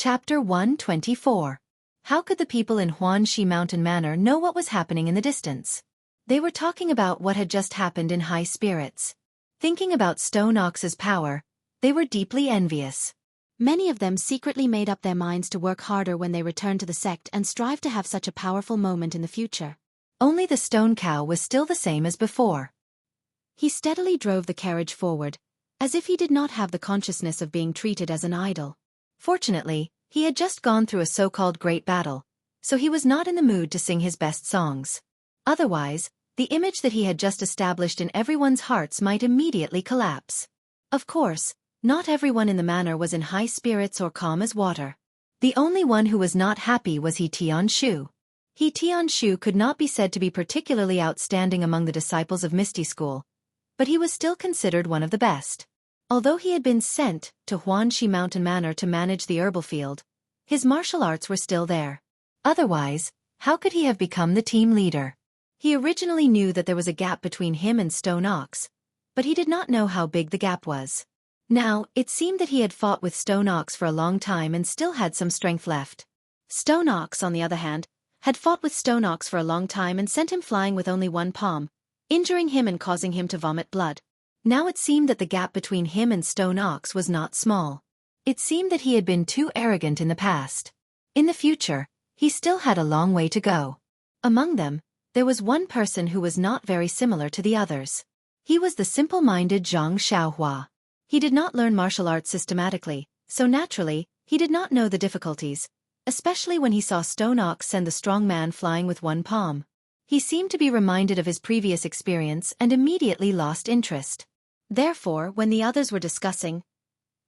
Chapter 124. How could the people in Huanxi Mountain Manor know what was happening in the distance? They were talking about what had just happened in high spirits. Thinking about Stone Ox's power, they were deeply envious. Many of them secretly made up their minds to work harder when they returned to the sect and strive to have such a powerful moment in the future. Only the stone cow was still the same as before. He steadily drove the carriage forward, as if he did not have the consciousness of being treated as an idol. Fortunately, he had just gone through a so-called great battle, so he was not in the mood to sing his best songs. Otherwise, the image that he had just established in everyone's hearts might immediately collapse. Of course, not everyone in the manor was in high spirits or calm as water. The only one who was not happy was He Tianshu. He Tianshu could not be said to be particularly outstanding among the disciples of Misty School, but he was still considered one of the best. Although he had been sent to Huanxi Mountain Manor to manage the herbal field, his martial arts were still there. Otherwise, how could he have become the team leader? He originally knew that there was a gap between him and Stone Ox, but he did not know how big the gap was. Now, it seemed that he had fought with Stone Ox for a long time and still had some strength left. Stone Ox, on the other hand, had fought with Stone Ox for a long time and sent him flying with only one palm, injuring him and causing him to vomit blood. Now it seemed that the gap between him and Stone Ox was not small. It seemed that he had been too arrogant in the past. In the future, he still had a long way to go. Among them, there was one person who was not very similar to the others. He was the simple-minded Zhang Xiaohua. He did not learn martial arts systematically, so naturally, he did not know the difficulties, especially when he saw Stone Ox send the strong man flying with one palm. He seemed to be reminded of his previous experience and immediately lost interest. Therefore, when the others were discussing,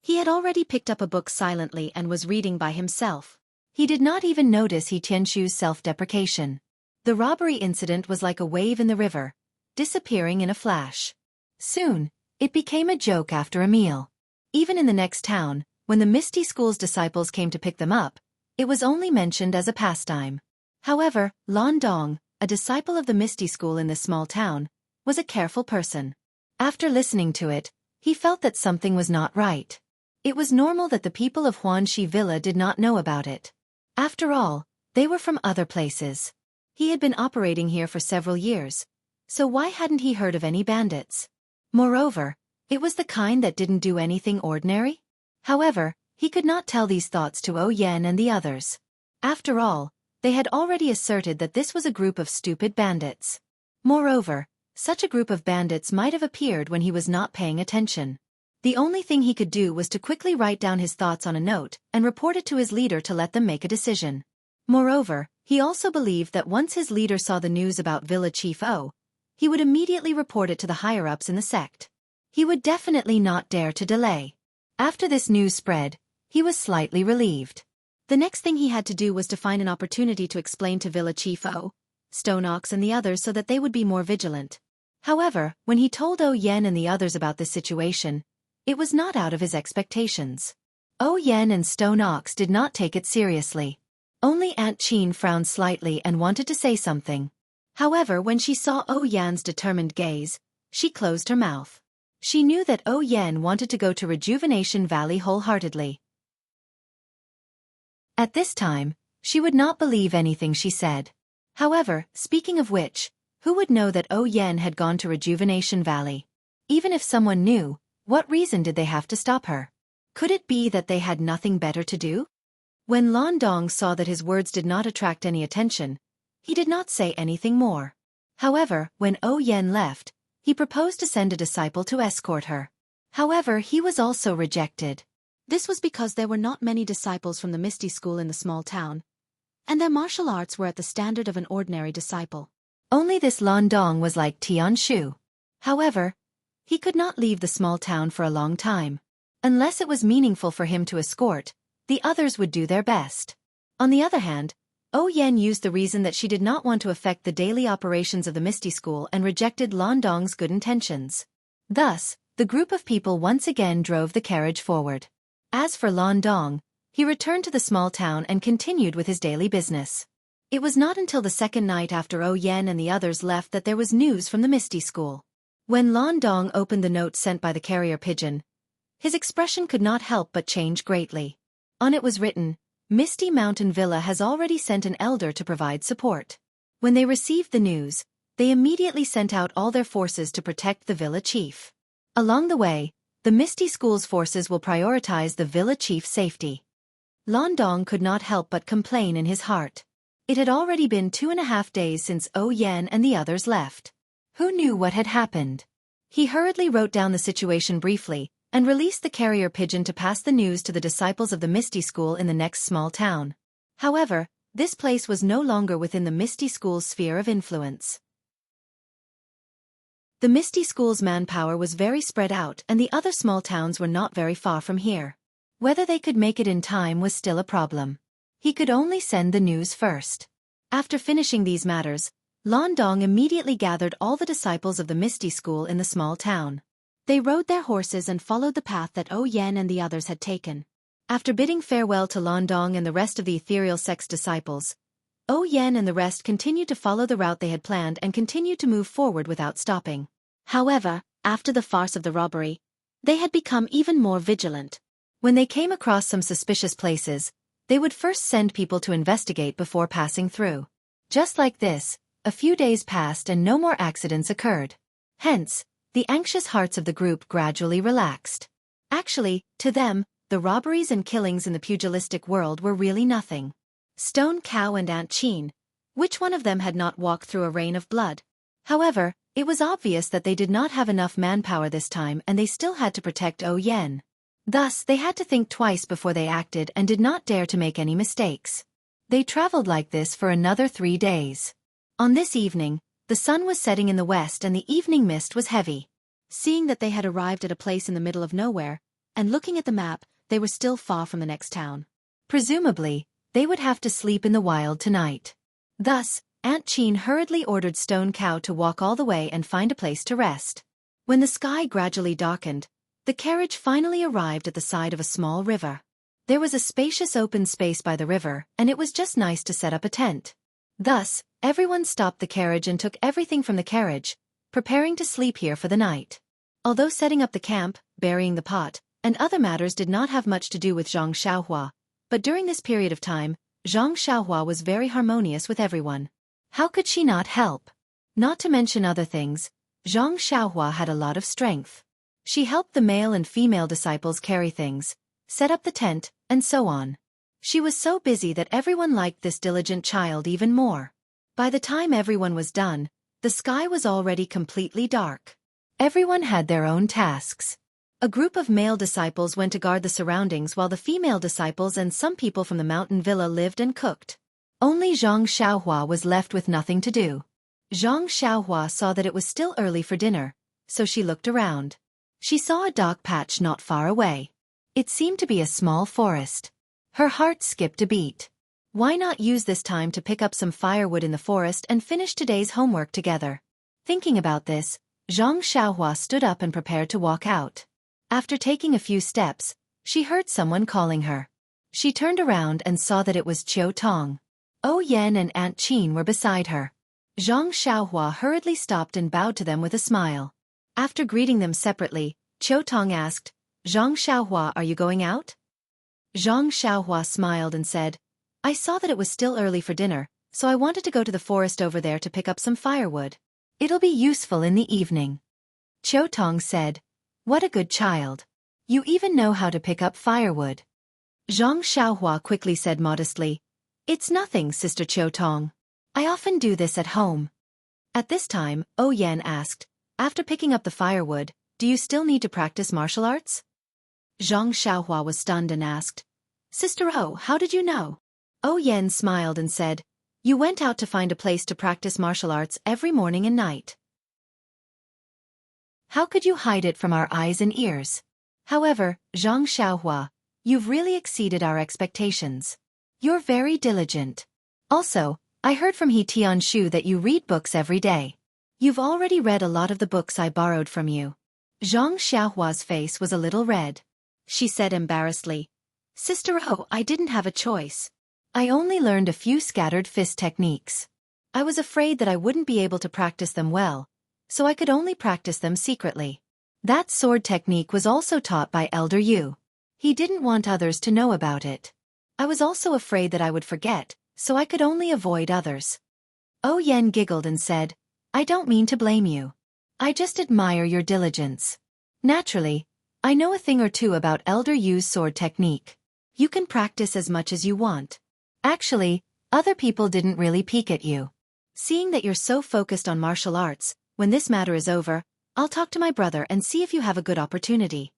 he had already picked up a book silently and was reading by himself. He did not even notice He Tianshu's self-deprecation. The robbery incident was like a wave in the river, disappearing in a flash. Soon, it became a joke after a meal. Even in the next town, when the Misty School's disciples came to pick them up, it was only mentioned as a pastime. However, Lan Dong, a disciple of the Misty School in this small town, was a careful person. After listening to it, he felt that something was not right. It was normal that the people of Huanxi Villa did not know about it. After all, they were from other places. He had been operating here for several years, so why hadn't he heard of any bandits? Moreover, it was the kind that didn't do anything ordinary. However, he could not tell these thoughts to Oyen and the others. After all, they had already asserted that this was a group of stupid bandits. Moreover, such a group of bandits might have appeared when he was not paying attention. The only thing he could do was to quickly write down his thoughts on a note and report it to his leader to let them make a decision. Moreover, he also believed that once his leader saw the news about Villa Chief O, he would immediately report it to the higher-ups in the sect. He would definitely not dare to delay. After this news spread, he was slightly relieved. The next thing he had to do was to find an opportunity to explain to Villa Chief O, Stone Ox and the others so that they would be more vigilant. However, when he told Oyen and the others about this situation, it was not out of his expectations. Oyen and Stone Ox did not take it seriously. Only Aunt Chin frowned slightly and wanted to say something. However, when she saw Oyen's determined gaze, she closed her mouth. She knew that Oyen wanted to go to Rejuvenation Valley wholeheartedly. At this time, she would not believe anything she said. However, speaking of which, who would know that Oyen had gone to Rejuvenation Valley? Even if someone knew, what reason did they have to stop her? Could it be that they had nothing better to do? When Lan Dong saw that his words did not attract any attention, he did not say anything more. However, when Oyen left, he proposed to send a disciple to escort her. However, he was also rejected. This was because there were not many disciples from the Misty School in the small town, and their martial arts were at the standard of an ordinary disciple. Only this Lan Dong was like Tianshu. However, he could not leave the small town for a long time. Unless it was meaningful for him to escort, the others would do their best. On the other hand, Oyen used the reason that she did not want to affect the daily operations of the Misty School and rejected Lan Dong's good intentions. Thus, the group of people once again drove the carriage forward. As for Lan Dong, he returned to the small town and continued with his daily business. It was not until the second night after Oyen and the others left that there was news from the Misty School. When Lan Dong opened the note sent by the carrier pigeon, his expression could not help but change greatly. On it was written, Misty Mountain Villa has already sent an elder to provide support. When they received the news, they immediately sent out all their forces to protect the villa chief. Along the way, the Misty School's forces will prioritize the villa chief's safety. Landong could not help but complain in his heart. It had already been 2.5 days since Yan and the others left. Who knew what had happened? He hurriedly wrote down the situation briefly, and released the carrier pigeon to pass the news to the disciples of the Misty School in the next small town. However, this place was no longer within the Misty School's sphere of influence. The Misty School's manpower was very spread out and the other small towns were not very far from here. Whether they could make it in time was still a problem. He could only send the news first. After finishing these matters, Landong immediately gathered all the disciples of the Misty School in the small town. They rode their horses and followed the path that Yan and the others had taken. After bidding farewell to Landong and the rest of the ethereal sect's disciples, Yan and the rest continued to follow the route they had planned and continued to move forward without stopping. However, after the farce of the robbery, they had become even more vigilant. When they came across some suspicious places, they would first send people to investigate before passing through. Just like this, a few days passed and no more accidents occurred. Hence, the anxious hearts of the group gradually relaxed. Actually, to them, the robberies and killings in the pugilistic world were really nothing. Stone Cow and Aunt Chin, which one of them had not walked through a rain of blood? However, it was obvious that they did not have enough manpower this time and they still had to protect Yan. Thus, they had to think twice before they acted and did not dare to make any mistakes. They traveled like this for another 3 days. On this evening, the sun was setting in the west and the evening mist was heavy. Seeing that they had arrived at a place in the middle of nowhere, and looking at the map, they were still far from the next town. Presumably, they would have to sleep in the wild tonight. Thus, Aunt Chin hurriedly ordered Stone Cow to walk all the way and find a place to rest. When the sky gradually darkened, the carriage finally arrived at the side of a small river. There was a spacious open space by the river, and it was just nice to set up a tent. Thus, everyone stopped the carriage and took everything from the carriage, preparing to sleep here for the night. Although setting up the camp, burying the pot, and other matters did not have much to do with Xianxia, but during this period of time, Xianxia was very harmonious with everyone. How could she not help? Not to mention other things, Xianxia had a lot of strength. She helped the male and female disciples carry things, set up the tent, and so on. She was so busy that everyone liked this diligent child even more. By the time everyone was done, the sky was already completely dark. Everyone had their own tasks. A group of male disciples went to guard the surroundings while the female disciples and some people from the mountain villa lived and cooked. Only Zhang Xiaohua was left with nothing to do. Zhang Xiaohua saw that it was still early for dinner, so she looked around. She saw a dog patch not far away. It seemed to be a small forest. Her heart skipped a beat. Why not use this time to pick up some firewood in the forest and finish today's homework together? Thinking about this, Zhang Xiaohua stood up and prepared to walk out. After taking a few steps, she heard someone calling her. She turned around and saw that it was Qiu Tong. Yan and Aunt Chin were beside her. Zhang Xiaohua hurriedly stopped and bowed to them with a smile. After greeting them separately, Qiu Tong asked, "Zhang Xiaohua, are you going out?" Zhang Xiaohua smiled and said, "I saw that it was still early for dinner, so I wanted to go to the forest over there to pick up some firewood. It'll be useful in the evening." Qiu Tong said, "What a good child. You even know how to pick up firewood." Zhang Xiaohua quickly said modestly, "It's nothing, Sister Qiu Tong. I often do this at home." At this time, Yan asked, "After picking up the firewood, do you still need to practice martial arts?" Zhang Xiaohua was stunned and asked, "Sister O, how did you know?" Yan smiled and said, "You went out to find a place to practice martial arts every morning and night. How could you hide it from our eyes and ears? However, Zhang Xiaohua, you've really exceeded our expectations. You're very diligent. Also, I heard from He Tianshu that you read books every day. You've already read a lot of the books I borrowed from you." Zhang Xiaohua's face was a little red. She said embarrassedly, "Sister O, I didn't have a choice. I only learned a few scattered fist techniques. I was afraid that I wouldn't be able to practice them well, so I could only practice them secretly. That sword technique was also taught by Elder Yu. He didn't want others to know about it." I was also afraid that I would forget, so I could only avoid others. Oh Yen giggled and said, I don't mean to blame you. I just admire your diligence. Naturally, I know a thing or two about Elder Yu's sword technique. You can practice as much as you want. Actually, other people didn't really peek at you. Seeing that you're so focused on martial arts, when this matter is over, I'll talk to my brother and see if you have a good opportunity.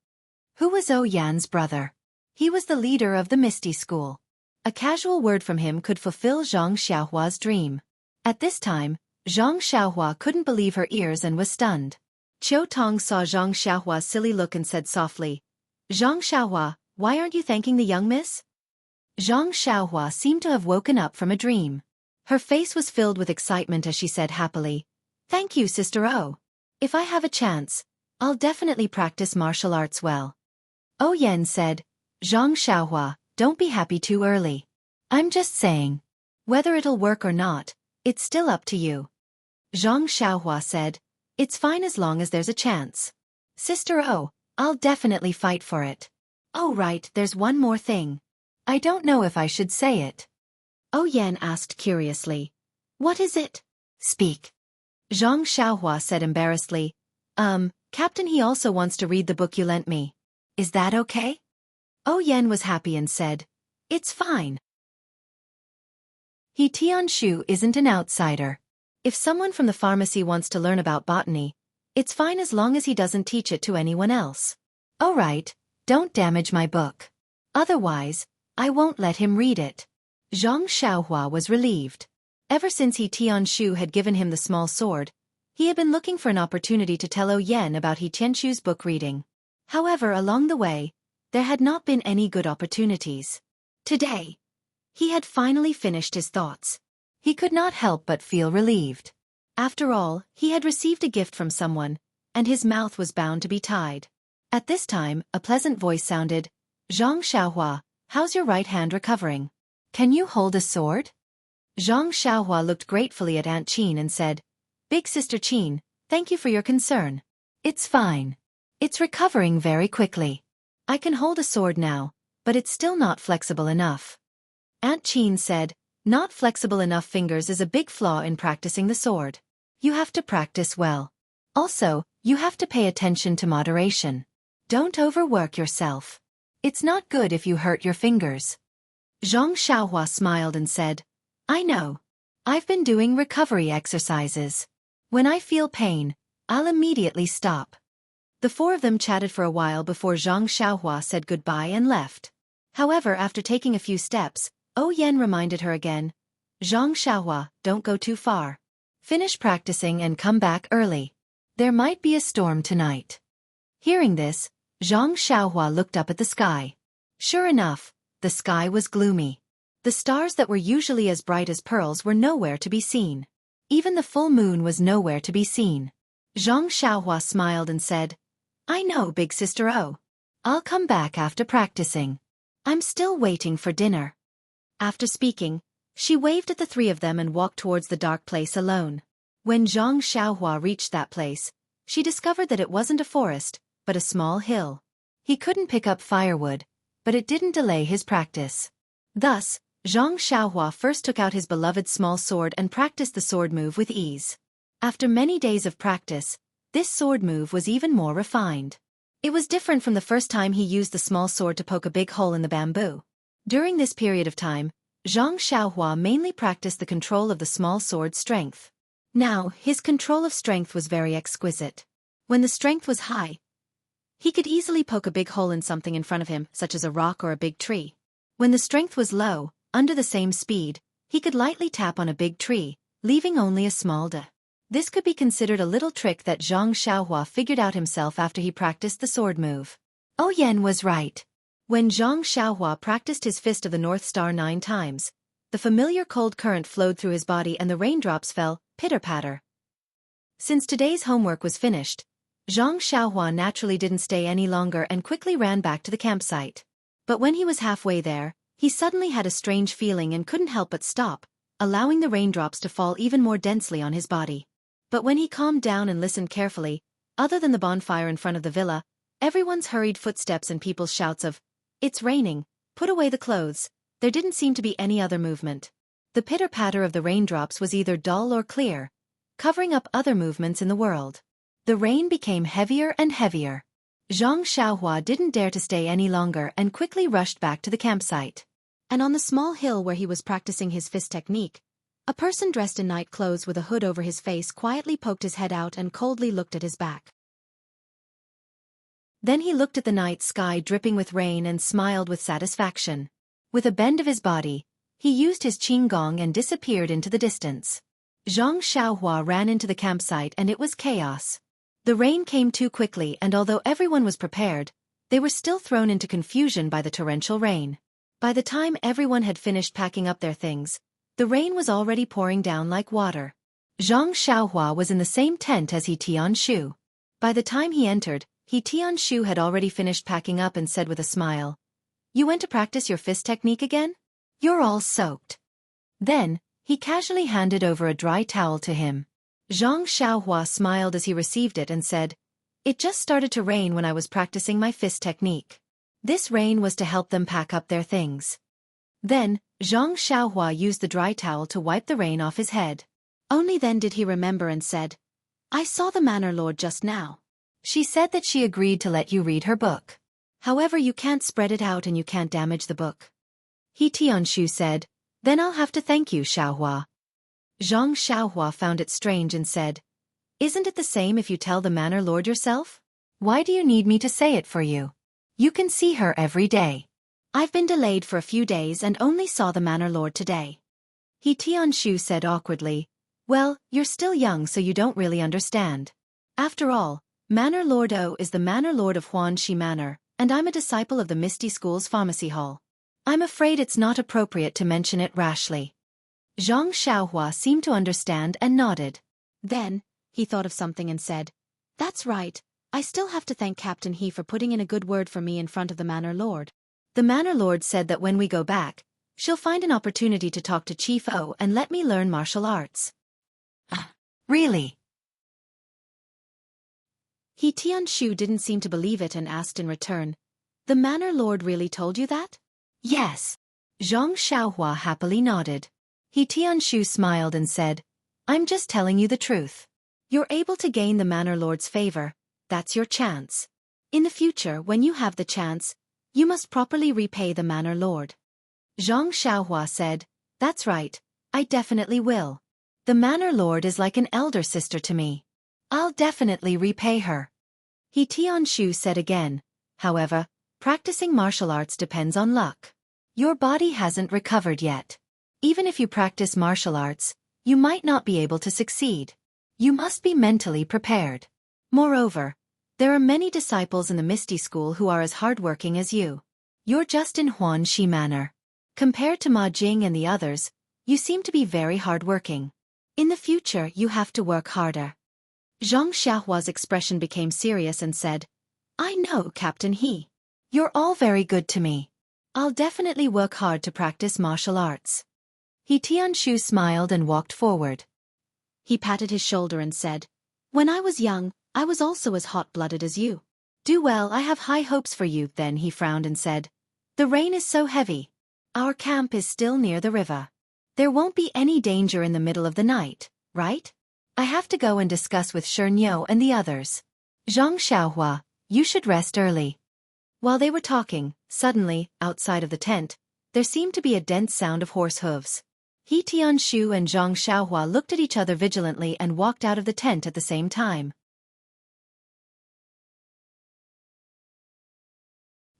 Who was Oh Yan's brother? He was the leader of the Misty School. A casual word from him could fulfill Zhang Xiaohua's dream. At this time, Zhang Xiaohua couldn't believe her ears and was stunned. Qiu Tong saw Zhang Xiaohua's silly look and said softly, Zhang Xiaohua, why aren't you thanking the young miss? Zhang Xiaohua seemed to have woken up from a dream. Her face was filled with excitement as she said happily, Thank you, Sister O. If I have a chance, I'll definitely practice martial arts well. Oh Yen said, Zhang Xiaohua, don't be happy too early. I'm just saying. Whether it'll work or not, it's still up to you. Zhang Xiaohua said, It's fine as long as there's a chance. Sister O, I'll definitely fight for it. Oh right, there's one more thing. I don't know if I should say it. Oh Yen asked curiously. What is it? Speak. Zhang Xiaohua said embarrassedly, Captain, he also wants to read the book you lent me. Is that okay? Oh Yen was happy and said, It's fine. He Tianshu isn't an outsider. If someone from the pharmacy wants to learn about botany, it's fine as long as he doesn't teach it to anyone else. Oh right, don't damage my book. Otherwise, I won't let him read it. Zhang Xiaohua was relieved. Ever since He Tianshu had given him the small sword, he had been looking for an opportunity to tell Oh Yen about He Tianshu's book reading. However, along the way, there had not been any good opportunities. Today, he had finally finished his thoughts. He could not help but feel relieved. After all, he had received a gift from someone, and his mouth was bound to be tied. At this time, a pleasant voice sounded, Zhang Xiaohua, how's your right hand recovering? Can you hold a sword? Zhang Xiaohua looked gratefully at Aunt Qin and said, Big Sister Qin, thank you for your concern. It's fine. It's recovering very quickly. I can hold a sword now, but it's still not flexible enough. Aunt Qin said, Not flexible enough fingers is a big flaw in practicing the sword. You have to practice well. Also, you have to pay attention to moderation. Don't overwork yourself. It's not good if you hurt your fingers. Zhang Xiaohua smiled and said, I know. I've been doing recovery exercises. When I feel pain, I'll immediately stop. The four of them chatted for a while before Zhang Xiaohua said goodbye and left. However, after taking a few steps, Oh Yen reminded her again, Zhang Xiaohua, don't go too far. Finish practicing and come back early. There might be a storm tonight. Hearing this, Zhang Xiaohua looked up at the sky. Sure enough, the sky was gloomy. The stars that were usually as bright as pearls were nowhere to be seen. Even the full moon was nowhere to be seen. Zhang Xiaohua smiled and said, I know, Big Sister O. I'll come back after practicing. I'm still waiting for dinner. After speaking, she waved at the three of them and walked towards the dark place alone. When Zhang Xiaohua reached that place, she discovered that it wasn't a forest, but a small hill. He couldn't pick up firewood, but it didn't delay his practice. Thus, Zhang Xiaohua first took out his beloved small sword and practiced the sword move with ease. After many days of practice, this sword move was even more refined. It was different from the first time he used the small sword to poke a big hole in the bamboo. During this period of time, Zhang Xiaohua mainly practiced the control of the small sword's strength. Now, his control of strength was very exquisite. When the strength was high, he could easily poke a big hole in something in front of him, such as a rock or a big tree. When the strength was low, under the same speed, he could lightly tap on a big tree, leaving only a small dent. This could be considered a little trick that Zhang Xiaohua figured out himself after he practiced the sword move. Oh Yen was right. When Zhang Xiaohua practiced his Fist of the North Star 9 times, the familiar cold current flowed through his body and the raindrops fell, pitter-patter. Since today's homework was finished, Zhang Xiaohua naturally didn't stay any longer and quickly ran back to the campsite. But when he was halfway there, he suddenly had a strange feeling and couldn't help but stop, allowing the raindrops to fall even more densely on his body. But when he calmed down and listened carefully, other than the bonfire in front of the villa, everyone's hurried footsteps and people's shouts of, "It's raining, put away the clothes," There didn't seem to be any other movement. The pitter-patter of the raindrops was either dull or clear, covering up other movements in the world. The rain became heavier and heavier. Xianxia didn't dare to stay any longer and quickly rushed back to the campsite. And on the small hill where he was practicing his fist technique, a person dressed in night clothes with a hood over his face quietly poked his head out and coldly looked at his back. Then he looked at the night sky dripping with rain and smiled with satisfaction. With a bend of his body, he used his qinggong and disappeared into the distance. Xianxia ran into the campsite and it was chaos. The rain came too quickly, and although everyone was prepared, they were still thrown into confusion by the torrential rain. By the time everyone had finished packing up their things, the rain was already pouring down like water. Xianxia was in the same tent as He Tianshu. By the time he entered, He Tianshu had already finished packing up and said with a smile, "You went to practice your fist technique again? You're all soaked." Then, he casually handed over a dry towel to him. Xianxia smiled as he received it and said, "It just started to rain when I was practicing my fist technique." This rain was to help them pack up their things. Then, Xianxia used the dry towel to wipe the rain off his head. Only then did he remember and said, "I saw the Manor Lord just now. She said that she agreed to let you read her book. However, you can't spread it out and you can't damage the book." He Tianshu said, "Then I'll have to thank you, Xiaohua." Xianxia found it strange and said, "Isn't it the same if you tell the Manor Lord yourself? Why do you need me to say it for you? You can see her every day." "I've been delayed for a few days and only saw the Manor Lord today." He Tianshu said awkwardly, "Well, you're still young so you don't really understand. After all, Manor Lord O is the Manor Lord of Huanxi Manor, and I'm a disciple of the Misty School's pharmacy hall. I'm afraid it's not appropriate to mention it rashly." Xianxia seemed to understand and nodded. Then, he thought of something and said, "That's right, I still have to thank Captain He for putting in a good word for me in front of the Manor Lord. The Manor Lord said that when we go back, she'll find an opportunity to talk to Chief O and let me learn martial arts." Really? He Tianshu didn't seem to believe it and asked in return, "The Manor Lord really told you that?" Yes. Xianxia happily nodded. He Tianshu smiled and said, "I'm just telling you the truth. You're able to gain the Manor Lord's favor, that's your chance. In the future, when you have the chance, you must properly repay the Manor Lord." Xianxia said, "That's right, I definitely will. The Manor Lord is like an elder sister to me. I'll definitely repay her." He Tianshu said again, "However, practicing martial arts depends on luck. Your body hasn't recovered yet. Even if you practice martial arts, you might not be able to succeed. You must be mentally prepared. Moreover, there are many disciples in the Misty School who are as hardworking as you. You're just in Huanxi Manor. Compared to Ma Jing and the others, you seem to be very hardworking. In the future, you have to work harder." Xianxia's expression became serious and said, "I know, Captain He. You're all very good to me. I'll definitely work hard to practice martial arts." He Tianshu smiled and walked forward. He patted his shoulder and said, "When I was young, I was also as hot-blooded as you." "Do well, I have high hopes for you." Then he frowned and said, "The rain is so heavy. Our camp is still near the river. There won't be any danger in the middle of the night, right? I have to go and discuss with Shernyo and the others. Xianxia, you should rest early." While they were talking, suddenly, outside of the tent, there seemed to be a dense sound of horse hooves. He Tianshu and Xianxia looked at each other vigilantly and walked out of the tent at the same time.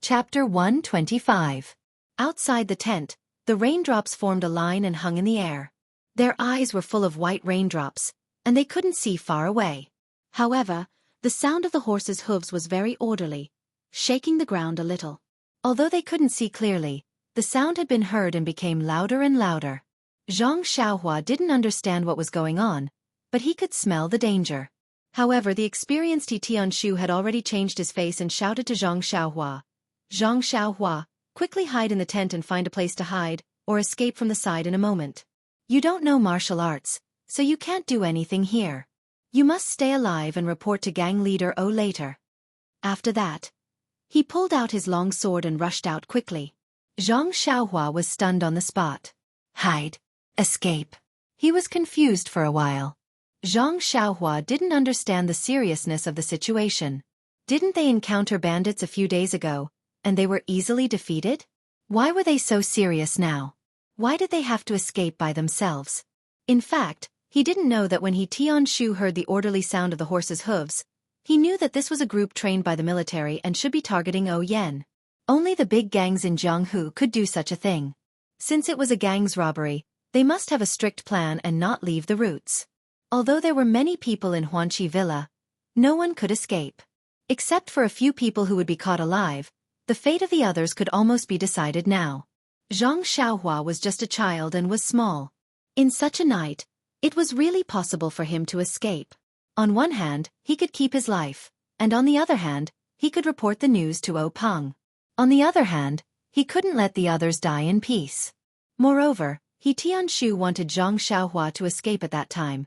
Chapter 125. Outside the tent, the raindrops formed a line and hung in the air. Their eyes were full of white raindrops, and they couldn't see far away. However, the sound of the horses' hooves was very orderly, shaking the ground a little. Although they couldn't see clearly, the sound had been heard and became louder and louder. Xianxia didn't understand what was going on, but he could smell the danger. However, the experienced He Tianshu had already changed his face and shouted to Xianxia, "Xianxia, quickly hide in the tent and find a place to hide, or escape from the side in a moment. You don't know martial arts, so you can't do anything here. You must stay alive and report to gang leader O later." After that, he pulled out his long sword and rushed out quickly. Zhang Xiaohua was stunned on the spot. Hide. Escape. He was confused for a while. Zhang Xiaohua didn't understand the seriousness of the situation. Didn't they encounter bandits a few days ago, and they were easily defeated? Why were they so serious now? Why did they have to escape by themselves? In fact, he didn't know that when Tianshu heard the orderly sound of the horse's hooves, he knew that this was a group trained by the military and should be targeting Oyen. Only the big gangs in Jianghu could do such a thing. Since it was a gang's robbery, they must have a strict plan and not leave the routes. Although there were many people in Huanqi Villa, no one could escape. Except for a few people who would be caught alive, the fate of the others could almost be decided now. Zhang Xiaohua was just a child and was small. In such a night, it was really possible for him to escape. On one hand, he could keep his life, and on the other hand, he could report the news to O Peng. On the other hand, he couldn't let the others die in peace. Moreover, Tianshu wanted Zhang Xiaohua to escape at that time,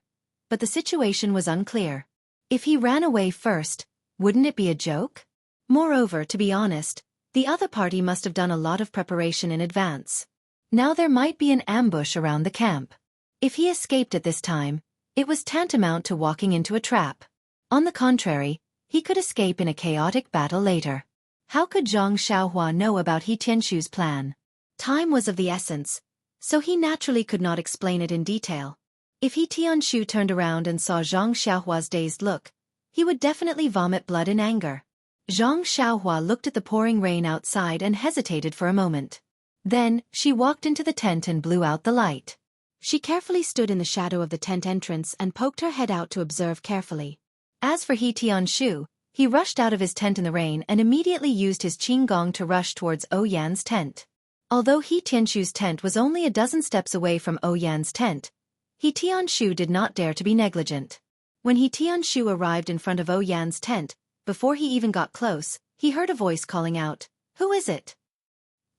but the situation was unclear. If he ran away first, wouldn't it be a joke? Moreover, to be honest, the other party must have done a lot of preparation in advance. Now there might be an ambush around the camp. If he escaped at this time, it was tantamount to walking into a trap. On the contrary, he could escape in a chaotic battle later. How could Zhang Xiaohua know about Tianshu's plan? Time was of the essence, so he naturally could not explain it in detail. If Tianshu turned around and saw Zhang Xiaohua's dazed look, he would definitely vomit blood in anger. Zhang Xiaohua looked at the pouring rain outside and hesitated for a moment. Then, she walked into the tent and blew out the light. She carefully stood in the shadow of the tent entrance and poked her head out to observe carefully. As for Tianshu, he rushed out of his tent in the rain and immediately used his qinggong to rush towards Oyan's tent. Although Tianshu's tent was only a dozen steps away from Oyan's tent, Tianshu did not dare to be negligent. When Tianshu arrived in front of Oyan's tent, before he even got close, he heard a voice calling out, "Who is it?"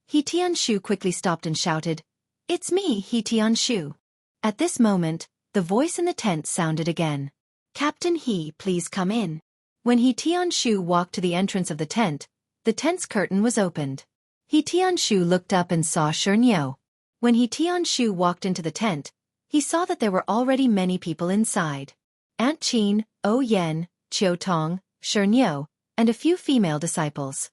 Tianshu quickly stopped and shouted, "It's me, Tianshu." At this moment, the voice in the tent sounded again. "Captain He, please come in." When Tianshu walked to the entrance of the tent's curtain was opened. Tianshu looked up and saw Xianxia. When Tianshu walked into the tent, he saw that there were already many people inside. Aunt Qin, Oyen, Qiutong, Xianxia, and a few female disciples.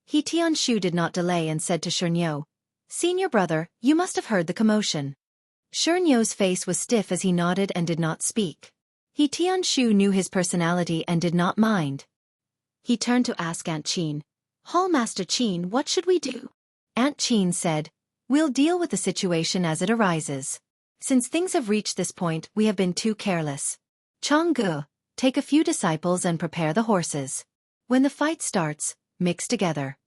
Tianshu did not delay and said to Xianxia, "Senior brother, you must have heard the commotion." Xianxia's face was stiff as he nodded and did not speak. Tianshu knew his personality and did not mind. He turned to ask Aunt Qin, "Hallmaster Qin, what should we do?" Aunt Qin said, "We'll deal with the situation as it arises. Since things have reached this point, we have been too careless. Changgu, take a few disciples and prepare the horses. When the fight starts, mix together.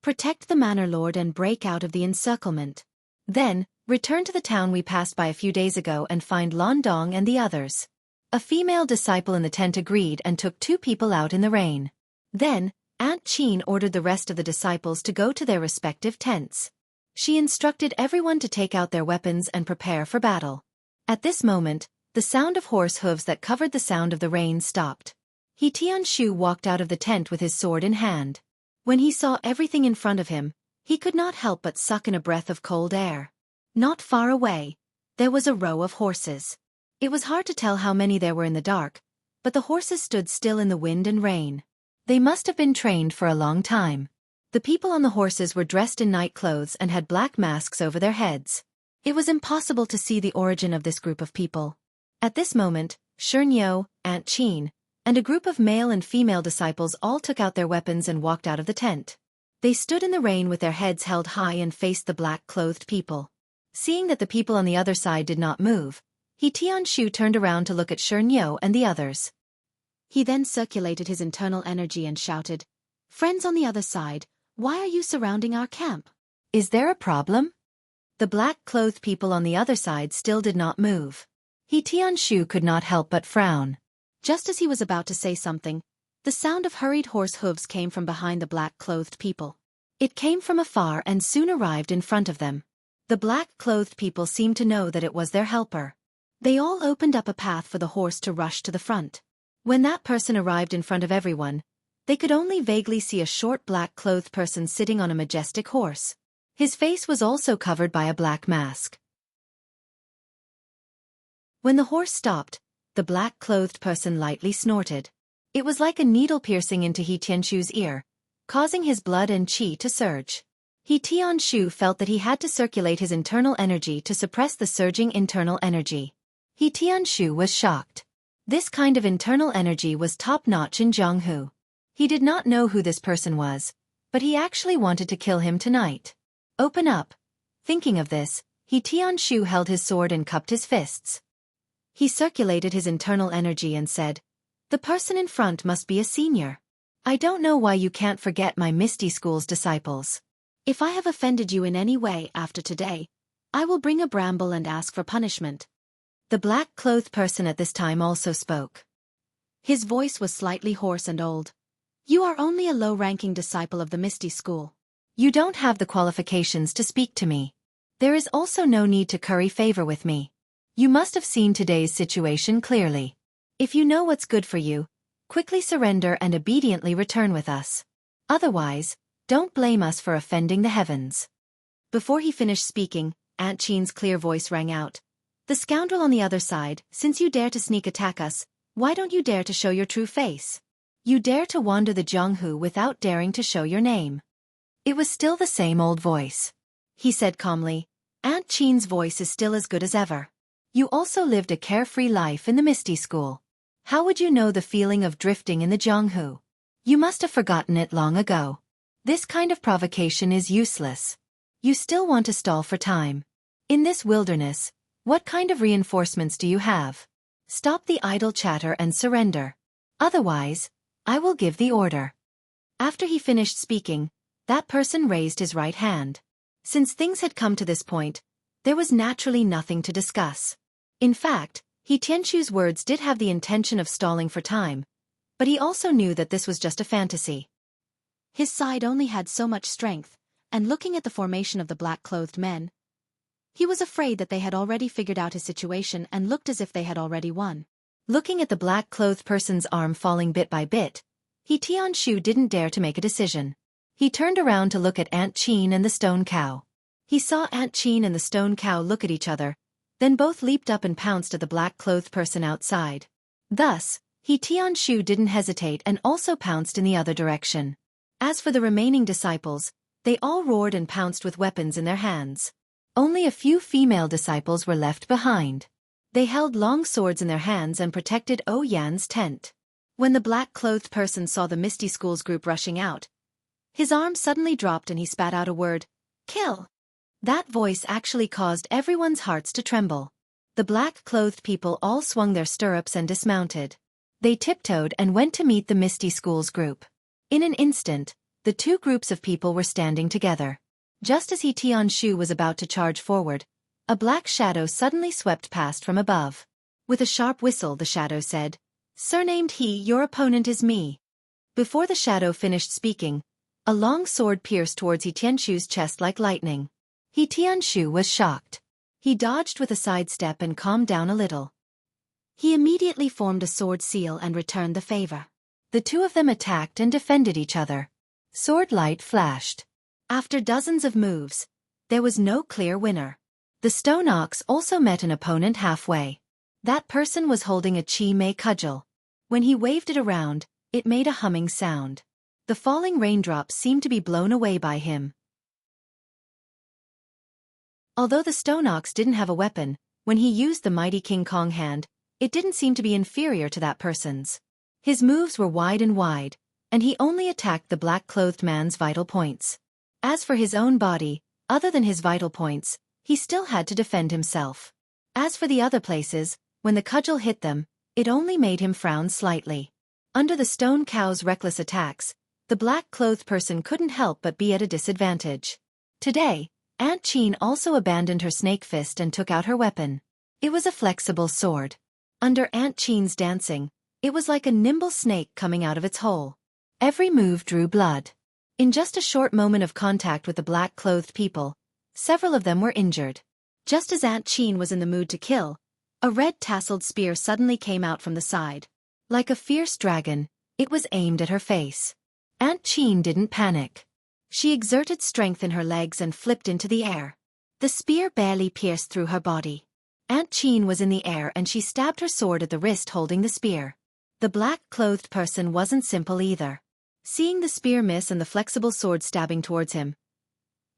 Protect the manor lord and break out of the encirclement. Then, return to the town we passed by a few days ago and find Landong and the others." A female disciple in the tent agreed and took 2 people out in the rain. Then, Aunt Qin ordered the rest of the disciples to go to their respective tents. She instructed everyone to take out their weapons and prepare for battle. At this moment, the sound of horse hooves that covered the sound of the rain stopped. Tianshu walked out of the tent with his sword in hand. When he saw everything in front of him, he could not help but suck in a breath of cold air. Not far away, there was a row of horses. It was hard to tell how many there were in the dark, but the horses stood still in the wind and rain. They must have been trained for a long time. The people on the horses were dressed in night clothes and had black masks over their heads. It was impossible to see the origin of this group of people. At this moment, Xianxia, Aunt Qin, and a group of male and female disciples all took out their weapons and walked out of the tent. They stood in the rain with their heads held high and faced the black-clothed people. Seeing that the people on the other side did not move, Tianshu turned around to look at Xianxia and the others. He then circulated his internal energy and shouted, "Friends on the other side, why are you surrounding our camp? Is there a problem?" The black-clothed people on the other side still did not move. Tianshu could not help but frown. Just as he was about to say something, the sound of hurried horse hooves came from behind the black-clothed people. It came from afar and soon arrived in front of them. The black-clothed people seemed to know that it was their helper. They all opened up a path for the horse to rush to the front. When that person arrived in front of everyone, They could only vaguely see a short black-clothed person sitting on a majestic horse. His face was also covered by a black mask. When the horse stopped, the black-clothed person lightly snorted. It was like a needle piercing into He Tianshu's ear, causing his blood and qi to surge. He Tianshu felt that he had to circulate his internal energy to suppress the surging internal energy. He Tianshu was shocked. This kind of internal energy was top-notch in Jianghu. He did not know who this person was, but he actually wanted to kill him tonight. Open up. Thinking of this, He Tianshu held his sword and cupped his fists. He circulated his internal energy and said, "The person in front must be a senior. I don't know why you can't forget my Misty School's disciples. If I have offended you in any way after today, I will bring a bramble and ask for punishment." The black-clothed person at this time also spoke. His voice was slightly hoarse and old. "You are only a low-ranking disciple of the Misty School. You don't have the qualifications to speak to me. There is also no need to curry favor with me. You must have seen today's situation clearly. If you know what's good for you, quickly surrender and obediently return with us. Otherwise, don't blame us for offending the heavens." Before he finished speaking, Aunt Qin's clear voice rang out. "The scoundrel on the other side, since you dare to sneak attack us, why don't you dare to show your true face? You dare to wander the Jianghu without daring to show your name." It was still the same old voice. He said calmly, "Aunt Qin's voice is still as good as ever. You also lived a carefree life in the Misty School. How would you know the feeling of drifting in the Jianghu? You must have forgotten it long ago. This kind of provocation is useless. You still want to stall for time. In this wilderness, what kind of reinforcements do you have? Stop the idle chatter and surrender. Otherwise, I will give the order." After he finished speaking, that person raised his right hand. Since things had come to this point, there was naturally nothing to discuss. In fact, He Tianshu's words did have the intention of stalling for time, but he also knew that this was just a fantasy. His side only had so much strength, and looking at the formation of the black-clothed men, he was afraid that they had already figured out his situation and looked as if they had already won. Looking at the black-clothed person's arm falling bit by bit, He Tianshu didn't dare to make a decision. He turned around to look at Aunt Qin and the stone cow. He saw Aunt Qin and the stone cow look at each other, then both leaped up and pounced at the black-clothed person outside. Thus, He Tianshu didn't hesitate and also pounced in the other direction. As for the remaining disciples, they all roared and pounced with weapons in their hands. Only a few female disciples were left behind. They held long swords in their hands and protected Yan's tent. When the black-clothed person saw the Misty School's group rushing out, his arm suddenly dropped and he spat out a word, "Kill!" That voice actually caused everyone's hearts to tremble. The black-clothed people all swung their stirrups and dismounted. They tiptoed and went to meet the Misty School's group. In an instant, the two groups of people were standing together. Just as He Tianshu was about to charge forward, a black shadow suddenly swept past from above. With a sharp whistle, the shadow said, "Surnamed He, your opponent is me." Before the shadow finished speaking, a long sword pierced towards He Tianshu's chest like lightning. He Tianshu was shocked. He dodged with a sidestep and calmed down a little. He immediately formed a sword seal and returned the favor. The two of them attacked and defended each other. Sword light flashed. After dozens of moves, there was no clear winner. The stone ox also met an opponent halfway. That person was holding a chi mei cudgel. When he waved it around, it made a humming sound. The falling raindrops seemed to be blown away by him. Although the stone ox didn't have a weapon, when he used the mighty King Kong hand, it didn't seem to be inferior to that person's. His moves were wide, and he only attacked the black-clothed man's vital points. As for his own body, other than his vital points, he still had to defend himself. As for the other places, when the cudgel hit them, it only made him frown slightly. Under the stone cow's reckless attacks, the black-clothed person couldn't help but be at a disadvantage. Today, Aunt Qin also abandoned her snake fist and took out her weapon. It was a flexible sword. Under Aunt Qin's dancing, it was like a nimble snake coming out of its hole. Every move drew blood. In just a short moment of contact with the black-clothed people, several of them were injured. Just as Aunt Qin was in the mood to kill, a red tasseled spear suddenly came out from the side. Like a fierce dragon, It was aimed at her face. Aunt Qin didn't panic. She exerted strength in her legs and flipped into the air. The spear barely pierced through her body. Aunt Qin was in the air and she stabbed her sword at the wrist holding the spear. The black-clothed person wasn't simple either. Seeing the spear miss and the flexible sword stabbing towards him,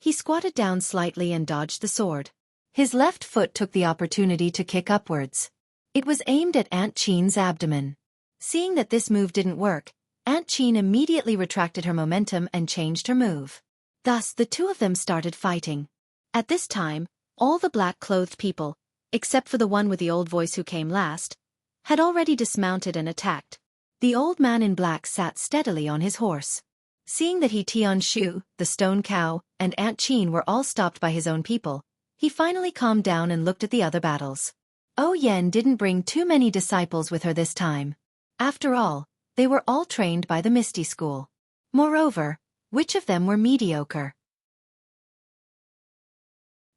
he squatted down slightly and dodged the sword. His left foot took the opportunity to kick upwards. It was aimed at Aunt Qin's abdomen. Seeing that this move didn't work, Aunt Qin immediately retracted her momentum and changed her move. Thus, the two of them started fighting. At this time, all the black-clothed people, except for the one with the old voice who came last, had already dismounted and attacked. The old man in black sat steadily on his horse. Seeing that Tianshu, the stone cow, and Aunt Qin were all stopped by his own people, he finally calmed down and looked at the other battles. Yen didn't bring too many disciples with her this time. After all, they were all trained by the Misty School. Moreover, which of them were mediocre?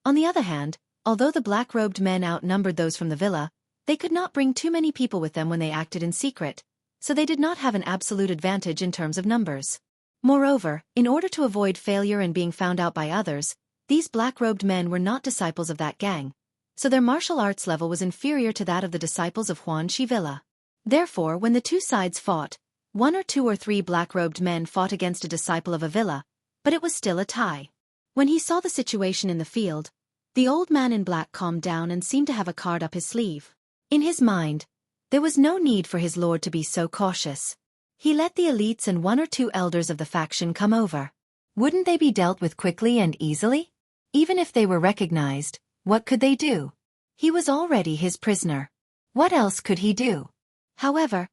On the other hand, although the black-robed men outnumbered those from the villa, they could not bring too many people with them when they acted in secret, so they did not have an absolute advantage in terms of numbers. Moreover, in order to avoid failure and being found out by others, these black-robed men were not disciples of that gang, so their martial arts level was inferior to that of the disciples of Huanxi Villa. Therefore, when the two sides fought, 1 or 2 or 3 black-robed men fought against a disciple of a villa, but it was still a tie. When he saw the situation in the field, the old man in black calmed down and seemed to have a card up his sleeve. In his mind, there was no need for his lord to be so cautious. He let the elites and 1 or 2 elders of the faction come over. Wouldn't they be dealt with quickly and easily? Even if they were recognized, what could they do? He was already his prisoner. What else could he do? However,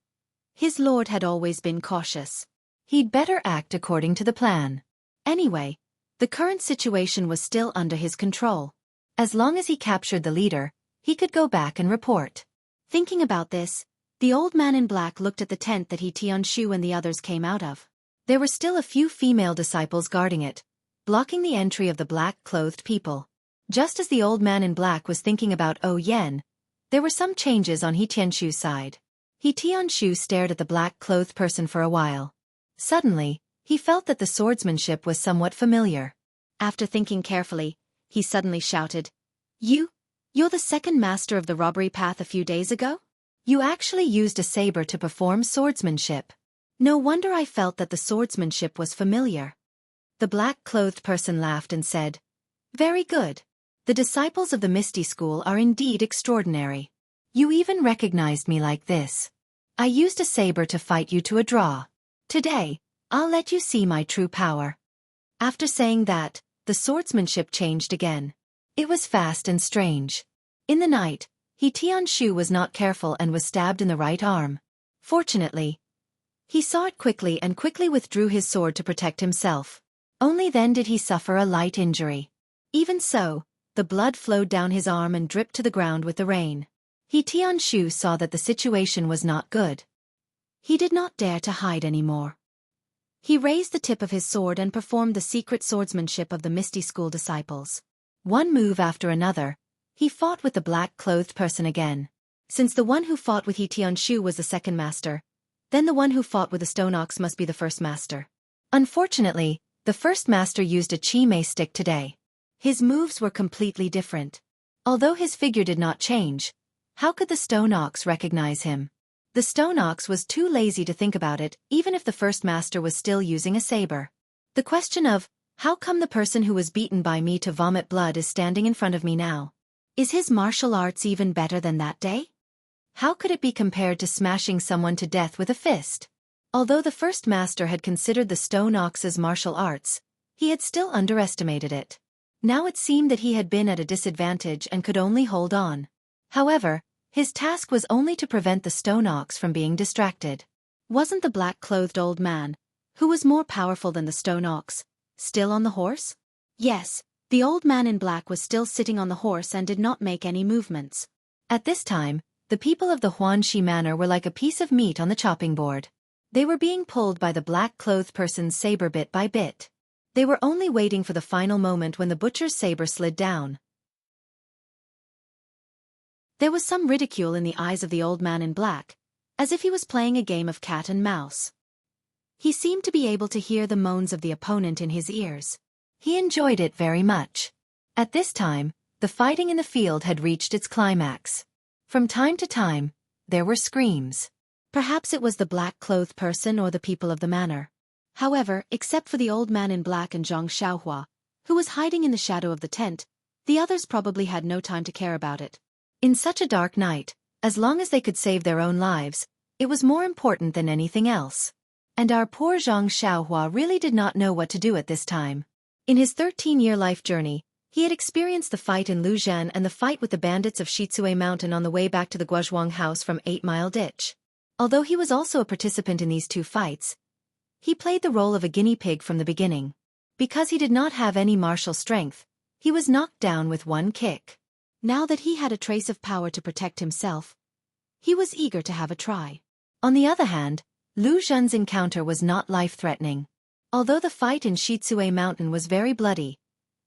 his lord had always been cautious. He'd better act according to the plan. Anyway, the current situation was still under his control. As long as he captured the leader, he could go back and report. Thinking about this, the old man in black looked at the tent that Tianshu and the others came out of. There were still a few female disciples guarding it, blocking the entry of the black-clothed people. Just as the old man in black was thinking about Yen, there were some changes on Tianshu's side. Tianshu stared at the black-clothed person for a while. Suddenly, he felt that the swordsmanship was somewhat familiar. After thinking carefully, he suddenly shouted, You're the second master of the robbery path a few days ago? You actually used a saber to perform swordsmanship. No wonder I felt that the swordsmanship was familiar. The black-clothed person laughed and said, Very good. The disciples of the Misty School are indeed extraordinary. You even recognized me like this. I used a saber to fight you to a draw. Today, I'll let you see my true power. After saying that, the swordsmanship changed again. It was fast and strange. In the night, Tianshu was not careful and was stabbed in the right arm. Fortunately, he saw it quickly and quickly withdrew his sword to protect himself. Only then did he suffer a light injury. Even so, the blood flowed down his arm and dripped to the ground with the rain. Tianshu saw that the situation was not good. He did not dare to hide anymore. He raised the tip of his sword and performed the secret swordsmanship of the Misty School disciples. One move after another, he fought with the black-clothed person again. Since the one who fought with Tianshu was the second master, then the one who fought with the stone ox must be the first master. Unfortunately, the first master used a chi-mei stick today. His moves were completely different. Although his figure did not change, how could the stone ox recognize him? The stone ox was too lazy to think about it, even if the first master was still using a saber. The question of, how come the person who was beaten by me to vomit blood is standing in front of me now? Is his martial arts even better than that day? How could it be compared to smashing someone to death with a fist? Although the first master had considered the stone ox's martial arts, he had still underestimated it. Now it seemed that he had been at a disadvantage and could only hold on. However, his task was only to prevent the stone ox from being distracted. Wasn't the black-clothed old man, who was more powerful than the stone ox, still on the horse? Yes, the old man in black was still sitting on the horse and did not make any movements. At this time, the people of the Huanxi manor were like a piece of meat on the chopping board. They were being pulled by the black-clothed person's saber bit by bit. They were only waiting for the final moment when the butcher's saber slid down. There was some ridicule in the eyes of the old man in black, as if he was playing a game of cat and mouse. He seemed to be able to hear the moans of the opponent in his ears. He enjoyed it very much. At this time, the fighting in the field had reached its climax. From time to time, there were screams. Perhaps it was the black-clothed person or the people of the manor. However, except for the old man in black and Xianxia, who was hiding in the shadow of the tent, the others probably had no time to care about it. In such a dark night, as long as they could save their own lives, it was more important than anything else. And our poor Xianxia really did not know what to do at this time. In his 13-year life journey, he had experienced the fight in Lujian and the fight with the bandits of Shitsue Mountain on the way back to the Guozhuang house from 8 Mile Ditch. Although he was also a participant in these two fights, he played the role of a guinea pig from the beginning. Because he did not have any martial strength, he was knocked down with one kick. Now that he had a trace of power to protect himself, he was eager to have a try. On the other hand, Lu Zhen's encounter was not life-threatening. Although the fight in Shitsue Mountain was very bloody,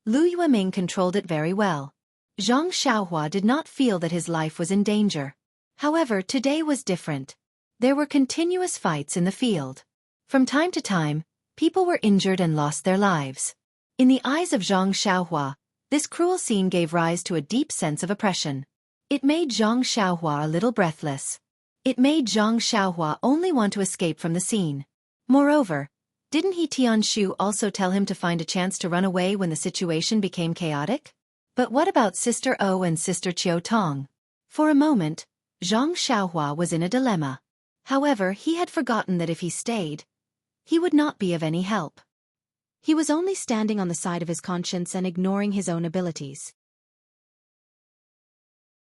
Lu Yueming controlled it very well. Zhang Xiaohua did not feel that his life was in danger. However, today was different. There were continuous fights in the field. From time to time, people were injured and lost their lives. In the eyes of Zhang Xiaohua, this cruel scene gave rise to a deep sense of oppression. It made Zhang Xiaohua a little breathless. It made Zhang Xiaohua only want to escape from the scene. Moreover, didn't he Tianshu also tell him to find a chance to run away when the situation became chaotic? But what about Sister O and Sister Qiu Tong? For a moment, Zhang Xiaohua was in a dilemma. However, he had forgotten that if he stayed, he would not be of any help. He was only standing on the side of his conscience and ignoring his own abilities.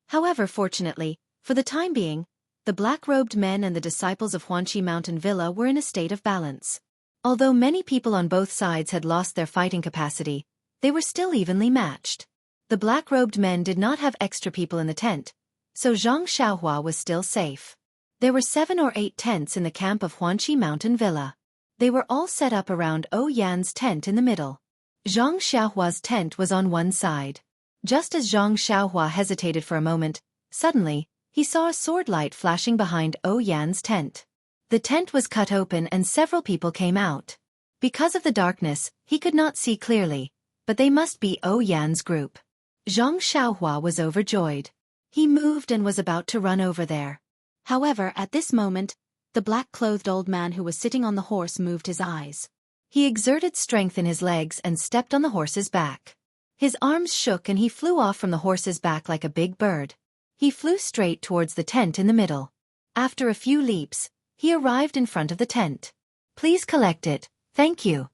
However, fortunately, for the time being, the black-robed men and the disciples of Huanqi Mountain Villa were in a state of balance. Although many people on both sides had lost their fighting capacity, they were still evenly matched. The black-robed men did not have extra people in the tent, so Zhang Xiaohua was still safe. There were 7 or 8 tents in the camp of Huanqi Mountain Villa. They were all set up around Yan's tent in the middle. Zhang Xiaohua's tent was on one side. Just as Zhang Xiaohua hesitated for a moment, suddenly, he saw a sword light flashing behind Yan's tent. The tent was cut open and several people came out. Because of the darkness, he could not see clearly, but they must be Yan's group. Zhang Xiaohua was overjoyed. He moved and was about to run over there. However, at this moment, the black-clothed old man who was sitting on the horse moved his eyes. He exerted strength in his legs and stepped on the horse's back. His arms shook and he flew off from the horse's back like a big bird. He flew straight towards the tent in the middle. After a few leaps, he arrived in front of the tent. Please collect it, thank you.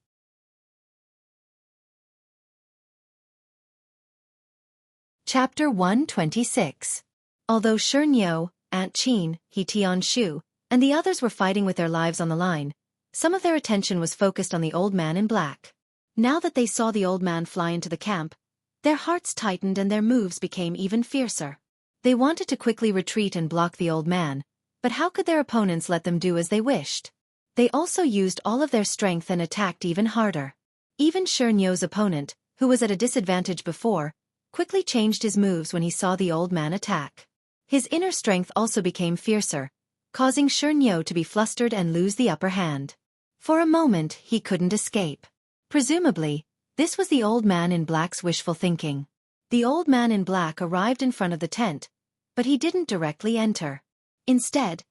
Chapter 126. Although Shernyo, Aunt Qin, He Tianshu, and the others were fighting with their lives on the line, some of their attention was focused on the old man in black. Now that they saw the old man fly into the camp, their hearts tightened and their moves became even fiercer. They wanted to quickly retreat and block the old man, but how could their opponents let them do as they wished? They also used all of their strength and attacked even harder. Even Shernyo's opponent, who was at a disadvantage before, quickly changed his moves when he saw the old man attack. His inner strength also became fiercer, causing Shernyo to be flustered and lose the upper hand. For a moment, he couldn't escape. Presumably, this was the old man in black's wishful thinking. The old man in black arrived in front of the tent, but he didn't directly enter. Instead,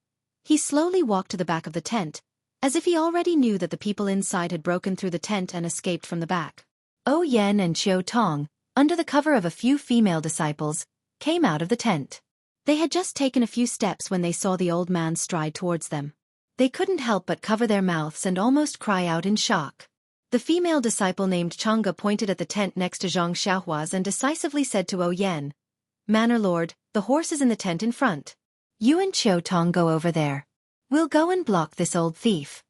he slowly walked to the back of the tent, as if he already knew that the people inside had broken through the tent and escaped from the back. Yan and Qiu Tong, under the cover of a few female disciples, came out of the tent. They had just taken a few steps when they saw the old man stride towards them. They couldn't help but cover their mouths and almost cry out in shock. The female disciple named Chang'e pointed at the tent next to Zhang Xiaohua's and decisively said to Yan, "Manor Lord, the horse is in the tent in front. You and Qiu Tong go over there. We'll go and block this old thief."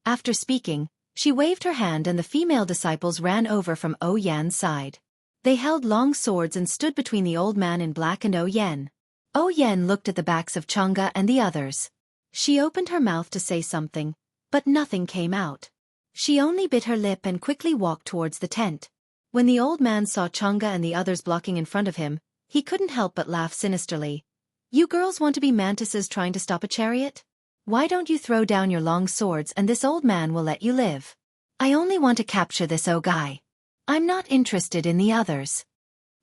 After speaking, she waved her hand and the female disciples ran over from Yan's side. They held long swords and stood between the old man in black and Yan. Yan looked at the backs of Chang'e and the others. She opened her mouth to say something, but nothing came out. She only bit her lip and quickly walked towards the tent. When the old man saw Chang'e and the others blocking in front of him, he couldn't help but laugh sinisterly. "You girls want to be mantises trying to stop a chariot? Why don't you throw down your long swords and this old man will let you live? I only want to capture this guy. I'm not interested in the others.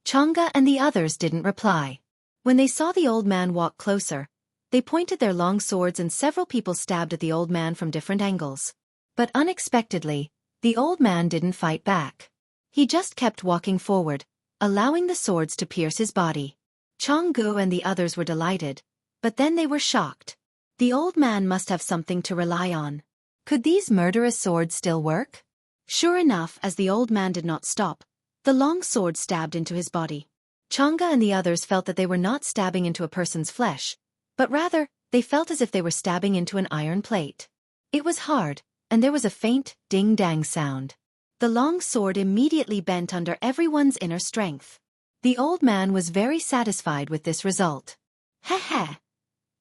Chang'e and the others didn't reply. When they saw the old man walk closer, they pointed their long swords and several people stabbed at the old man from different angles. But unexpectedly, the old man didn't fight back. He just kept walking forward, allowing the swords to pierce his body. Jianghu and the others were delighted, but then they were shocked. The old man must have something to rely on. Could these murderous swords still work? Sure enough, as the old man did not stop, the long sword stabbed into his body. Chang'e and the others felt that they were not stabbing into a person's flesh, but rather, they felt as if they were stabbing into an iron plate. It was hard, and there was a faint, ding-dang sound. The long sword immediately bent under everyone's inner strength. The old man was very satisfied with this result. Heh.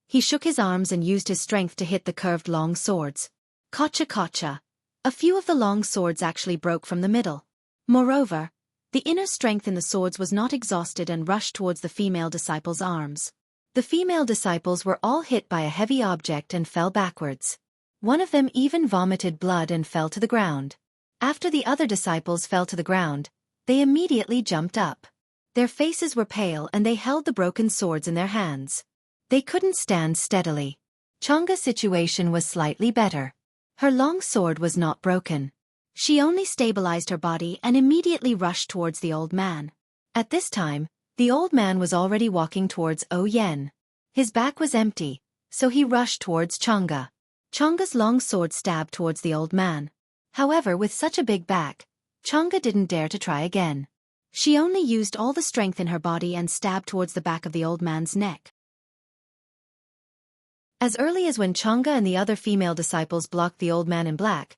He shook his arms and used his strength to hit the curved long swords. Kacha. A few of the long swords actually broke from the middle. Moreover, the inner strength in the swords was not exhausted and rushed towards the female disciples' arms. The female disciples were all hit by a heavy object and fell backwards. One of them even vomited blood and fell to the ground. After the other disciples fell to the ground, they immediately jumped up. Their faces were pale and they held the broken swords in their hands. They couldn't stand steadily. Chang'e's situation was slightly better. Her long sword was not broken. She only stabilized her body and immediately rushed towards the old man. At this time, the old man was already walking towards Yan. His back was empty, so he rushed towards Chang'e. Chang'e's long sword stabbed towards the old man. However, with such a big back, Chang'e didn't dare to try again. She only used all the strength in her body and stabbed towards the back of the old man's neck. As early as when Chang'e and the other female disciples blocked the old man in black,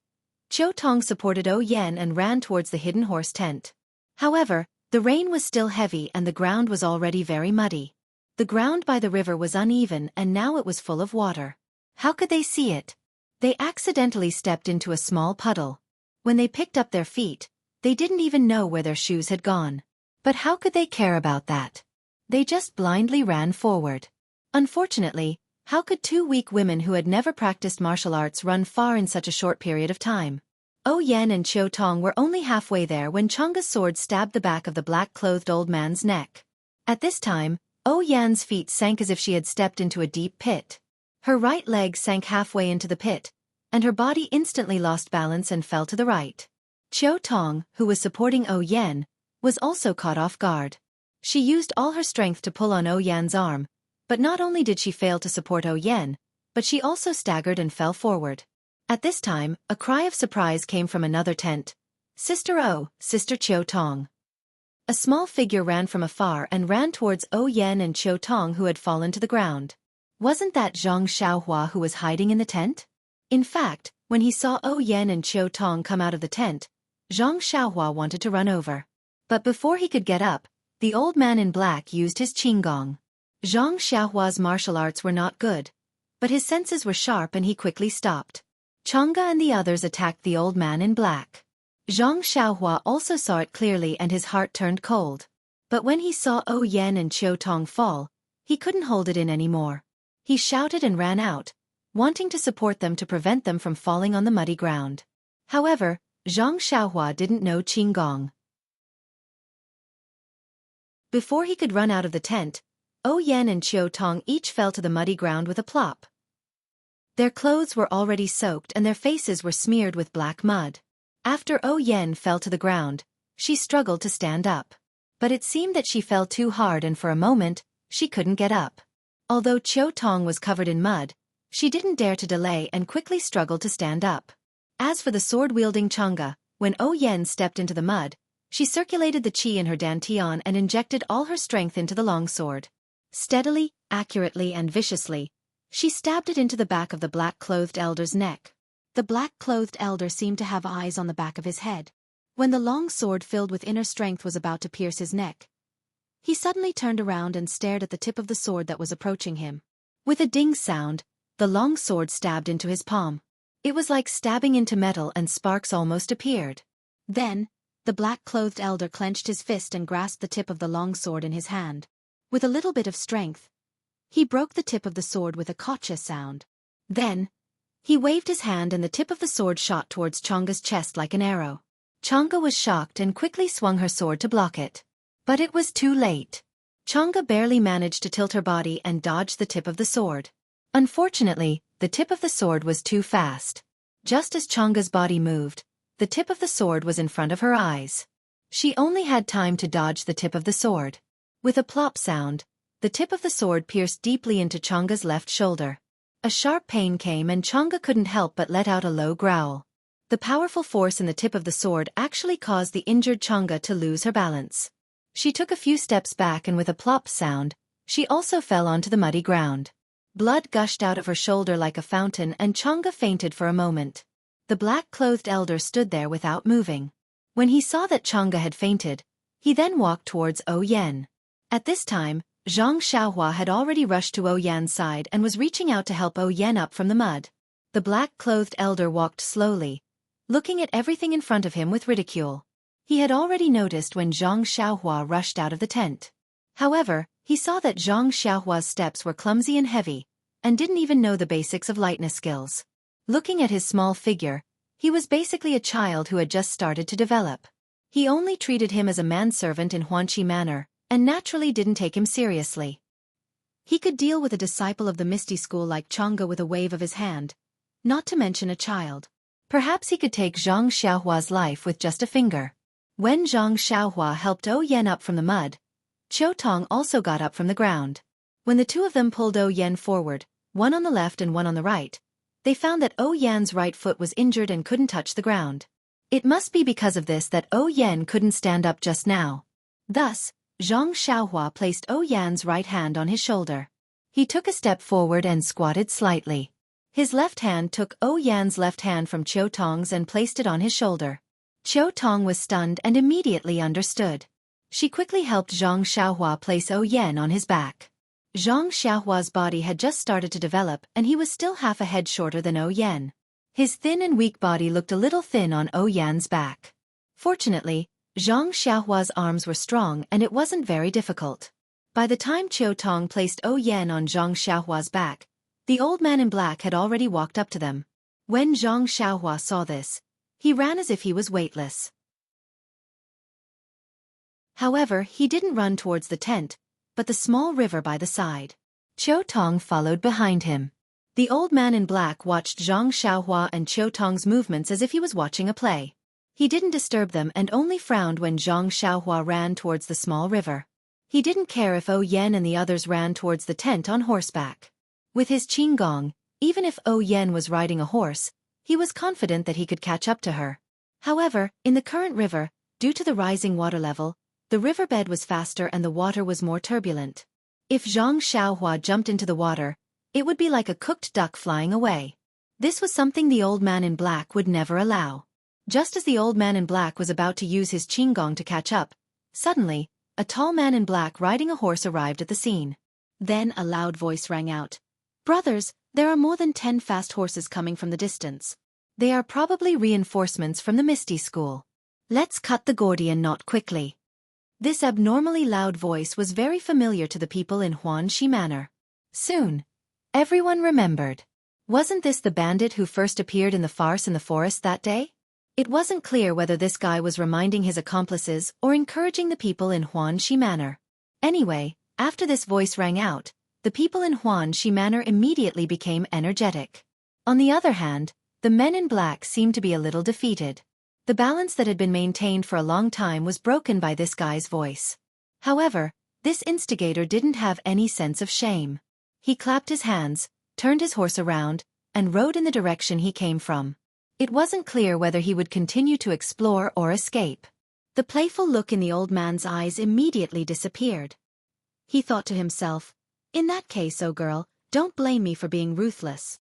Qiu Tong supported Yan and ran towards the hidden horse tent. However, the rain was still heavy and the ground was already very muddy. The ground by the river was uneven and now it was full of water. How could they see it? They accidentally stepped into a small puddle. When they picked up their feet, they didn't even know where their shoes had gone. But how could they care about that? They just blindly ran forward. Unfortunately, how could two weak women who had never practiced martial arts run far in such a short period of time? Yan and Qiu Tong were only halfway there when Chang'e's sword stabbed the back of the black-clothed old man's neck. At this time, Yan's feet sank as if she had stepped into a deep pit. Her right leg sank halfway into the pit, and her body instantly lost balance and fell to the right. Qiu Tong, who was supporting Yan, was also caught off guard. She used all her strength to pull on Yan's arm, but not only did she fail to support Yan, but she also staggered and fell forward. At this time, a cry of surprise came from another tent. Sister Sister Qiu Tong. A small figure ran from afar and ran towards Yan and Qiu Tong who had fallen to the ground. Wasn't that Xianxia who was hiding in the tent? In fact, when he saw Yan and Qiu Tong come out of the tent, Xianxia wanted to run over. But before he could get up, the old man in black used his qinggong. Xianxia's martial arts were not good, but his senses were sharp and he quickly stopped. Chang'e and the others attacked the old man in black. Xianxia also saw it clearly and his heart turned cold. But when he saw Yan and Qiu Tong fall, he couldn't hold it in anymore. He shouted and ran out, wanting to support them to prevent them from falling on the muddy ground. However, Xianxia didn't know qinggong. Before he could run out of the tent, Yan and Qiu Tong each fell to the muddy ground with a plop. Their clothes were already soaked and their faces were smeared with black mud. After Yan fell to the ground, she struggled to stand up. But it seemed that she fell too hard and for a moment, she couldn't get up. Although Qiu Tong was covered in mud, she didn't dare to delay and quickly struggled to stand up. As for the sword-wielding Chang'e, when Yan stepped into the mud, she circulated the qi in her dantian and injected all her strength into the long sword. Steadily, accurately and viciously, she stabbed it into the back of the black-clothed elder's neck. The black-clothed elder seemed to have eyes on the back of his head. When the long sword filled with inner strength was about to pierce his neck, he suddenly turned around and stared at the tip of the sword that was approaching him. With a ding sound, the long sword stabbed into his palm. It was like stabbing into metal and sparks almost appeared. Then, the black-clothed elder clenched his fist and grasped the tip of the long sword in his hand. With a little bit of strength, he broke the tip of the sword with a kacha sound. Then, he waved his hand and the tip of the sword shot towards Chang'e's chest like an arrow. Chang'e was shocked and quickly swung her sword to block it. But it was too late. Chang'e barely managed to tilt her body and dodge the tip of the sword. Unfortunately, the tip of the sword was too fast. Just as Chang'e's body moved, the tip of the sword was in front of her eyes. She only had time to dodge the tip of the sword. With a plop sound, the tip of the sword pierced deeply into Chang'e's left shoulder. A sharp pain came and Chang'e couldn't help but let out a low growl. The powerful force in the tip of the sword actually caused the injured Chang'e to lose her balance. She took a few steps back and with a plop sound, she also fell onto the muddy ground. Blood gushed out of her shoulder like a fountain and Chang'e fainted for a moment. The black-clothed elder stood there without moving. When he saw that Chang'e had fainted, he then walked towards Yan. At this time, Xianxia had already rushed to Yan's side and was reaching out to help Yan up from the mud. The black-clothed elder walked slowly, looking at everything in front of him with ridicule. He had already noticed when Xianxia rushed out of the tent. However, he saw that Xianxia's steps were clumsy and heavy, and didn't even know the basics of lightness skills. Looking at his small figure, he was basically a child who had just started to develop. He only treated him as a manservant in Huanxi Manor, and naturally didn't take him seriously. He could deal with a disciple of the Misty School like Chang'e with a wave of his hand, not to mention a child. Perhaps he could take Zhang Xiaohua's life with just a finger. When Zhang Xiaohua helped Yan up from the mud, Qiu Tong also got up from the ground. When the two of them pulled Yan forward, one on the left and one on the right, they found that Yan's right foot was injured and couldn't touch the ground. It must be because of this that Yan couldn't stand up just now. Thus, Zhang Xiaohua placed Yan's right hand on his shoulder. He took a step forward and squatted slightly. His left hand took Yan's left hand from Qiu Tong's and placed it on his shoulder. Qiu Tong was stunned and immediately understood. She quickly helped Zhang Xiaohua place Yan on his back. Zhang Xiaohua's body had just started to develop and he was still half a head shorter than Yan. His thin and weak body looked a little thin on Yan's back. Fortunately, Zhang Xiaohua's arms were strong and it wasn't very difficult. By the time Qiu Tong placed Yan on Zhang Xiaohua's back, the old man in black had already walked up to them. When Zhang Xiaohua saw this, he ran as if he was weightless. However, he didn't run towards the tent, but the small river by the side. Qiu Tong followed behind him. The old man in black watched Zhang Xiaohua and Qiu Tong's movements as if he was watching a play. He didn't disturb them and only frowned when Zhang Xiaohua ran towards the small river. He didn't care if Yan and the others ran towards the tent on horseback. With his qinggong, even if Yan was riding a horse, he was confident that he could catch up to her. However, in the current river, due to the rising water level, the riverbed was faster and the water was more turbulent. If Zhang Xiaohua jumped into the water, it would be like a cooked duck flying away. This was something the old man in black would never allow. Just as the old man in black was about to use his qinggong to catch up, suddenly, a tall man in black riding a horse arrived at the scene. Then a loud voice rang out. "Brothers, there are more than 10 fast horses coming from the distance. They are probably reinforcements from the Misty School. Let's cut the Gordian knot quickly." This abnormally loud voice was very familiar to the people in Huanxi Manor. Soon, everyone remembered. Wasn't this the bandit who first appeared in the farce in the forest that day? It wasn't clear whether this guy was reminding his accomplices or encouraging the people in Huanxi Manor. Anyway, after this voice rang out, the people in Huanxi Manor immediately became energetic. On the other hand, the men in black seemed to be a little defeated. The balance that had been maintained for a long time was broken by this guy's voice. However, this instigator didn't have any sense of shame. He clapped his hands, turned his horse around, and rode in the direction he came from. It wasn't clear whether he would continue to explore or escape. The playful look in the old man's eyes immediately disappeared. He thought to himself, "In that case, oh girl, don't blame me for being ruthless."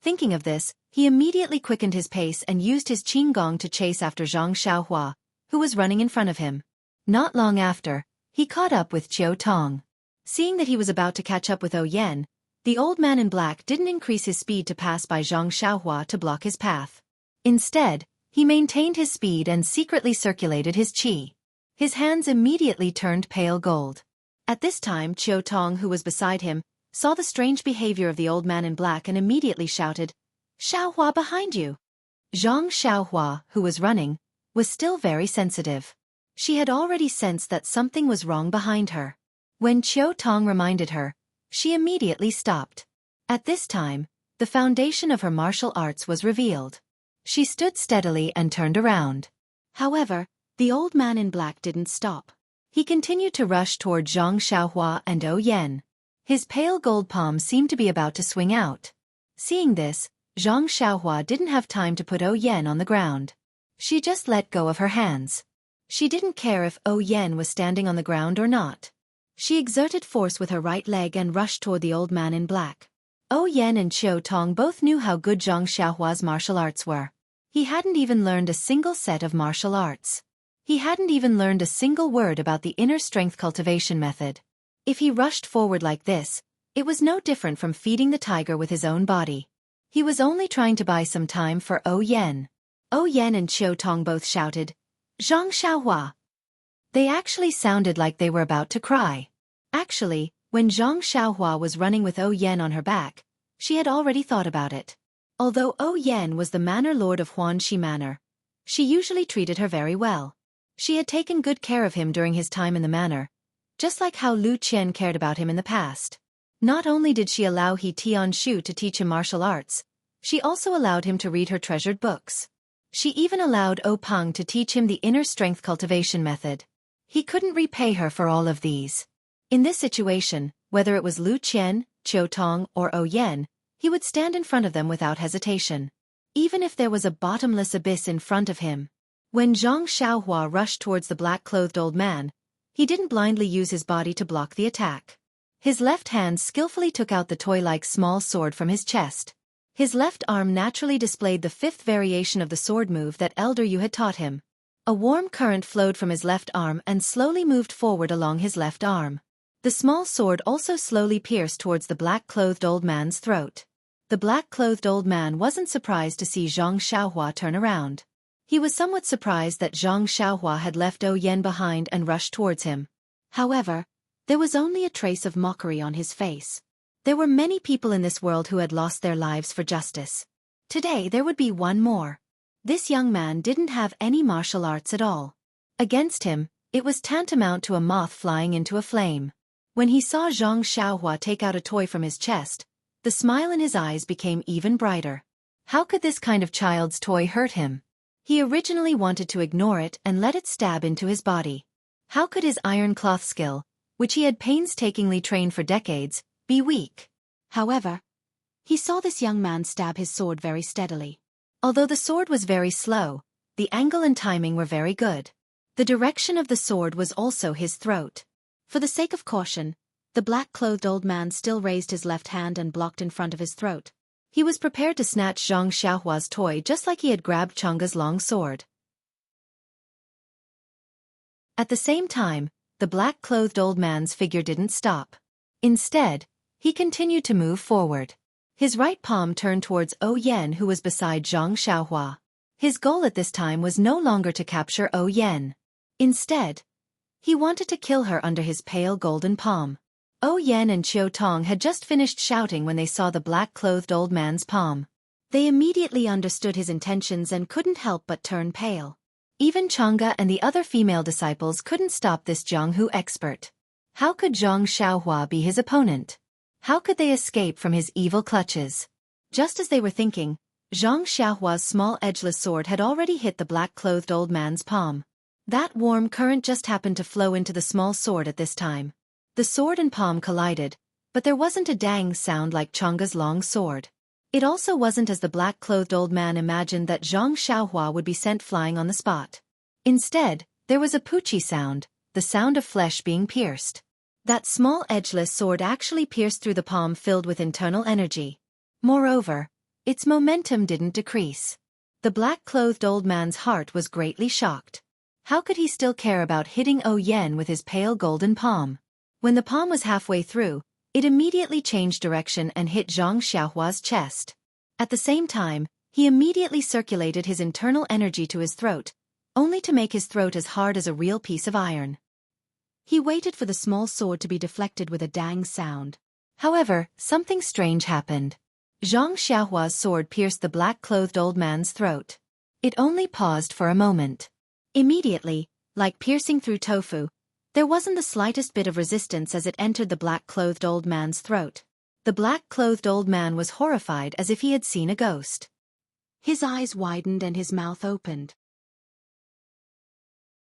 Thinking of this, he immediately quickened his pace and used his qinggong to chase after Zhang Xiaohua, who was running in front of him. Not long after, he caught up with Qiu Tong. Seeing that he was about to catch up with Yan, the old man in black didn't increase his speed to pass by Zhang Xiaohua to block his path. Instead, he maintained his speed and secretly circulated his qi. His hands immediately turned pale gold. At this time Qiu Tong, who was beside him, saw the strange behavior of the old man in black and immediately shouted, "Xiaohua behind you!" Xianxia, who was running, was still very sensitive. She had already sensed that something was wrong behind her. When Qiu Tong reminded her, she immediately stopped. At this time, the foundation of her martial arts was revealed. She stood steadily and turned around. However, the old man in black didn't stop. He continued to rush toward Zhang Xiaohua and Yan. His pale gold palm seemed to be about to swing out. Seeing this, Zhang Xiaohua didn't have time to put Yan on the ground. She just let go of her hands. She didn't care if Yan was standing on the ground or not. She exerted force with her right leg and rushed toward the old man in black. Yan and Qiu Tong both knew how good Zhang Xiaohua's martial arts were. He hadn't even learned a single set of martial arts. He hadn't even learned a single word about the inner strength cultivation method. If he rushed forward like this, it was no different from feeding the tiger with his own body. He was only trying to buy some time for Yan. Yan and Qiu Tong both shouted, "Zhang Xiaohua!" They actually sounded like they were about to cry. Actually, when Zhang Xiaohua was running with Yan on her back, she had already thought about it. Although Yan was the manor lord of Huanxi Manor, she usually treated her very well. She had taken good care of him during his time in the manor, just like how Lu Qian cared about him in the past. Not only did she allow He Tianshu to teach him martial arts, she also allowed him to read her treasured books. She even allowed Peng to teach him the inner strength cultivation method. He couldn't repay her for all of these. In this situation, whether it was Lu Qian, Qiu Tong, or Yan, he would stand in front of them without hesitation. Even if there was a bottomless abyss in front of him. When Zhang Xiaohua rushed towards the black-clothed old man, he didn't blindly use his body to block the attack. His left hand skillfully took out the toy-like small sword from his chest. His left arm naturally displayed the fifth variation of the sword move that Elder Yu had taught him. A warm current flowed from his left arm and slowly moved forward along his left arm. The small sword also slowly pierced towards the black-clothed old man's throat. The black-clothed old man wasn't surprised to see Zhang Xiaohua turn around. He was somewhat surprised that Zhang Xiaohua had left Yan behind and rushed towards him. However, there was only a trace of mockery on his face. There were many people in this world who had lost their lives for justice. Today there would be one more. This young man didn't have any martial arts at all. Against him, it was tantamount to a moth flying into a flame. When he saw Zhang Xiaohua take out a toy from his chest, the smile in his eyes became even brighter. How could this kind of child's toy hurt him? He originally wanted to ignore it and let it stab into his body. How could his iron cloth skill, which he had painstakingly trained for decades, be weak? However, he saw this young man stab his sword very steadily. Although the sword was very slow, the angle and timing were very good. The direction of the sword was also his throat. For the sake of caution, the black-clothed old man still raised his left hand and blocked in front of his throat. He was prepared to snatch Zhang Xiaohua's toy just like he had grabbed Chang'e's long sword. At the same time, the black-clothed old man's figure didn't stop. Instead, he continued to move forward. His right palm turned towards Yan, who was beside Zhang Xiaohua. His goal at this time was no longer to capture Yan. Instead, he wanted to kill her under his pale golden palm. Yan and Qiu Tong had just finished shouting when they saw the black-clothed old man's palm. They immediately understood his intentions and couldn't help but turn pale. Even Chang'e and the other female disciples couldn't stop this Jianghu expert. How could Zhang Xiaohua be his opponent? How could they escape from his evil clutches? Just as they were thinking, Zhang Xiaohua's small edgeless sword had already hit the black-clothed old man's palm. That warm current just happened to flow into the small sword at this time. The sword and palm collided, but there wasn't a dang sound like Chang'e's long sword. It also wasn't as the black-clothed old man imagined that Zhang Xiaohua would be sent flying on the spot. Instead, there was a poochie sound, the sound of flesh being pierced. That small edgeless sword actually pierced through the palm filled with internal energy. Moreover, its momentum didn't decrease. The black-clothed old man's heart was greatly shocked. How could he still care about hitting Yan with his pale golden palm? When the palm was halfway through, it immediately changed direction and hit Zhang Xiaohua's chest. At the same time, he immediately circulated his internal energy to his throat, only to make his throat as hard as a real piece of iron. He waited for the small sword to be deflected with a dang sound. However, something strange happened. Xiangshua's sword pierced the black-clothed old man's throat. It only paused for a moment. Immediately, like piercing through tofu, there wasn't the slightest bit of resistance as it entered the black-clothed old man's throat. The black-clothed old man was horrified as if he had seen a ghost. His eyes widened and his mouth opened.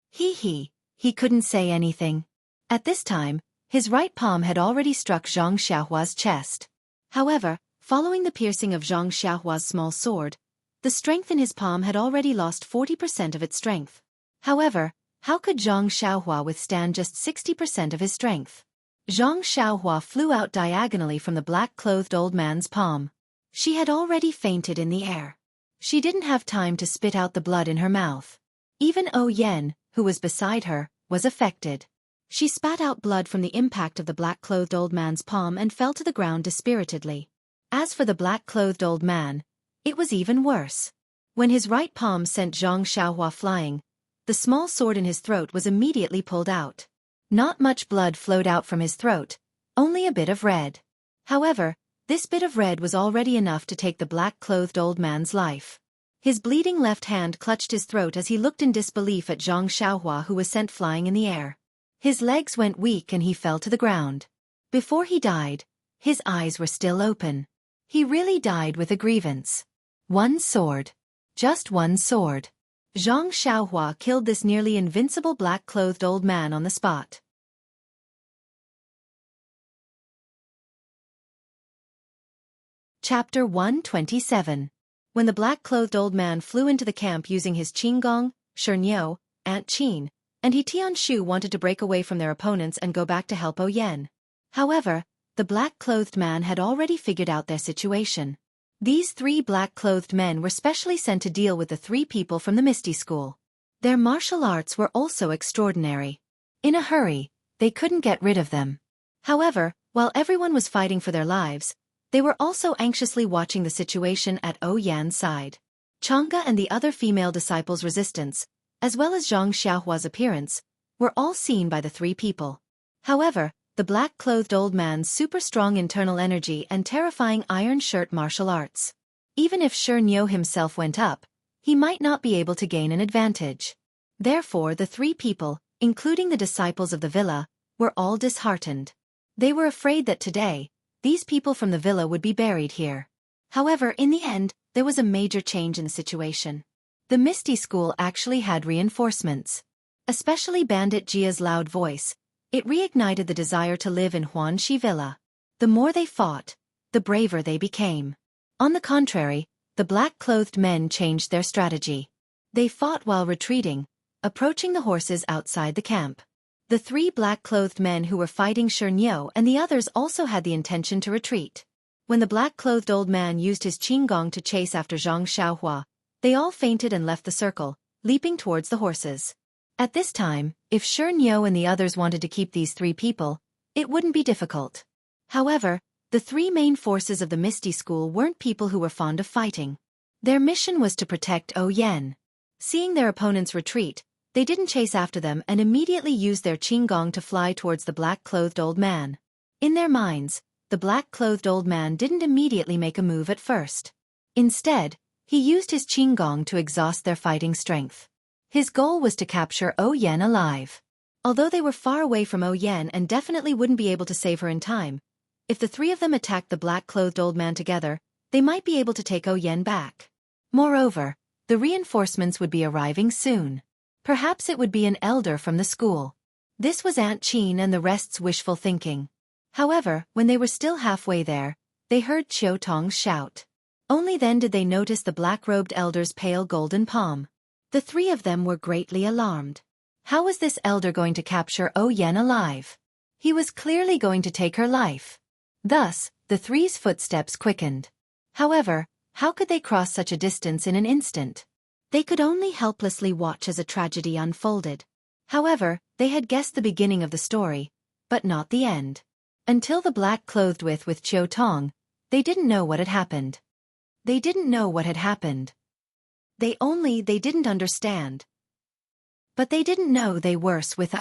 He couldn't say anything. At this time, his right palm had already struck Zhang Xiaohua's chest. However, following the piercing of Zhang Xiaohua's small sword, the strength in his palm had already lost 40% of its strength. However, how could Zhang Xiaohua withstand just 60% of his strength? Zhang Xiaohua flew out diagonally from the black-clothed old man's palm. She had already fainted in the air. She didn't have time to spit out the blood in her mouth. Even Yan, who was beside her, was affected. She spat out blood from the impact of the black-clothed old man's palm and fell to the ground dispiritedly. As for the black-clothed old man, it was even worse. When his right palm sent Zhang Xiaohua flying, the small sword in his throat was immediately pulled out. Not much blood flowed out from his throat, only a bit of red. However, this bit of red was already enough to take the black-clothed old man's life. His bleeding left hand clutched his throat as he looked in disbelief at Zhang Xiaohua, who was sent flying in the air. His legs went weak and he fell to the ground. Before he died, his eyes were still open. He really died with a grievance. One sword. Just one sword. Zhang Xiaohua killed this nearly invincible black-clothed old man on the spot. Chapter 127. When the black-clothed old man flew into the camp using his Qinggong, Shernyo, Aunt Qin, and he Tianshu wanted to break away from their opponents and go back to help Yan. However, the black-clothed man had already figured out their situation. These three black-clothed men were specially sent to deal with the three people from the Misty School. Their martial arts were also extraordinary. In a hurry, they couldn't get rid of them. However, while everyone was fighting for their lives, they were also anxiously watching the situation at Yan's side. Chang'e and the other female disciples' resistance, as well as Zhang Xiaohua's appearance, were all seen by the three people. However, the black-clothed old man's super-strong internal energy and terrifying iron shirt martial arts. Even if Shernyo himself went up, he might not be able to gain an advantage. Therefore the three people, including the disciples of the villa, were all disheartened. They were afraid that today, these people from the villa would be buried here. However, in the end, there was a major change in the situation. The Misty School actually had reinforcements. Especially Bandit Jia's loud voice, it reignited the desire to live in Huanxi Villa. The more they fought, the braver they became. On the contrary, the black-clothed men changed their strategy. They fought while retreating, approaching the horses outside the camp. The three black-clothed men who were fighting Shernyo and the others also had the intention to retreat. When the black-clothed old man used his Qinggong to chase after Zhang Xiaohua, they all fainted and left the circle, leaping towards the horses. At this time, if Shernyo and the others wanted to keep these three people, it wouldn't be difficult. However, the three main forces of the Misty School weren't people who were fond of fighting. Their mission was to protect Yan. Seeing their opponents retreat, they didn't chase after them and immediately used their Qinggong to fly towards the black-clothed old man. In their minds, the black-clothed old man didn't immediately make a move at first. Instead, he used his Qinggong to exhaust their fighting strength. His goal was to capture Yan alive. Although they were far away from Yan and definitely wouldn't be able to save her in time, if the three of them attacked the black-clothed old man together, they might be able to take Yan back. Moreover, the reinforcements would be arriving soon. Perhaps it would be an elder from the school. This was Aunt Qin and the rest's wishful thinking. However, when they were still halfway there, they heard Qiu Tong's shout. Only then did they notice the black-robed elder's pale golden palm. The three of them were greatly alarmed. How was this elder going to capture Yan alive? He was clearly going to take her life. Thus, the three's footsteps quickened. However, how could they cross such a distance in an instant? They could only helplessly watch as a tragedy unfolded. However, they had guessed the beginning of the story, but not the end. Until the black-clothed with Qiu Tong, they didn't know what had happened. They didn't know what had happened. They didn't understand. But they didn't know they worse with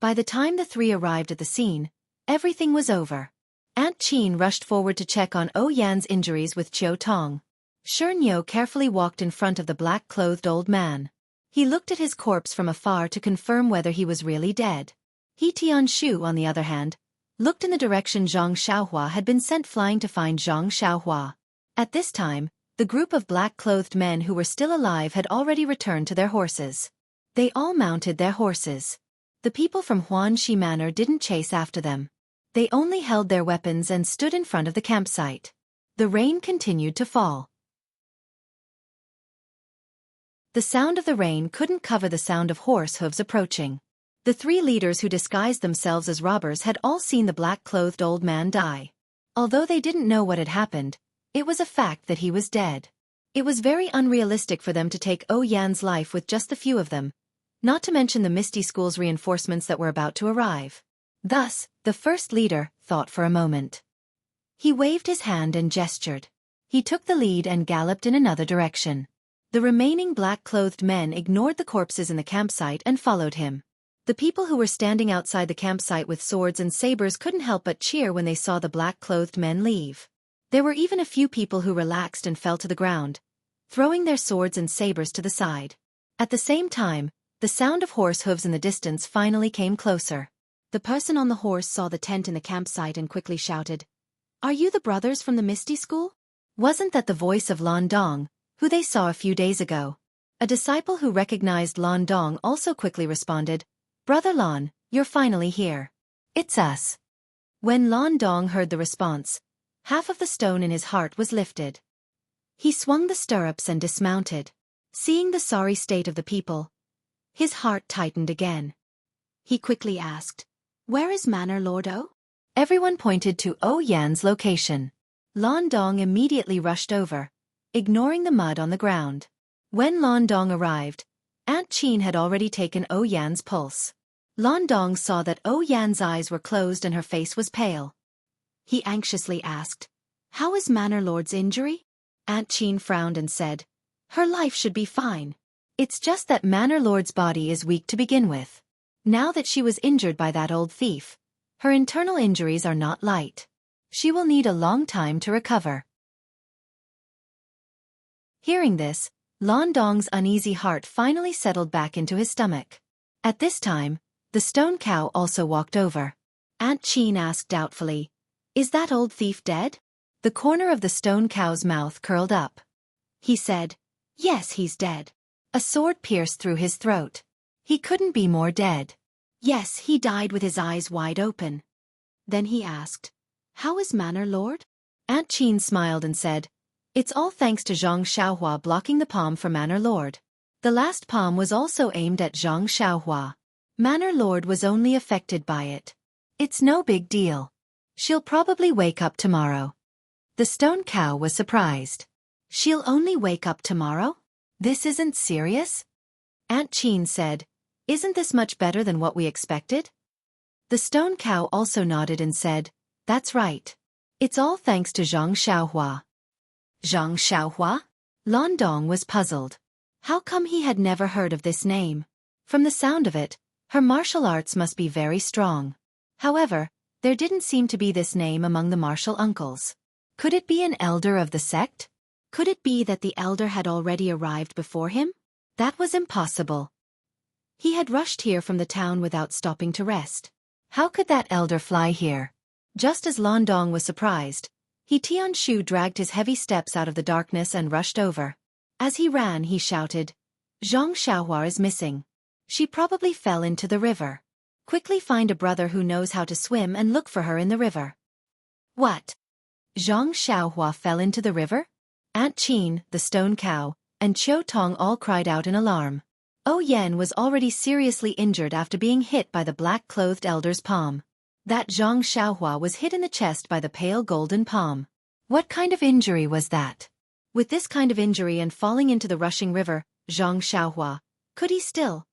By the time the three arrived at the scene, everything was over. Aunt Qin rushed forward to check on Yan's injuries with Chiu Tong. Xianxia carefully walked in front of the black-clothed old man. He looked at his corpse from afar to confirm whether he was really dead. He Tianshu, on the other hand, looked in the direction Zhang Xiaohua had been sent flying to find Zhang Xiaohua. At this time, the group of black-clothed men who were still alive had already returned to their horses. They all mounted their horses. The people from Huanxi Manor didn't chase after them. They only held their weapons and stood in front of the campsite. The rain continued to fall. The sound of the rain couldn't cover the sound of horse hooves approaching. The three leaders who disguised themselves as robbers had all seen the black-clothed old man die. Although they didn't know what had happened, it was a fact that he was dead. It was very unrealistic for them to take Yan's life with just the few of them, not to mention the Misty School's reinforcements that were about to arrive. Thus, the first leader thought for a moment. He waved his hand and gestured. He took the lead and galloped in another direction. The remaining black-clothed men ignored the corpses in the campsite and followed him. The people who were standing outside the campsite with swords and sabers couldn't help but cheer when they saw the black-clothed men leave. There were even a few people who relaxed and fell to the ground, throwing their swords and sabers to the side. At the same time, the sound of horse hooves in the distance finally came closer. The person on the horse saw the tent in the campsite and quickly shouted, "Are you the brothers from the Misty School?" Wasn't that the voice of Lan Dong, who they saw a few days ago? A disciple who recognized Lan Dong also quickly responded, "Brother Lan, you're finally here. It's us." When Lan Dong heard the response, half of the stone in his heart was lifted. He swung the stirrups and dismounted. Seeing the sorry state of the people, his heart tightened again. He quickly asked, "Where is Manor Lord O?" Everyone pointed to Yan's location. Lan Dong immediately rushed over, ignoring the mud on the ground. When Lan Dong arrived, Aunt Qin had already taken Yan's pulse. Lan Dong saw that Yan's eyes were closed and her face was pale. He anxiously asked, "How is Manor Lord's injury?" Aunt Qin frowned and said, "Her life should be fine. It's just that Manor Lord's body is weak to begin with. Now that she was injured by that old thief, her internal injuries are not light. She will need a long time to recover." Hearing this, Lan Dong's uneasy heart finally settled back into his stomach. At this time, the stone cow also walked over. Aunt Qin asked doubtfully, "Is that old thief dead?" The corner of the stone cow's mouth curled up. He said, "Yes, he's dead." A sword pierced through his throat. He couldn't be more dead. Yes, he died with his eyes wide open. Then he asked, "How is Manor Lord?" Aunt Qin smiled and said, "It's all thanks to Zhang Xiaohua blocking the palm for Manor Lord. The last palm was also aimed at Zhang Xiaohua. Manor Lord was only affected by it. It's no big deal. She'll probably wake up tomorrow." The stone cow was surprised. "She'll only wake up tomorrow? This isn't serious?" Aunt Qin said, "Isn't this much better than what we expected?" The stone cow also nodded and said, "That's right. It's all thanks to Zhang Xiaohua." Zhang Xiaohua? Lan Dong was puzzled. How come he had never heard of this name? From the sound of it, her martial arts must be very strong. However, there didn't seem to be this name among the martial uncles. Could it be an elder of the sect? Could it be that the elder had already arrived before him? That was impossible. He had rushed here from the town without stopping to rest. How could that elder fly here? Just as Lan Dong was surprised, He Tianshu dragged his heavy steps out of the darkness and rushed over. As he ran, he shouted, "Zhang Xiaohua is missing. She probably fell into the river. Quickly find a brother who knows how to swim and look for her in the river." What? Zhang Xiaohua fell into the river? Aunt Qin, the stone cow, and Chiu Tong all cried out in alarm. Yan was already seriously injured after being hit by the black-clothed elder's palm. That Zhang Xiaohua was hit in the chest by the pale golden palm. What kind of injury was that? With this kind of injury and falling into the rushing river, Zhang Xiaohua, could he still?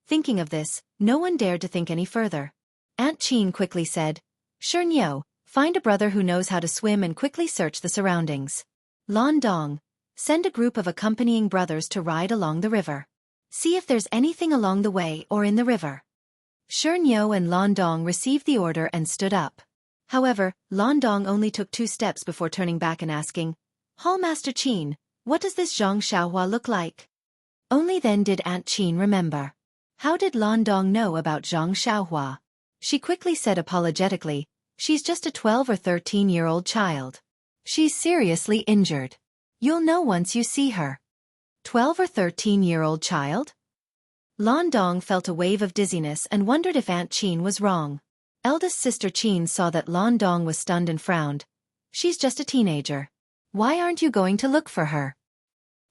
Thinking of this, no one dared to think any further. Aunt Qin quickly said, "Xianxia, find a brother who knows how to swim and quickly search the surroundings. Lan Dong, send a group of accompanying brothers to ride along the river. See if there's anything along the way or in the river." Xianxia and Lan Dong received the order and stood up. However, Landong only took 2 steps before turning back and asking, "Hallmaster Qin, what does this Xianxia look like?" Only then did Aunt Qin remember. How did Landong know about Xianxia? She quickly said apologetically, "She's just a 12 or 13-year-old child. She's seriously injured. You'll know once you see her." 12 or 13-year-old child? Landong felt a wave of dizziness and wondered if Aunt Qin was wrong. Eldest sister Qin saw that Landong was stunned and frowned. "She's just a teenager. Why aren't you going to look for her?"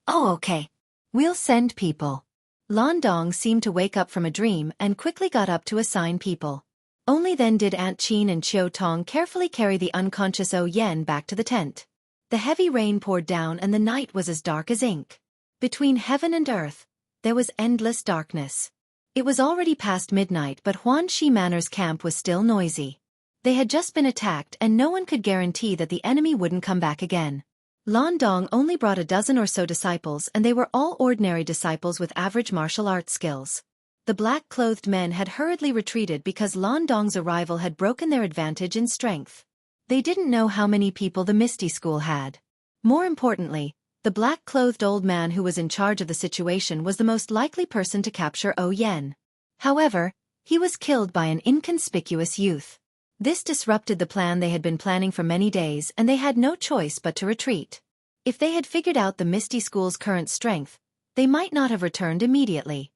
"Oh, okay. We'll send people." Landong seemed to wake up from a dream and quickly got up to assign people. Only then did Aunt Qin and Chiu Tong carefully carry the unconscious Yen back to the tent. The heavy rain poured down and the night was as dark as ink. Between heaven and earth, there was endless darkness. It was already past midnight, but Huanxi Manor's camp was still noisy. They had just been attacked and no one could guarantee that the enemy wouldn't come back again. Landong only brought a dozen or so disciples, and they were all ordinary disciples with average martial arts skills. The black-clothed men had hurriedly retreated because Landong's arrival had broken their advantage in strength. They didn't know how many people the Misty School had. More importantly, the black-clothed old man who was in charge of the situation was the most likely person to capture Yen. However, he was killed by an inconspicuous youth. This disrupted the plan they had been planning for many days, and they had no choice but to retreat. If they had figured out the Misty School's current strength, they might not have returned immediately.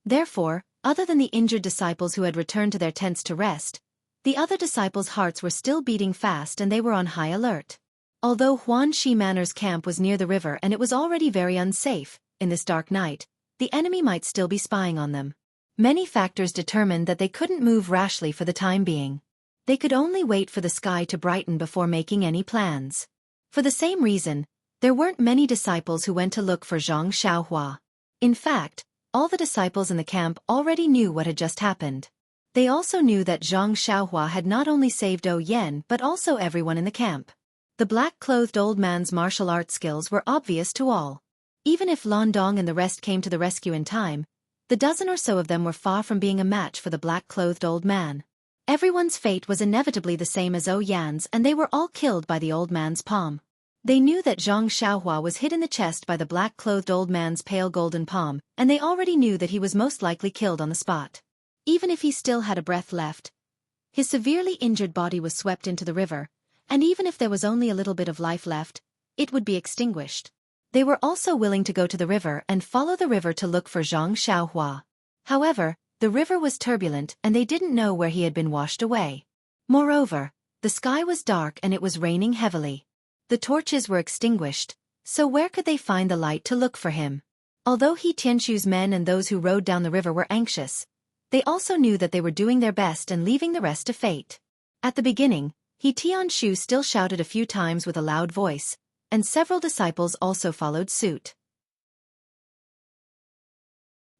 Therefore, other than the injured disciples who had returned to their tents to rest, the other disciples' hearts were still beating fast and they were on high alert. Although Huanxi Manor's camp was near the river and it was already very unsafe, in this dark night, the enemy might still be spying on them. Many factors determined that they couldn't move rashly for the time being. They could only wait for the sky to brighten before making any plans. For the same reason, there weren't many disciples who went to look for Zhang Xiaohua. In fact, all the disciples in the camp already knew what had just happened. They also knew that Zhang Xiaohua had not only saved Yen but also everyone in the camp. The black-clothed old man's martial arts skills were obvious to all. Even if Landong and the rest came to the rescue in time, the dozen or so of them were far from being a match for the black-clothed old man. Everyone's fate was inevitably the same as Yan's, and they were all killed by the old man's palm. They knew that Zhang Xiaohua was hit in the chest by the black-clothed old man's pale golden palm, and they already knew that he was most likely killed on the spot. Even if he still had a breath left, his severely injured body was swept into the river, and even if there was only a little bit of life left, it would be extinguished. They were also willing to go to the river and follow the river to look for Zhang Xiaohua. However, the river was turbulent and they didn't know where he had been washed away. Moreover, the sky was dark and it was raining heavily. The torches were extinguished, so where could they find the light to look for him? Although He Tianshu's men and those who rowed down the river were anxious, they also knew that they were doing their best and leaving the rest to fate. At the beginning, He Tianshu still shouted a few times with a loud voice, and several disciples also followed suit.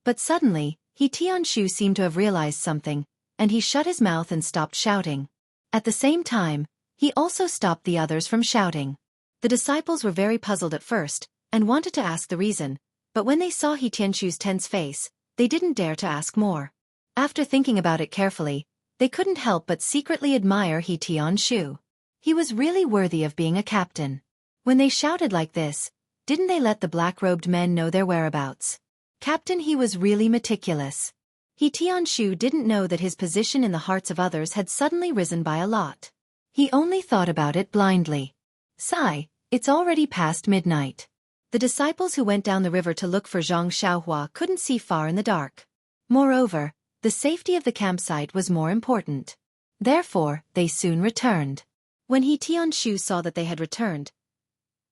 But suddenly, He Tianshu seemed to have realized something, and he shut his mouth and stopped shouting. At the same time, he also stopped the others from shouting. The disciples were very puzzled at first, and wanted to ask the reason, but when they saw He Tianshu's tense face, they didn't dare to ask more. After thinking about it carefully, they couldn't help but secretly admire He Tianshu. He was really worthy of being a captain. When they shouted like this, didn't they let the black-robed men know their whereabouts? Captain, he was really meticulous. He Tianshu didn't know that his position in the hearts of others had suddenly risen by a lot. He only thought about it blindly. Sigh, it's already past midnight. The disciples who went down the river to look for Zhang Xiaohua couldn't see far in the dark. Moreover, the safety of the campsite was more important. Therefore, they soon returned. When He Tianshu saw that they had returned,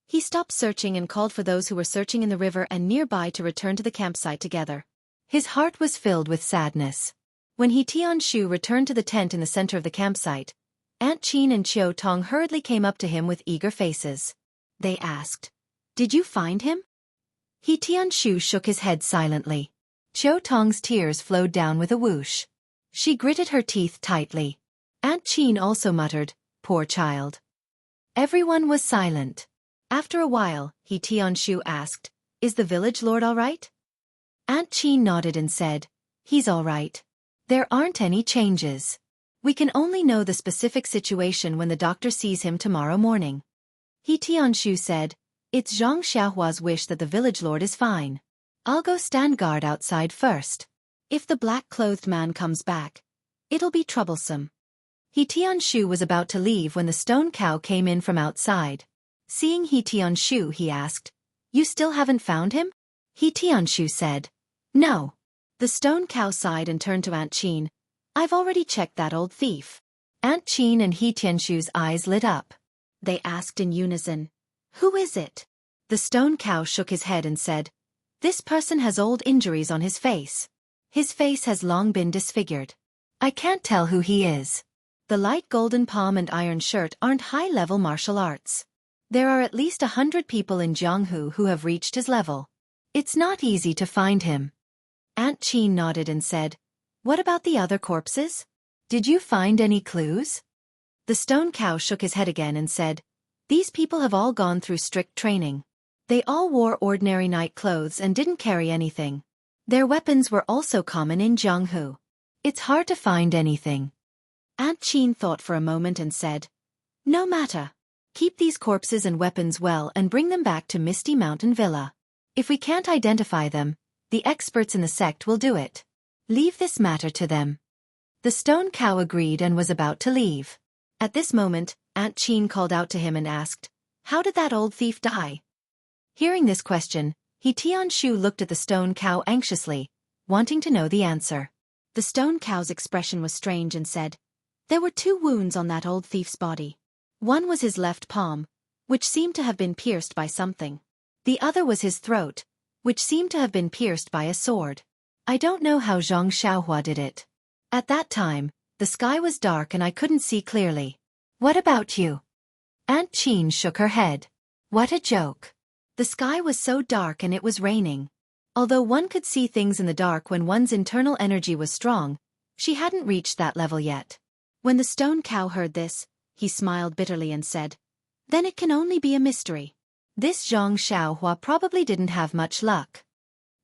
he stopped searching and called for those who were searching in the river and nearby to return to the campsite together. His heart was filled with sadness. When He Tianshu returned to the tent in the center of the campsite, Aunt Qin and Chiu Tong hurriedly came up to him with eager faces. They asked, "Did you find him?" He Tianshu shook his head silently. Chiu Tong's tears flowed down with a whoosh. She gritted her teeth tightly. Aunt Qin also muttered, "Poor child." Everyone was silent. After a while, He Tianshu asked, "Is the village lord all right?" Aunt Qin nodded and said, "He's all right. There aren't any changes. We can only know the specific situation when the doctor sees him tomorrow morning. He Tianshu said, It's Zhang Xiaohua's wish that the village lord is fine. I'll go stand guard outside first. If the black-clothed man comes back, it'll be troublesome. He Tianshu was about to leave when the stone cow came in from outside. Seeing He Tianshu, he asked, You still haven't found him? He Tianshu said, No. The stone cow sighed and turned to Aunt Qin. I've already checked that old thief. Aunt Qin and He Tianshu's eyes lit up. They asked in unison, Who is it? The stone cow shook his head and said, This person has old injuries on his face. His face has long been disfigured. I can't tell who he is. The light golden palm and iron shirt aren't high-level martial arts. There are at least 100 people in Jianghu who have reached his level. It's not easy to find him. Aunt Qin nodded and said, What about the other corpses? Did you find any clues? The stone cow shook his head again and said, These people have all gone through strict training. They all wore ordinary night clothes and didn't carry anything. Their weapons were also common in Jianghu. It's hard to find anything. Aunt Qin thought for a moment and said, No matter. Keep these corpses and weapons well and bring them back to Misty Mountain Villa. If we can't identify them, the experts in the sect will do it. Leave this matter to them. The stone cow agreed and was about to leave. At this moment, Aunt Qin called out to him and asked, How did that old thief die? Hearing this question, He Tianshu looked at the stone cow anxiously, wanting to know the answer. The stone cow's expression was strange and said, There were 2 wounds on that old thief's body. One was his left palm, which seemed to have been pierced by something. The other was his throat, which seemed to have been pierced by a sword. I don't know how Zhang Xiaohua did it. At that time, the sky was dark and I couldn't see clearly. What about you? Aunt Qin shook her head. What a joke. The sky was so dark and it was raining. Although one could see things in the dark when one's internal energy was strong, she hadn't reached that level yet. When the stone cow heard this, he smiled bitterly and said, Then it can only be a mystery. This Zhang Xiaohua probably didn't have much luck.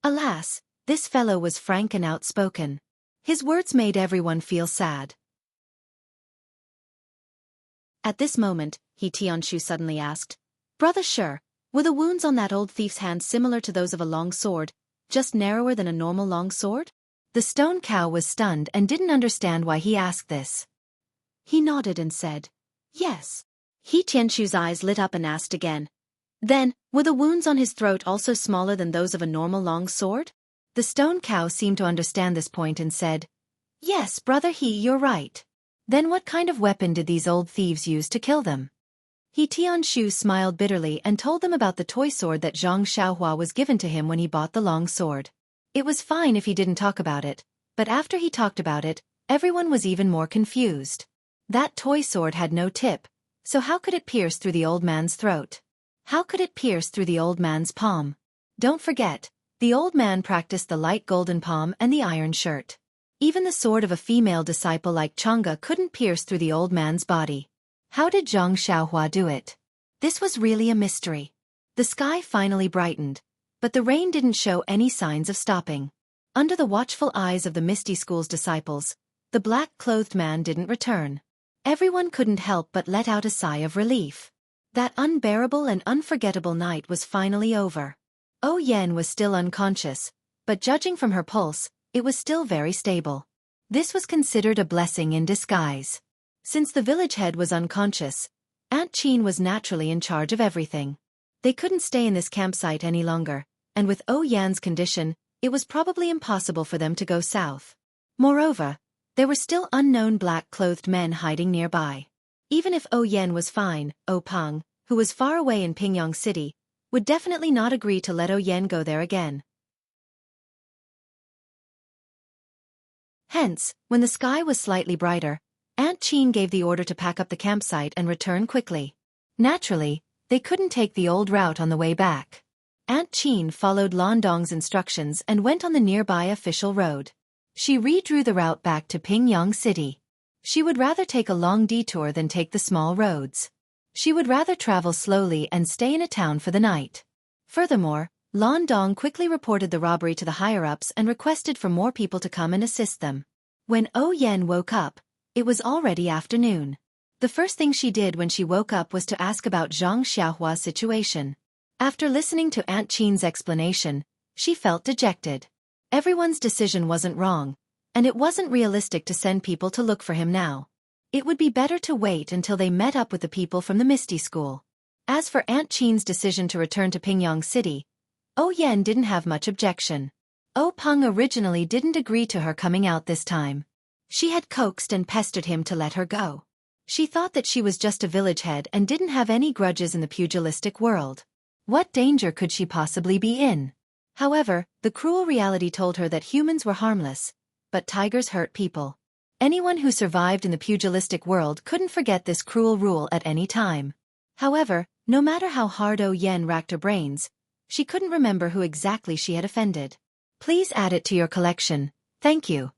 Alas, this fellow was frank and outspoken. His words made everyone feel sad. At this moment, He Tianshu suddenly asked, Brother Shi, were the wounds on that old thief's hand similar to those of a long sword, just narrower than a normal long sword? The stone cow was stunned and didn't understand why he asked this. He nodded and said, Yes. He Tianshu's eyes lit up and asked again, Then, were the wounds on his throat also smaller than those of a normal long sword? The stone cow seemed to understand this point and said, Yes, brother you're right. Then what kind of weapon did these old thieves use to kill them? He Tianshu smiled bitterly and told them about the toy sword that Zhang Xiaohua was given to him when he bought the long sword. It was fine if he didn't talk about it, but after he talked about it, everyone was even more confused. That toy sword had no tip, so how could it pierce through the old man's throat? How could it pierce through the old man's palm? Don't forget, the old man practiced the light golden palm and the iron shirt. Even the sword of a female disciple like Chang'e couldn't pierce through the old man's body. How did Zhang Xiaohua do it? This was really a mystery. The sky finally brightened, but the rain didn't show any signs of stopping. Under the watchful eyes of the Misty School's disciples, the black-clothed man didn't return. Everyone couldn't help but let out a sigh of relief. That unbearable and unforgettable night was finally over. Oh Yan was still unconscious, but judging from her pulse, it was still very stable. This was considered a blessing in disguise. Since the village head was unconscious, Aunt Qin was naturally in charge of everything. They couldn't stay in this campsite any longer, and with Oh Yan's condition, it was probably impossible for them to go south. Moreover, there were still unknown black-clothed men hiding nearby. Even if Oh Yan was fine, Oh Peng, who was far away in Pingyang City, would definitely not agree to let Oh Yan go there again. Hence, when the sky was slightly brighter, Aunt Qin gave the order to pack up the campsite and return quickly. Naturally, they couldn't take the old route on the way back. Aunt Qin followed Lan Dong's instructions and went on the nearby official road. She redrew the route back to Pingyang City. She would rather take a long detour than take the small roads. She would rather travel slowly and stay in a town for the night. Furthermore, Lan Dong quickly reported the robbery to the higher-ups and requested for more people to come and assist them. When Oh Yan woke up, It was already afternoon. The first thing she did when she woke up was to ask about Zhang Xiaohua's situation. After listening to Aunt Qin's explanation, she felt dejected. Everyone's decision wasn't wrong, and it wasn't realistic to send people to look for him now. It would be better to wait until they met up with the people from the Misty School. As for Aunt Qin's decision to return to Pingyang City, Yan didn't have much objection. Peng originally didn't agree to her coming out this time. She had coaxed and pestered him to let her go. She thought that she was just a village head and didn't have any grudges in the pugilistic world. What danger could she possibly be in? However, the cruel reality told her that humans were harmless, but tigers hurt people. Anyone who survived in the pugilistic world couldn't forget this cruel rule at any time. However, no matter how hard Yan racked her brains, she couldn't remember who exactly she had offended. Please add it to your collection, thank you.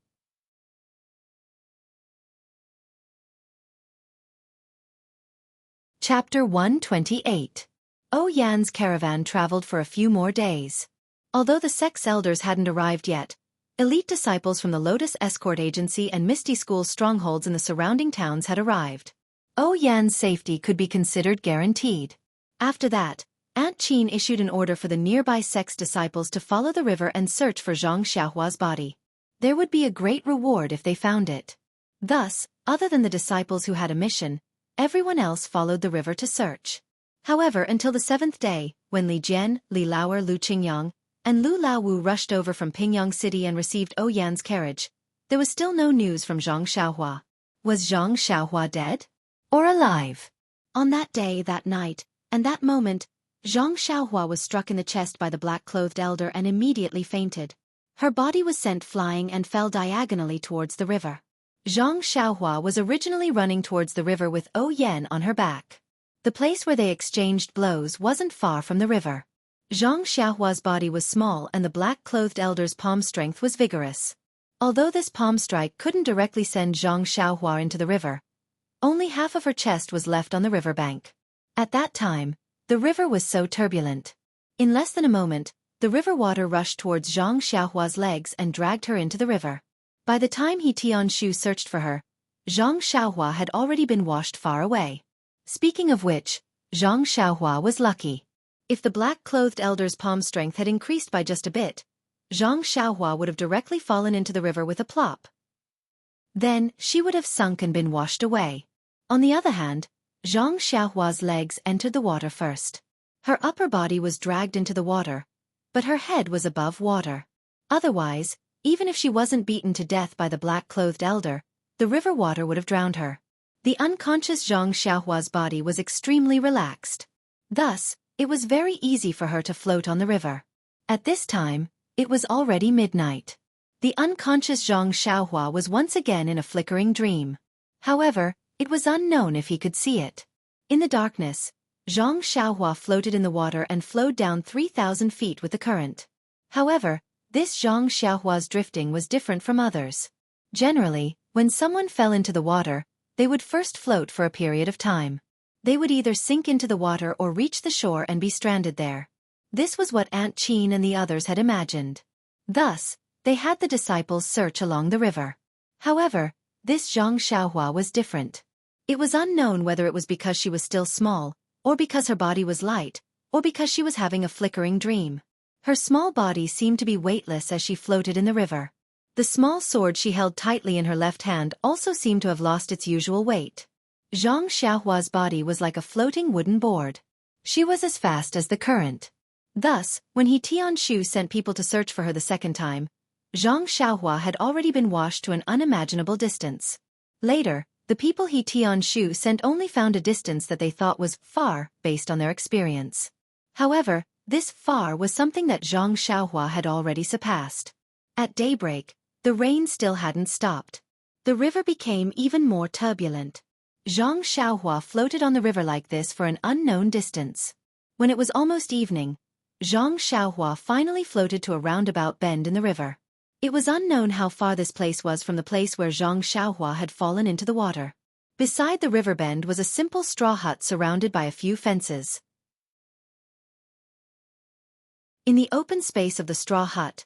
Chapter 128. Yan's caravan traveled for a few more days. Although the sect's elders hadn't arrived yet, elite disciples from the Lotus Escort Agency and Misty School's strongholds in the surrounding towns had arrived. Yan's safety could be considered guaranteed. After that, Aunt Qin issued an order for the nearby sect's disciples to follow the river and search for Zhang Xiaohua's body. There would be a great reward if they found it. Thus, other than the disciples who had a mission, everyone else followed the river to search. However, until the 7th day, when Li Jian, Li Laoer, Lu Qingyang, and Lu Laowu rushed over from Pingyang City and received Yan's carriage, there was still no news from Zhang Xiaohua. Was Zhang Xiaohua dead? Or alive? On that day, that night, and that moment, Zhang Xiaohua was struck in the chest by the black-clothed elder and immediately fainted. Her body was sent flying and fell diagonally towards the river. Zhang Xiaohua was originally running towards the river with Yan on her back. The place where they exchanged blows wasn't far from the river. Zhang Xiaohua's body was small and the black-clothed elder's palm strength was vigorous. Although this palm strike couldn't directly send Zhang Xiaohua into the river, only half of her chest was left on the riverbank. At that time, the river was so turbulent. In less than a moment, the river water rushed towards Zhang Xiaohua's legs and dragged her into the river. By the time He Tianshu searched for her, Zhang Xiaohua had already been washed far away. Speaking of which, Zhang Xiaohua was lucky. If the black-clothed elder's palm strength had increased by just a bit, Zhang Xiaohua would have directly fallen into the river with a plop. Then, she would have sunk and been washed away. On the other hand, Zhang Xiaohua's legs entered the water first. Her upper body was dragged into the water, but her head was above water. Otherwise, even if she wasn't beaten to death by the black-clothed elder, the river water would have drowned her. The unconscious Zhang Xiaohua's body was extremely relaxed. Thus, it was very easy for her to float on the river. At this time, it was already midnight. The unconscious Zhang Xiaohua was once again in a flickering dream. However, it was unknown if he could see it. In the darkness, Zhang Xiaohua floated in the water and flowed down 3,000 feet with the current. However, this Zhang Xiaohua's drifting was different from others. Generally, when someone fell into the water, they would first float for a period of time. They would either sink into the water or reach the shore and be stranded there. This was what Aunt Qin and the others had imagined. Thus, they had the disciples search along the river. However, this Zhang Xiaohua was different. It was unknown whether it was because she was still small, or because her body was light, or because she was having a flickering dream. Her small body seemed to be weightless as she floated in the river. The small sword she held tightly in her left hand also seemed to have lost its usual weight. Zhang Xiaohua's body was like a floating wooden board. She was as fast as the current. Thus, when He Tianshu sent people to search for her the second time, Zhang Xiaohua had already been washed to an unimaginable distance. Later, the people He Tianshu sent only found a distance that they thought was far, based on their experience. However, this far was something that Zhang Xiaohua had already surpassed. At daybreak, the rain still hadn't stopped. The river became even more turbulent. Zhang Xiaohua floated on the river like this for an unknown distance. When it was almost evening, Zhang Xiaohua finally floated to a roundabout bend in the river. It was unknown how far this place was from the place where Zhang Xiaohua had fallen into the water. Beside the river bend was a simple straw hut surrounded by a few fences. In the open space of the straw hut,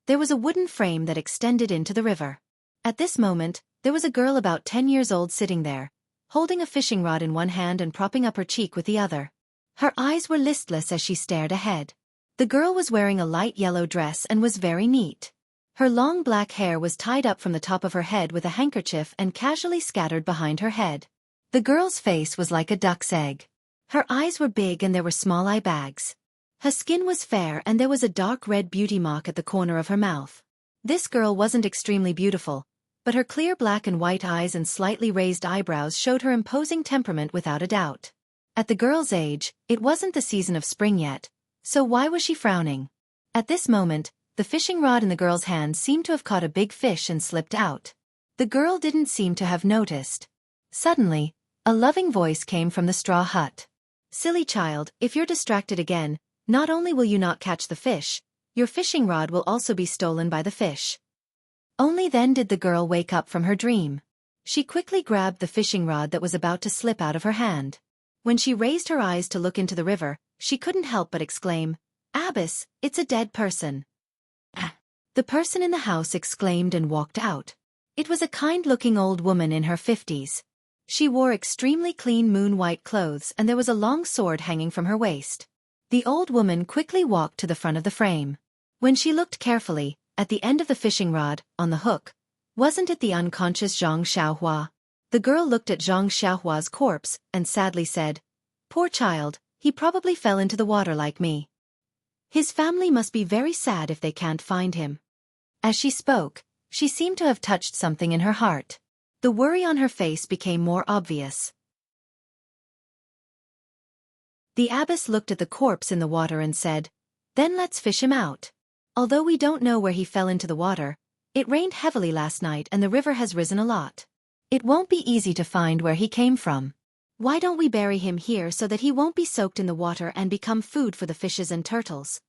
there was a wooden frame that extended into the river. At this moment, there was a girl about 10 years old sitting there, holding a fishing rod in one hand and propping up her cheek with the other. Her eyes were listless as she stared ahead. The girl was wearing a light yellow dress and was very neat. Her long black hair was tied up from the top of her head with a handkerchief and casually scattered behind her head. The girl's face was like a duck's egg. Her eyes were big and there were small eye bags. Her skin was fair and there was a dark red beauty mark at the corner of her mouth. This girl wasn't extremely beautiful, but her clear black and white eyes and slightly raised eyebrows showed her imposing temperament without a doubt. At the girl's age, it wasn't the season of spring yet, so why was she frowning? At this moment, the fishing rod in the girl's hand seemed to have caught a big fish and slipped out. The girl didn't seem to have noticed. Suddenly, a loving voice came from the straw hut. "Silly child, if you're distracted again, not only will you not catch the fish, your fishing rod will also be stolen by the fish." Only then did the girl wake up from her dream. She quickly grabbed the fishing rod that was about to slip out of her hand. When she raised her eyes to look into the river, she couldn't help but exclaim, "Abbess, it's a dead person." The person in the house exclaimed and walked out. It was a kind-looking old woman in her 50s. She wore extremely clean moon-white clothes and there was a long sword hanging from her waist. The old woman quickly walked to the front of the frame. When she looked carefully, at the end of the fishing rod, on the hook, wasn't it the unconscious Xianxia? The girl looked at Xianxia's corpse and sadly said, "Poor child, he probably fell into the water like me. His family must be very sad if they can't find him." As she spoke, she seemed to have touched something in her heart. The worry on her face became more obvious. The abbess looked at the corpse in the water and said, "Then let's fish him out. Although we don't know where he fell into the water, it rained heavily last night and the river has risen a lot. It won't be easy to find where he came from. Why don't we bury him here so that he won't be soaked in the water and become food for the fishes and turtles?"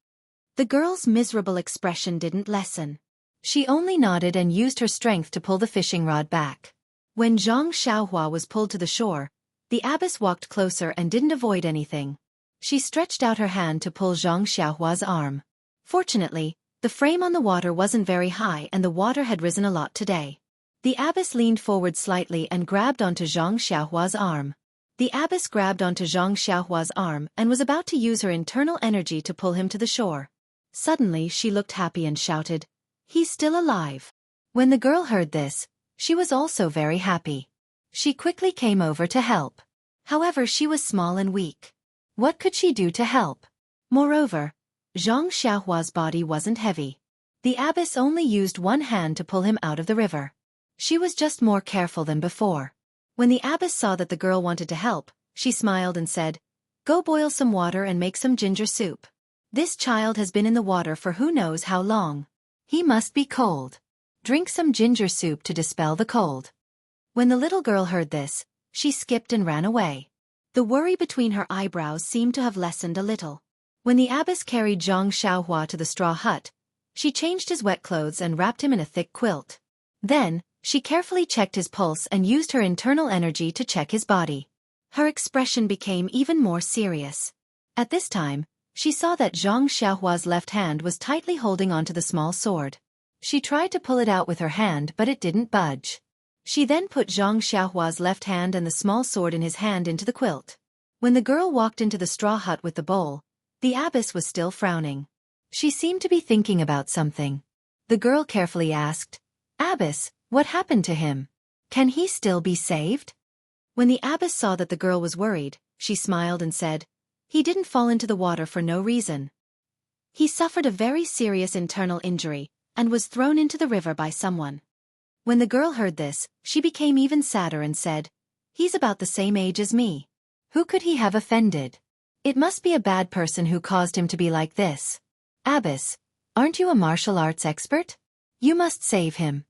The girl's miserable expression didn't lessen. She only nodded and used her strength to pull the fishing rod back. When Zhang Xiaohua was pulled to the shore, the abbess walked closer and didn't avoid anything. She stretched out her hand to pull Zhang Xiaohua's arm. Fortunately, the frame on the water wasn't very high and the water had risen a lot today. The abbess leaned forward slightly and grabbed onto Zhang Xiaohua's arm. The abbess grabbed onto Zhang Xiaohua's arm and was about to use her internal energy to pull him to the shore. Suddenly she looked happy and shouted, "He's still alive." When the girl heard this, she was also very happy. She quickly came over to help. However, she was small and weak. What could she do to help? Moreover, Zhang Xiaohua's body wasn't heavy. The abbess only used one hand to pull him out of the river. She was just more careful than before. When the abbess saw that the girl wanted to help, she smiled and said, "Go boil some water and make some ginger soup. This child has been in the water for who knows how long. He must be cold. Drink some ginger soup to dispel the cold." When the little girl heard this, she skipped and ran away. The worry between her eyebrows seemed to have lessened a little. When the abbess carried Zhang Xiaohua to the straw hut, she changed his wet clothes and wrapped him in a thick quilt. Then, she carefully checked his pulse and used her internal energy to check his body. Her expression became even more serious. At this time, she saw that Zhang Xiaohua's left hand was tightly holding onto the small sword. She tried to pull it out with her hand but it didn't budge. She then put Zhang Xiaohua's left hand and the small sword in his hand into the quilt. When the girl walked into the straw hut with the bowl, the abbess was still frowning. She seemed to be thinking about something. The girl carefully asked, "Abbess, what happened to him? Can he still be saved?" When the abbess saw that the girl was worried, she smiled and said, "He didn't fall into the water for no reason. He suffered a very serious internal injury and was thrown into the river by someone." When the girl heard this, she became even sadder and said, "He's about the same age as me. Who could he have offended? It must be a bad person who caused him to be like this. Abbess, aren't you a martial arts expert? You must save him."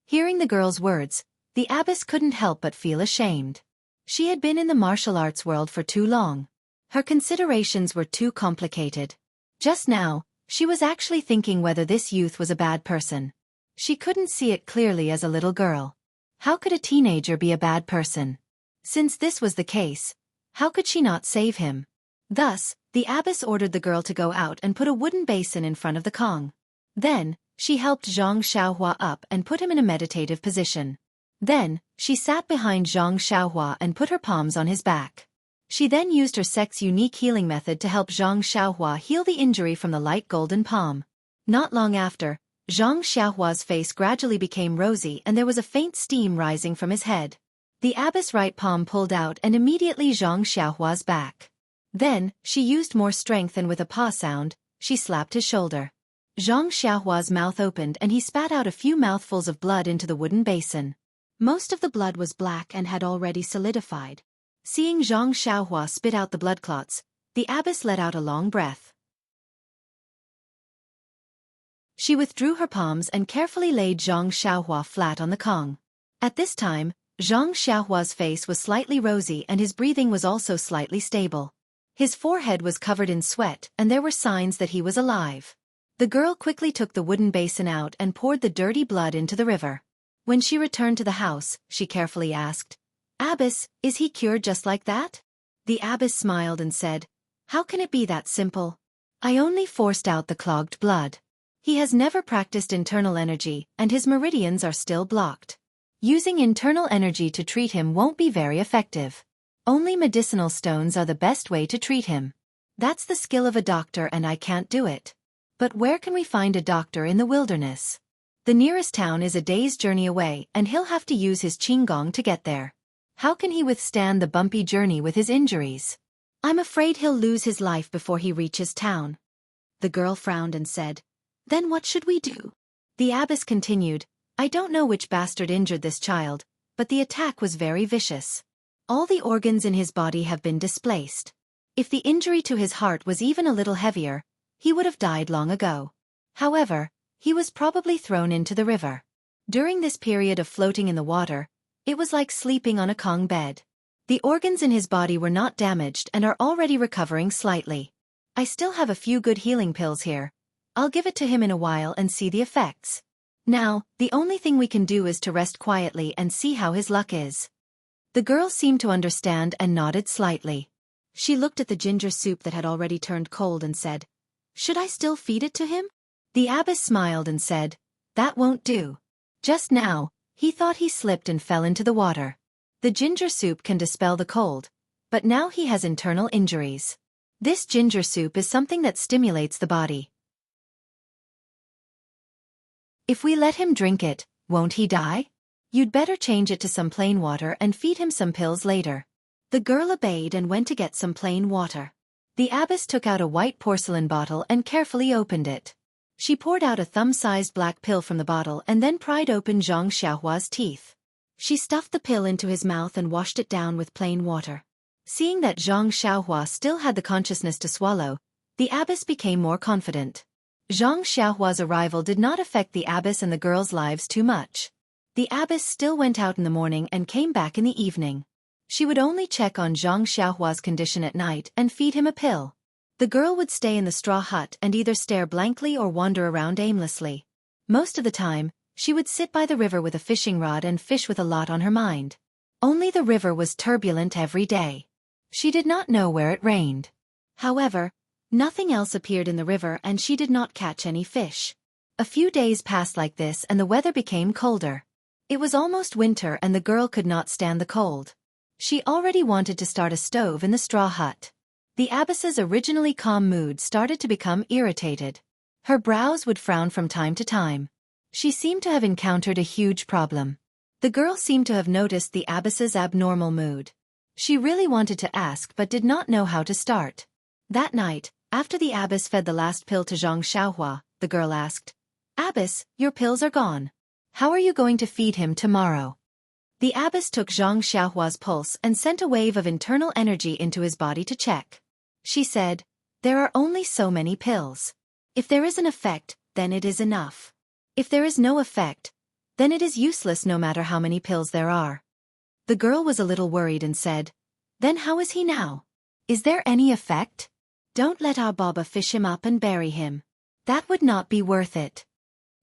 Hearing the girl's words, the abbess couldn't help but feel ashamed. She had been in the martial arts world for too long. Her considerations were too complicated. Just now, she was actually thinking whether this youth was a bad person. She couldn't see it clearly as a little girl. How could a teenager be a bad person? Since this was the case, how could she not save him? Thus, the abbess ordered the girl to go out and put a wooden basin in front of the Kong. Then, she helped Zhang Xiaohua up and put him in a meditative position. Then, she sat behind Xianxia and put her palms on his back. She then used her sex-unique healing method to help Xianxia heal the injury from the light golden palm. Not long after, Xianxia's face gradually became rosy and there was a faint steam rising from his head. The abbess' right palm pulled out and immediately Xianxia's back. Then, she used more strength and with a paw sound, she slapped his shoulder. Xianxia's mouth opened and he spat out a few mouthfuls of blood into the wooden basin. Most of the blood was black and had already solidified. Seeing Xianxia spit out the blood clots, the abbess let out a long breath. She withdrew her palms and carefully laid Xianxia flat on the Kong. At this time, Xianxia's face was slightly rosy and his breathing was also slightly stable. His forehead was covered in sweat and there were signs that he was alive. The girl quickly took the wooden basin out and poured the dirty blood into the river. When she returned to the house, she carefully asked, "Abbess, is he cured just like that?" The abbess smiled and said, "How can it be that simple? I only forced out the clogged blood. He has never practiced internal energy and his meridians are still blocked. Using internal energy to treat him won't be very effective. Only medicinal stones are the best way to treat him. That's the skill of a doctor and I can't do it. But where can we find a doctor in the wilderness? The nearest town is a day's journey away and he'll have to use his qinggong to get there. How can he withstand the bumpy journey with his injuries? I'm afraid he'll lose his life before he reaches town." The girl frowned and said, "Then what should we do?" The abbess continued, "I don't know which bastard injured this child, but the attack was very vicious. All the organs in his body have been displaced. If the injury to his heart was even a little heavier, he would have died long ago. However, he was probably thrown into the river. During this period of floating in the water, it was like sleeping on a Kong bed. The organs in his body were not damaged and are already recovering slightly. I still have a few good healing pills here. I'll give it to him in a while and see the effects. Now, the only thing we can do is to rest quietly and see how his luck is." The girl seemed to understand and nodded slightly. She looked at the ginger soup that had already turned cold and said, "Should I still feed it to him?" The abbess smiled and said, "That won't do. Just now, he thought he slipped and fell into the water. The ginger soup can dispel the cold, but now he has internal injuries. This ginger soup is something that stimulates the body. If we let him drink it, won't he die? You'd better change it to some plain water and feed him some pills later." The girl obeyed and went to get some plain water. The abbess took out a white porcelain bottle and carefully opened it. She poured out a thumb-sized black pill from the bottle and then pried open Xiaohua's teeth. She stuffed the pill into his mouth and washed it down with plain water. Seeing that Zhang Xiaohua still had the consciousness to swallow, the abbess became more confident. Zhang Xiaohua's arrival did not affect the abbess and the girls' lives too much. The abbess still went out in the morning and came back in the evening. She would only check on Zhang Xiaohua's condition at night and feed him a pill. The girl would stay in the straw hut and either stare blankly or wander around aimlessly. Most of the time, she would sit by the river with a fishing rod and fish with a lot on her mind. Only the river was turbulent every day. She did not know where it rained. However, nothing else appeared in the river and she did not catch any fish. A few days passed like this and the weather became colder. It was almost winter and the girl could not stand the cold. She already wanted to start a stove in the straw hut. The abbess's originally calm mood started to become irritated. Her brows would frown from time to time. She seemed to have encountered a huge problem. The girl seemed to have noticed the abbess's abnormal mood. She really wanted to ask but did not know how to start. That night, after the abbess fed the last pill to Zhang Xiaohua, the girl asked, "Abbess, your pills are gone. How are you going to feed him tomorrow?" The abbess took Zhang Xiaohua's pulse and sent a wave of internal energy into his body to check. She said, "There are only so many pills. If there is an effect, then it is enough. If there is no effect, then it is useless no matter how many pills there are." The girl was a little worried and said, "Then how is he now? Is there any effect?" "Don't let our Baba fish him up and bury him. That would not be worth it."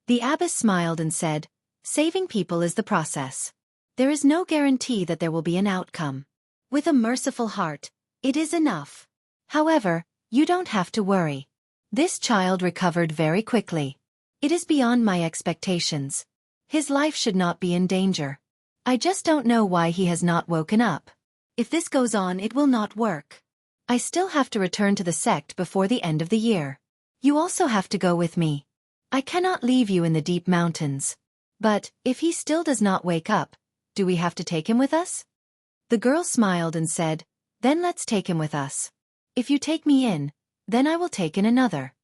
The abbess smiled and said, "Saving people is the process. There is no guarantee that there will be an outcome. With a merciful heart, it is enough. However, you don't have to worry. This child recovered very quickly. It is beyond my expectations. His life should not be in danger. I just don't know why he has not woken up. If this goes on, it will not work. I still have to return to the sect before the end of the year. You also have to go with me. I cannot leave you in the deep mountains. But, if he still does not wake up, do we have to take him with us? The girl smiled and said, then let's take him with us. If you take me in, then I will take in another.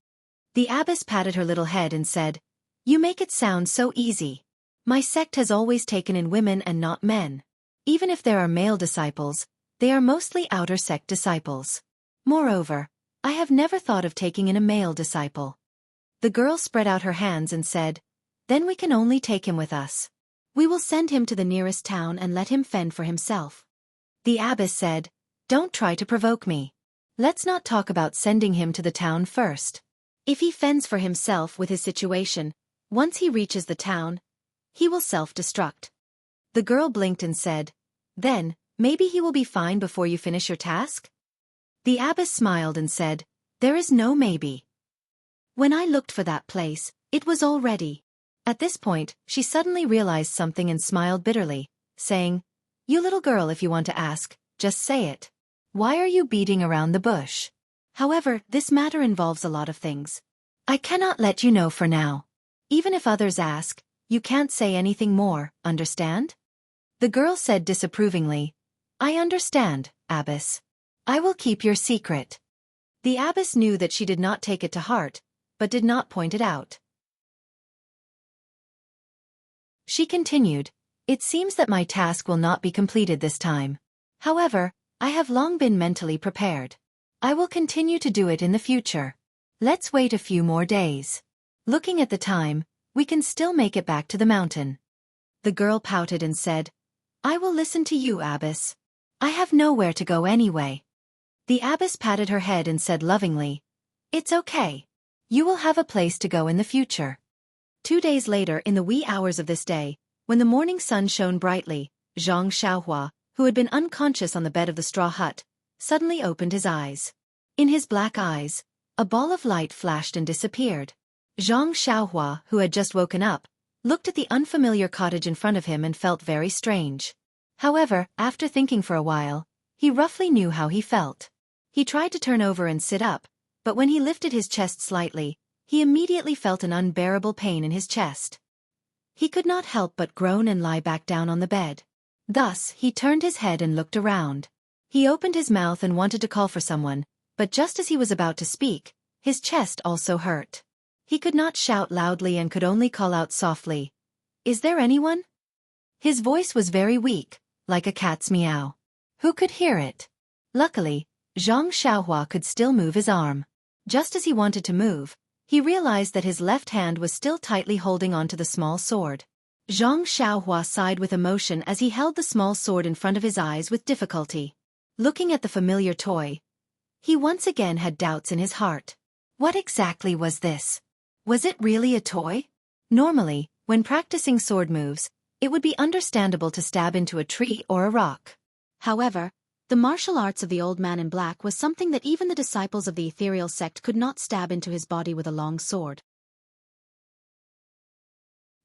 The abbess patted her little head and said, you make it sound so easy. My sect has always taken in women and not men. Even if there are male disciples, they are mostly outer sect disciples. Moreover, I have never thought of taking in a male disciple. The girl spread out her hands and said, then we can only take him with us. We will send him to the nearest town and let him fend for himself. The abbess said, don't try to provoke me. Let's not talk about sending him to the town first. If he fends for himself with his situation, once he reaches the town, he will self-destruct. The girl blinked and said, then, maybe he will be fine before you finish your task? The abbess smiled and said, there is no maybe. When I looked for that place, it was all ready. At this point, she suddenly realized something and smiled bitterly, saying, you little girl, if you want to ask, just say it. Why are you beating around the bush? However, this matter involves a lot of things. I cannot let you know for now. Even if others ask, you can't say anything more, understand? The girl said disapprovingly, I understand, abbess. I will keep your secret. The abbess knew that she did not take it to heart, but did not point it out. She continued, it seems that my task will not be completed this time. However, I have long been mentally prepared. I will continue to do it in the future. Let's wait a few more days. Looking at the time, we can still make it back to the mountain. The girl pouted and said, I will listen to you, abbess. I have nowhere to go anyway. The abbess patted her head and said lovingly, it's okay. You will have a place to go in the future. 2 days later, in the wee hours of this day, when the morning sun shone brightly, Xianxia, who had been unconscious on the bed of the straw hut, suddenly opened his eyes. In his black eyes, a ball of light flashed and disappeared. Xianxia, who had just woken up, looked at the unfamiliar cottage in front of him and felt very strange. However, after thinking for a while, he roughly knew how he felt. He tried to turn over and sit up, but when he lifted his chest slightly, he immediately felt an unbearable pain in his chest. He could not help but groan and lie back down on the bed. Thus, he turned his head and looked around. He opened his mouth and wanted to call for someone, but just as he was about to speak, his chest also hurt. He could not shout loudly and could only call out softly, is there anyone? His voice was very weak, like a cat's meow. Who could hear it? Luckily, Xianxia could still move his arm. Just as he wanted to move, he realized that his left hand was still tightly holding onto the small sword. Xianxia sighed with emotion as he held the small sword in front of his eyes with difficulty. Looking at the familiar toy, he once again had doubts in his heart. What exactly was this? Was it really a toy? Normally, when practicing sword moves, it would be understandable to stab into a tree or a rock. However, the martial arts of the old man in black was something that even the disciples of the ethereal sect could not stab into his body with a long sword.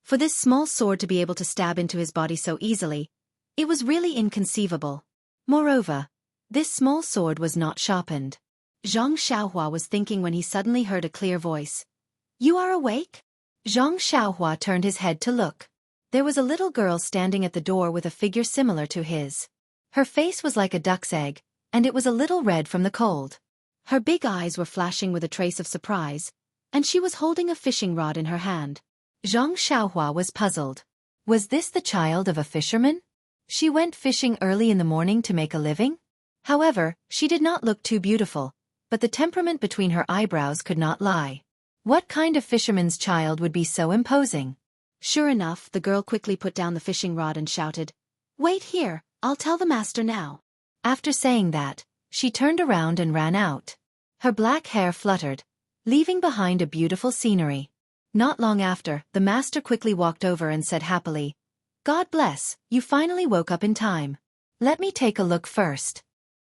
For this small sword to be able to stab into his body so easily, it was really inconceivable. Moreover, this small sword was not sharpened. Xianxia was thinking when he suddenly heard a clear voice. You are awake? Xianxia turned his head to look. There was a little girl standing at the door with a figure similar to his. Her face was like a duck's egg, and it was a little red from the cold. Her big eyes were flashing with a trace of surprise, and she was holding a fishing rod in her hand. Xianxia was puzzled. Was this the child of a fisherman? She went fishing early in the morning to make a living? However, she did not look too beautiful, but the temperament between her eyebrows could not lie. What kind of fisherman's child would be so imposing? Sure enough, the girl quickly put down the fishing rod and shouted, Wait here, I'll tell the master now. After saying that, she turned around and ran out. Her black hair fluttered, leaving behind a beautiful scenery. Not long after, the master quickly walked over and said happily, God bless, you finally woke up in time. Let me take a look first.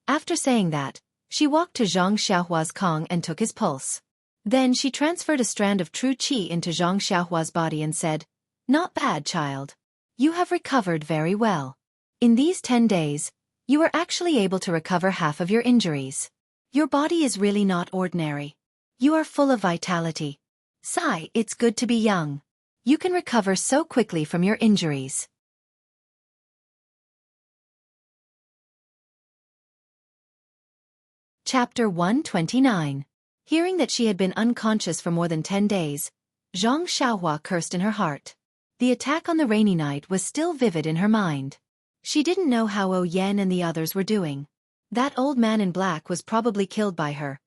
After saying that, she walked to Xianxia's Kong and took his pulse. Then she transferred a strand of true qi into Xianxia's body and said, Not bad, child. You have recovered very well. In these 10 days, you are actually able to recover half of your injuries. Your body is really not ordinary. You are full of vitality. Sigh, it's good to be young. You can recover so quickly from your injuries. Chapter 129. Hearing that she had been unconscious for more than 10 days, Xianxia cursed in her heart. The attack on the rainy night was still vivid in her mind. She didn't know how Yen and the others were doing. That old man in black was probably killed by her.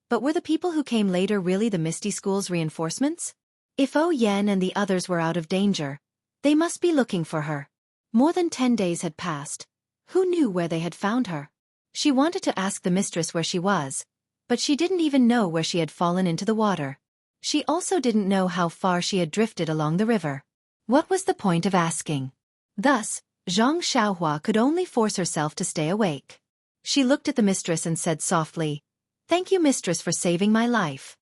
But were the people who came later really the Misty School's reinforcements? If Yen and the others were out of danger, they must be looking for her. More than 10 days had passed. Who knew where they had found her? She wanted to ask the mistress where she was, but she didn't even know where she had fallen into the water. She also didn't know how far she had drifted along the river. What was the point of asking? Thus, Xianxia could only force herself to stay awake. She looked at the mistress and said softly, "Thank you, mistress, for saving my life."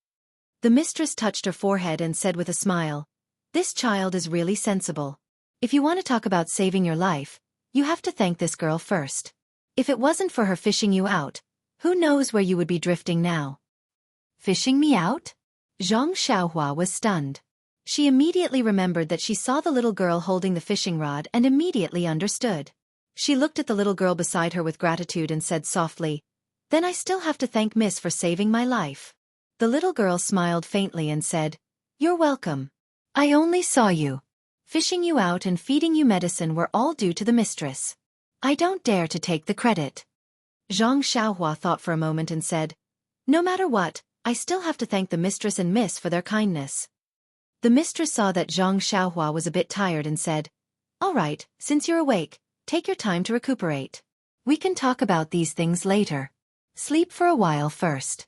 The mistress touched her forehead and said with a smile, "This child is really sensible. If you want to talk about saving your life, you have to thank this girl first. If it wasn't for her fishing you out, who knows where you would be drifting now?" Fishing me out? Xianxia was stunned. She immediately remembered that she saw the little girl holding the fishing rod and immediately understood. She looked at the little girl beside her with gratitude and said softly, "Then I still have to thank Miss for saving my life." The little girl smiled faintly and said, "You're welcome. I only saw you. Fishing you out and feeding you medicine were all due to the mistress. I don't dare to take the credit." Xianxia thought for a moment and said, "No matter what, I still have to thank the mistress and miss for their kindness." The mistress saw that Xianxia was a bit tired and said, "All right, since you're awake, take your time to recuperate. We can talk about these things later. Sleep for a while first."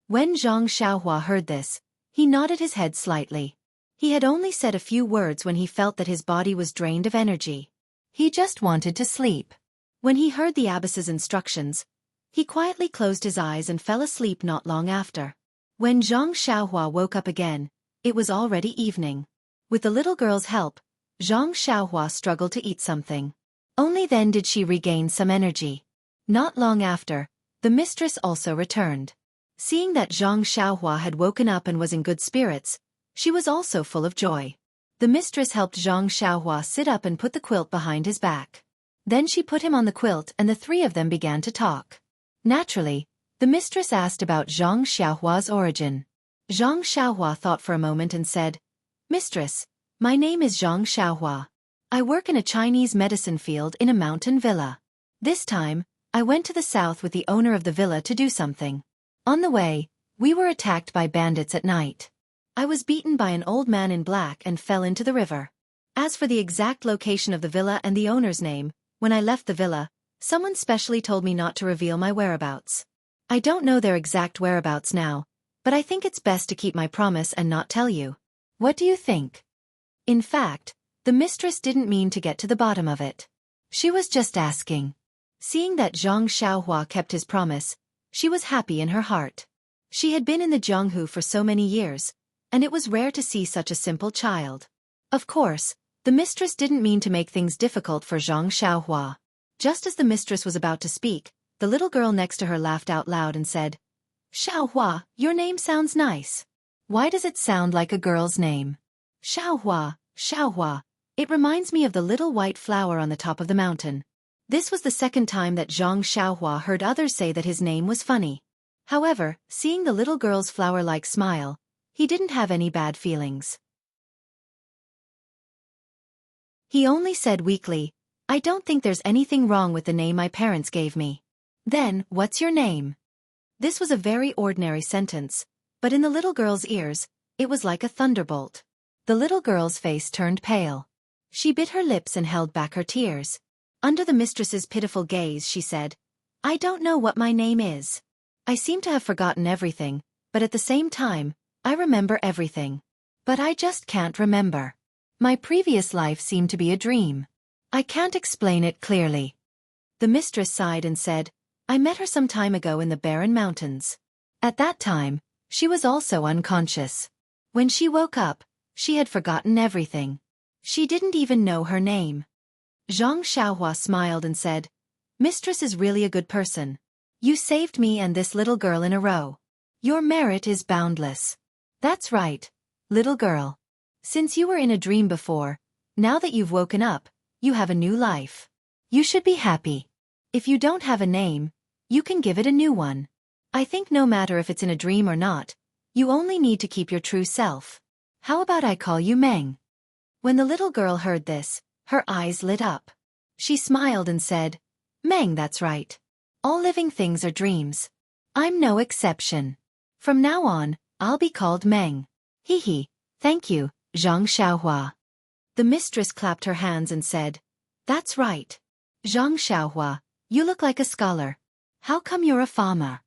When Xianxia heard this, he nodded his head slightly. He had only said a few words when he felt that his body was drained of energy. He just wanted to sleep. When he heard the abbess's instructions, he quietly closed his eyes and fell asleep not long after. When Xianxia woke up again, it was already evening. With the little girl's help, Xianxia struggled to eat something. Only then did she regain some energy. Not long after, the mistress also returned. Seeing that Xianxia had woken up and was in good spirits, she was also full of joy. The mistress helped Xianxia sit up and put the quilt behind his back. Then she put him on the quilt and the three of them began to talk. Naturally, the mistress asked about Xianxia's origin. Xianxia thought for a moment and said, "Mistress, my name is Xianxia. I work in a Chinese medicine field in a mountain villa. This time, I went to the south with the owner of the villa to do something. On the way, we were attacked by bandits at night. I was beaten by an old man in black and fell into the river. As for the exact location of the villa and the owner's name, when I left the villa, someone specially told me not to reveal my whereabouts. I don't know their exact whereabouts now, but I think it's best to keep my promise and not tell you. What do you think?" In fact, the mistress didn't mean to get to the bottom of it. She was just asking. Seeing that Xianxia kept his promise, she was happy in her heart. She had been in the Jianghu for so many years, and it was rare to see such a simple child. Of course, the mistress didn't mean to make things difficult for Xianxia. Just as the mistress was about to speak, the little girl next to her laughed out loud and said, "Xiaohua, your name sounds nice. Why does it sound like a girl's name?" "Xiaohua, Xiaohua. It reminds me of the little white flower on the top of the mountain." This was the second time that Xianxia heard others say that his name was funny. However, seeing the little girl's flower-like smile, he didn't have any bad feelings. He only said weakly, "I don't think there's anything wrong with the name my parents gave me." "Then, what's your name?" This was a very ordinary sentence, but in the little girl's ears, it was like a thunderbolt. The little girl's face turned pale. She bit her lips and held back her tears. Under the mistress's pitiful gaze she said, "I don't know what my name is. I seem to have forgotten everything, but at the same time, I remember everything. But I just can't remember. My previous life seemed to be a dream. I can't explain it clearly." The mistress sighed and said, "I met her some time ago in the barren mountains. At that time, she was also unconscious. When she woke up, she had forgotten everything. She didn't even know her name. Zhang Xiaohua smiled and said, "Mistress is really a good person. You saved me and this little girl in a row. Your merit is boundless." "That's right, little girl. Since you were in a dream before, now that you've woken up, you have a new life. You should be happy. If you don't have a name, you can give it a new one. I think no matter if it's in a dream or not, you only need to keep your true self. How about I call you Meng?" When the little girl heard this, her eyes lit up. She smiled and said, "Meng, that's right. All living things are dreams. I'm no exception. From now on, I'll be called Meng." "Hee, thank you, Zhang Xiaohua." The mistress clapped her hands and said, "That's right. Zhang Xiaohua, you look like a scholar. How come you're a farmer?"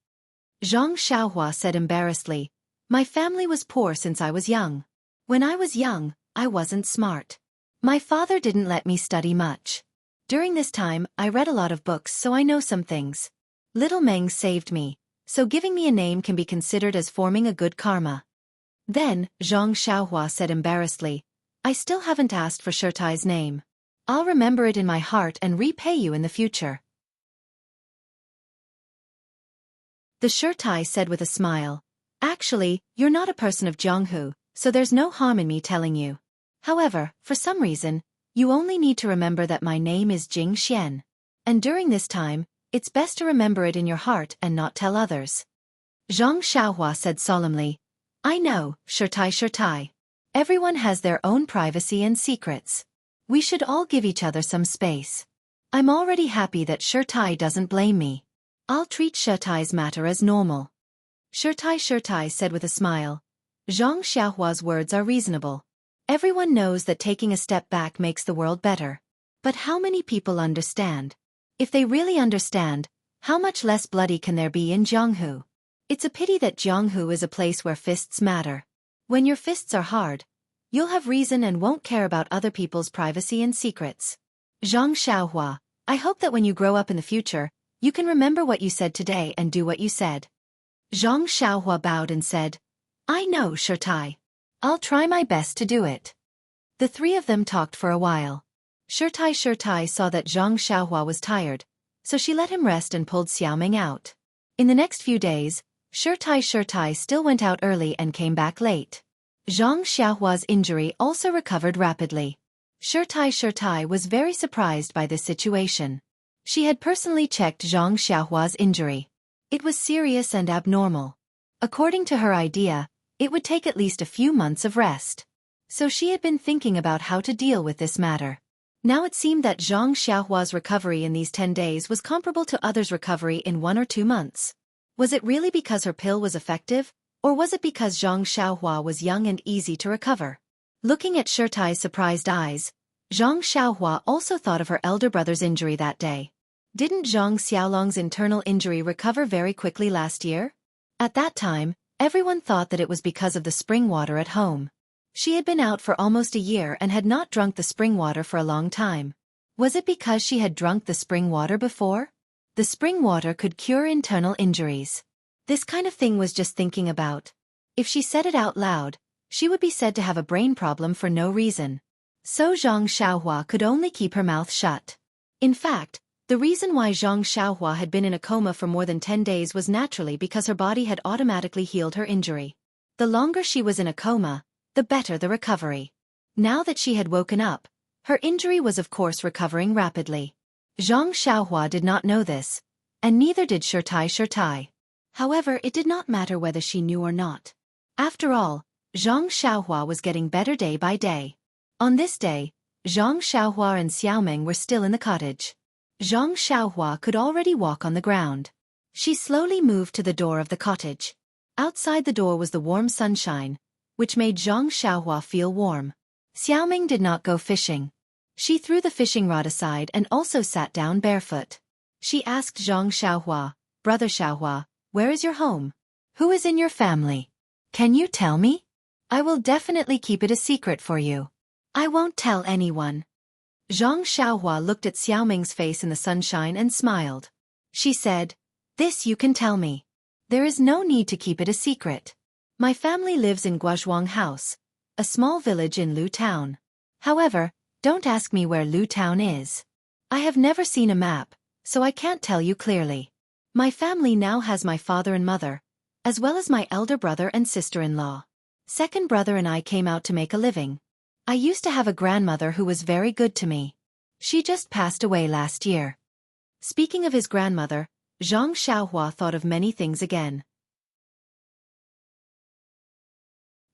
Zhang Xiaohua said embarrassedly, "My family was poor since I was young. When I was young, I wasn't smart. My father didn't let me study much. During this time, I read a lot of books, so I know some things. Little Meng saved me, so giving me a name can be considered as forming a good karma." Then, Zhang Xiaohua said embarrassedly, "I still haven't asked for Shirtai's name. I'll remember it in my heart and repay you in the future." The Shirtai said with a smile, "Actually, you're not a person of Jianghu, so there's no harm in me telling you. However, for some reason, you only need to remember that my name is Jing Xian. And during this time, it's best to remember it in your heart and not tell others." Zhang Xiaohua said solemnly, "I know, Shirtai. Everyone has their own privacy and secrets. We should all give each other some space. I'm already happy that Shirtai doesn't blame me. I'll treat Shirtai's matter as normal." Shirtai said with a smile, "Zhang Xiaohua's words are reasonable. Everyone knows that taking a step back makes the world better. But how many people understand? If they really understand, how much less bloody can there be in Jianghu? It's a pity that Jianghu is a place where fists matter. When your fists are hard, you'll have reason and won't care about other people's privacy and secrets. Zhang Xiaohua, I hope that when you grow up in the future, you can remember what you said today and do what you said." Zhang Xiaohua bowed and said, "I know, Shirtai. I'll try my best to do it." The three of them talked for a while. Shirtai saw that Zhang Xiaohua was tired, so she let him rest and pulled Xiaoming out. In the next few days, Shirtai still went out early and came back late. Zhang Xiaohua's injury also recovered rapidly. Shirtai was very surprised by this situation. She had personally checked Zhang Xiaohua's injury. It was serious and abnormal. According to her idea, it would take at least a few months of rest. So she had been thinking about how to deal with this matter. Now it seemed that Zhang Xiaohua's recovery in these 10 days was comparable to others' recovery in 1 or 2 months. Was it really because her pill was effective, or was it because Zhang Xiaohua was young and easy to recover? Looking at Shirtai's surprised eyes, Zhang Xiaohua also thought of her elder brother's injury that day. Didn't Zhang Xiaolong's internal injury recover very quickly last year? At that time, everyone thought that it was because of the spring water at home. She had been out for almost a year and had not drunk the spring water for a long time. Was it because she had drunk the spring water before? The spring water could cure internal injuries. This kind of thing was just thinking about. If she said it out loud, she would be said to have a brain problem for no reason. So Zhang Xiaohua could only keep her mouth shut. In fact, the reason why Zhang Xiaohua had been in a coma for more than 10 days was naturally because her body had automatically healed her injury. The longer she was in a coma, the better the recovery. Now that she had woken up, her injury was of course recovering rapidly. Zhang Xiaohua did not know this, and neither did Shirtai. However, it did not matter whether she knew or not. After all, Zhang Xiaohua was getting better day by day. On this day, Zhang Xiaohua and Xiaoming were still in the cottage. Zhang Xiaohua could already walk on the ground. She slowly moved to the door of the cottage. Outside the door was the warm sunshine, which made Zhang Xiaohua feel warm. Xiaoming did not go fishing. She threw the fishing rod aside and also sat down barefoot. She asked Zhang Xiaohua, "Brother Xiaohua, where is your home? Who is in your family? Can you tell me? I will definitely keep it a secret for you. I won't tell anyone." Zhang Xiaohua looked at Xiaoming's face in the sunshine and smiled. She said, "This you can tell me. There is no need to keep it a secret. My family lives in Guozhuang House, a small village in Lu Town. However, don't ask me where Lu Town is. I have never seen a map, so I can't tell you clearly. My family now has my father and mother, as well as my elder brother and sister-in-law. Second brother and I came out to make a living. I used to have a grandmother who was very good to me. She just passed away last year. Speaking of his grandmother, Xianxia thought of many things again.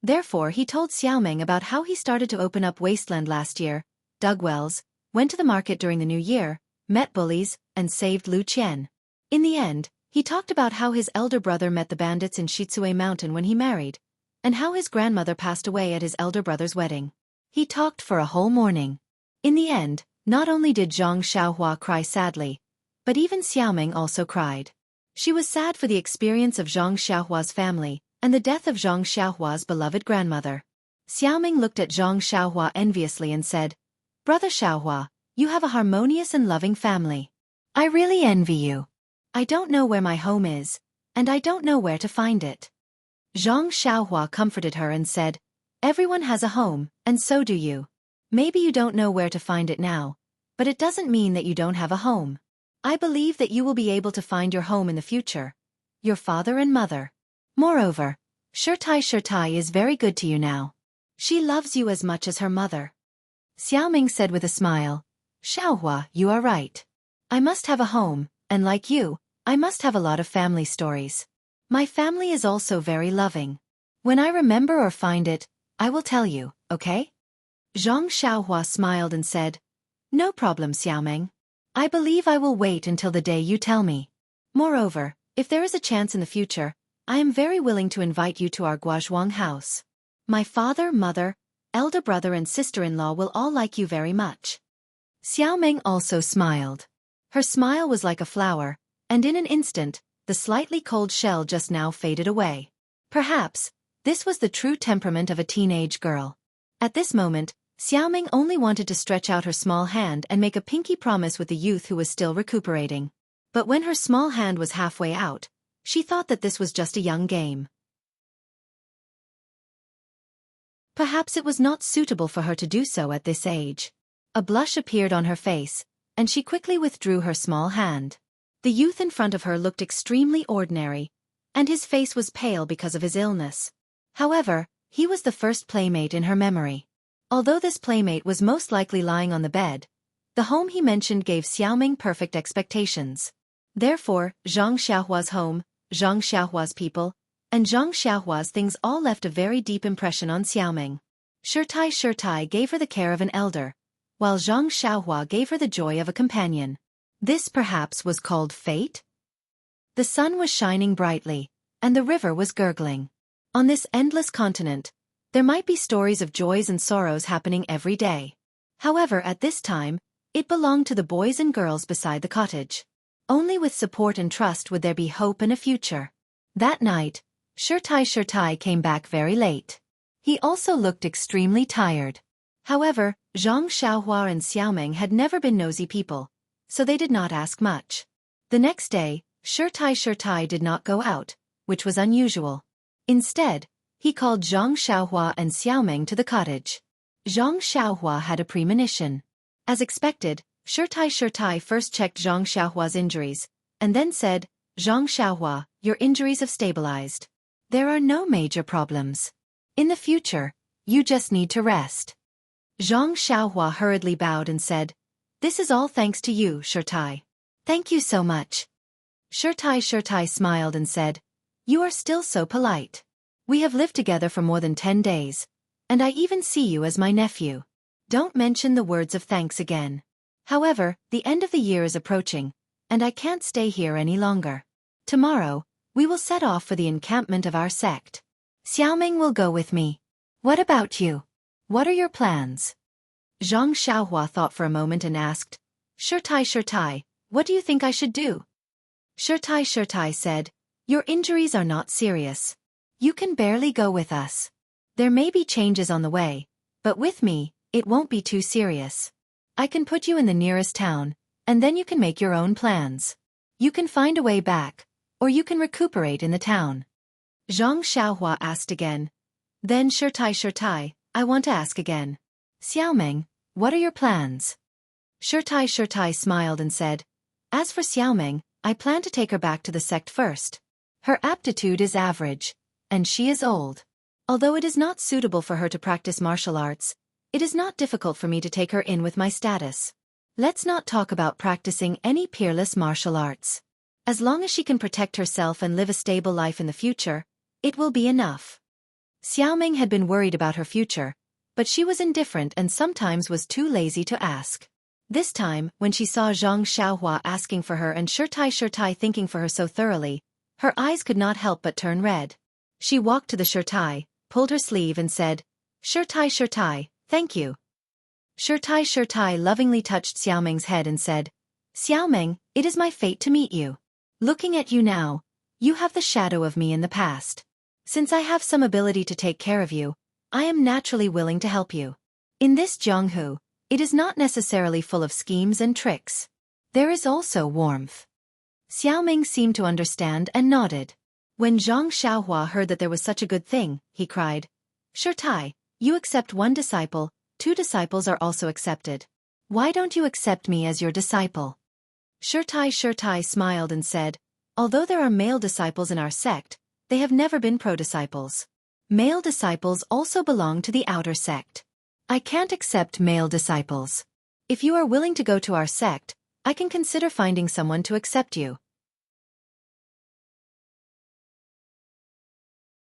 Therefore he told Xiaoming about how he started to open up wasteland last year, dug wells, went to the market during the new year, met bullies, and saved Lu Qian. In the end, he talked about how his elder brother met the bandits in Shitsue Mountain when he married, and how his grandmother passed away at his elder brother's wedding. He talked for a whole morning. In the end, not only did Zhang Xiaohua cry sadly, but even Xiaoming also cried. She was sad for the experience of Zhang Xiaohua's family, and the death of Zhang Xiaohua's beloved grandmother. Xiaoming looked at Zhang Xiaohua enviously and said, "Brother Xiaohua, you have a harmonious and loving family. I really envy you. I don't know where my home is, and I don't know where to find it." Zhang Xiaohua comforted her and said, "Everyone has a home, and so do you. Maybe you don't know where to find it now, but it doesn't mean that you don't have a home. I believe that you will be able to find your home in the future. Your father and mother. Moreover, Shirtai is very good to you now. She loves you as much as her mother." Xiaoming said with a smile, "Xiaohua, you are right. I must have a home, and like you, I must have a lot of family stories. My family is also very loving. When I remember or find it, I will tell you, okay?" Zhang Xiaohua smiled and said, "No problem, Xiaoming. I believe I will wait until the day you tell me. Moreover, if there is a chance in the future, I am very willing to invite you to our Guozhuang house. My father, mother, elder brother and sister-in-law will all like you very much." Xiaoming also smiled. Her smile was like a flower, and in an instant, the slightly cold shell just now faded away. Perhaps, this was the true temperament of a teenage girl. At this moment, Xiaoming only wanted to stretch out her small hand and make a pinky promise with the youth who was still recuperating. But when her small hand was halfway out, she thought that this was just a young game. Perhaps it was not suitable for her to do so at this age. A blush appeared on her face, and she quickly withdrew her small hand. The youth in front of her looked extremely ordinary, and his face was pale because of his illness. However, he was the first playmate in her memory. Although this playmate was most likely lying on the bed, the home he mentioned gave Xiaoming perfect expectations. Therefore, Zhang Xiaohua's home, Zhang Xiaohua's people, and Zhang Xiaohua's things all left a very deep impression on Xiaoming. Shirtai gave her the care of an elder, while Zhang Xiaohua gave her the joy of a companion. This perhaps was called fate? The sun was shining brightly, and the river was gurgling. On this endless continent, there might be stories of joys and sorrows happening every day. However, at this time, it belonged to the boys and girls beside the cottage. Only with support and trust would there be hope and a future. That night, Shirtai came back very late. He also looked extremely tired. However, Zhang Xiaohua and Xiaoming had never been nosy people, so they did not ask much. The next day, Shirtai did not go out, which was unusual. Instead, he called Zhang Xiaohua and Xiaoming to the cottage. Zhang Xiaohua had a premonition. As expected, Shirtai first checked Zhang Xiaohua's injuries, and then said, "Zhang Xiaohua, your injuries have stabilized. There are no major problems. In the future, you just need to rest." Zhang Xiaohua hurriedly bowed and said, "This is all thanks to you, Shirtai. Thank you so much." Shirtai smiled and said, "You are still so polite. We have lived together for more than 10 days, and I even see you as my nephew. Don't mention the words of thanks again. However, the end of the year is approaching, and I can't stay here any longer. Tomorrow, we will set off for the encampment of our sect. Xiaoming will go with me. What about you? What are your plans?" Zhang Xiaohua thought for a moment and asked, Shirtai, what do you think I should do?" Shirtai said, "Your injuries are not serious. You can barely go with us. There may be changes on the way, but with me, it won't be too serious. I can put you in the nearest town, and then you can make your own plans. You can find a way back, or you can recuperate in the town." Zhang Xiaohua asked again. Then Shirtai, I want to ask again. Xiaoming, what are your plans? Shirtai smiled and said, as for Xiaoming, I plan to take her back to the sect first. Her aptitude is average, and she is old. Although it is not suitable for her to practice martial arts, it is not difficult for me to take her in with my status. Let's not talk about practicing any peerless martial arts. As long as she can protect herself and live a stable life in the future, it will be enough. Xiaoming had been worried about her future, but she was indifferent and sometimes was too lazy to ask. This time, when she saw Zhang Xiaohua asking for her and Shirtai thinking for her so thoroughly, her eyes could not help but turn red. She walked to the Shirtai, pulled her sleeve and said, Shirtai, thank you. Shirtai lovingly touched Xiaoming's head and said, Xiaoming, it is my fate to meet you. Looking at you now, you have the shadow of me in the past. Since I have some ability to take care of you, I am naturally willing to help you. In this Jianghu, it is not necessarily full of schemes and tricks. There is also warmth. Xiaoming seemed to understand and nodded. When Zhang Xiaohua heard that there was such a good thing, he cried, Shirtai, you accept one disciple, 2 disciples are also accepted. Why don't you accept me as your disciple? Shirtai smiled and said, although there are male disciples in our sect, they have never been pro-disciples. Male disciples also belong to the outer sect. I can't accept male disciples. If you are willing to go to our sect, I can consider finding someone to accept you.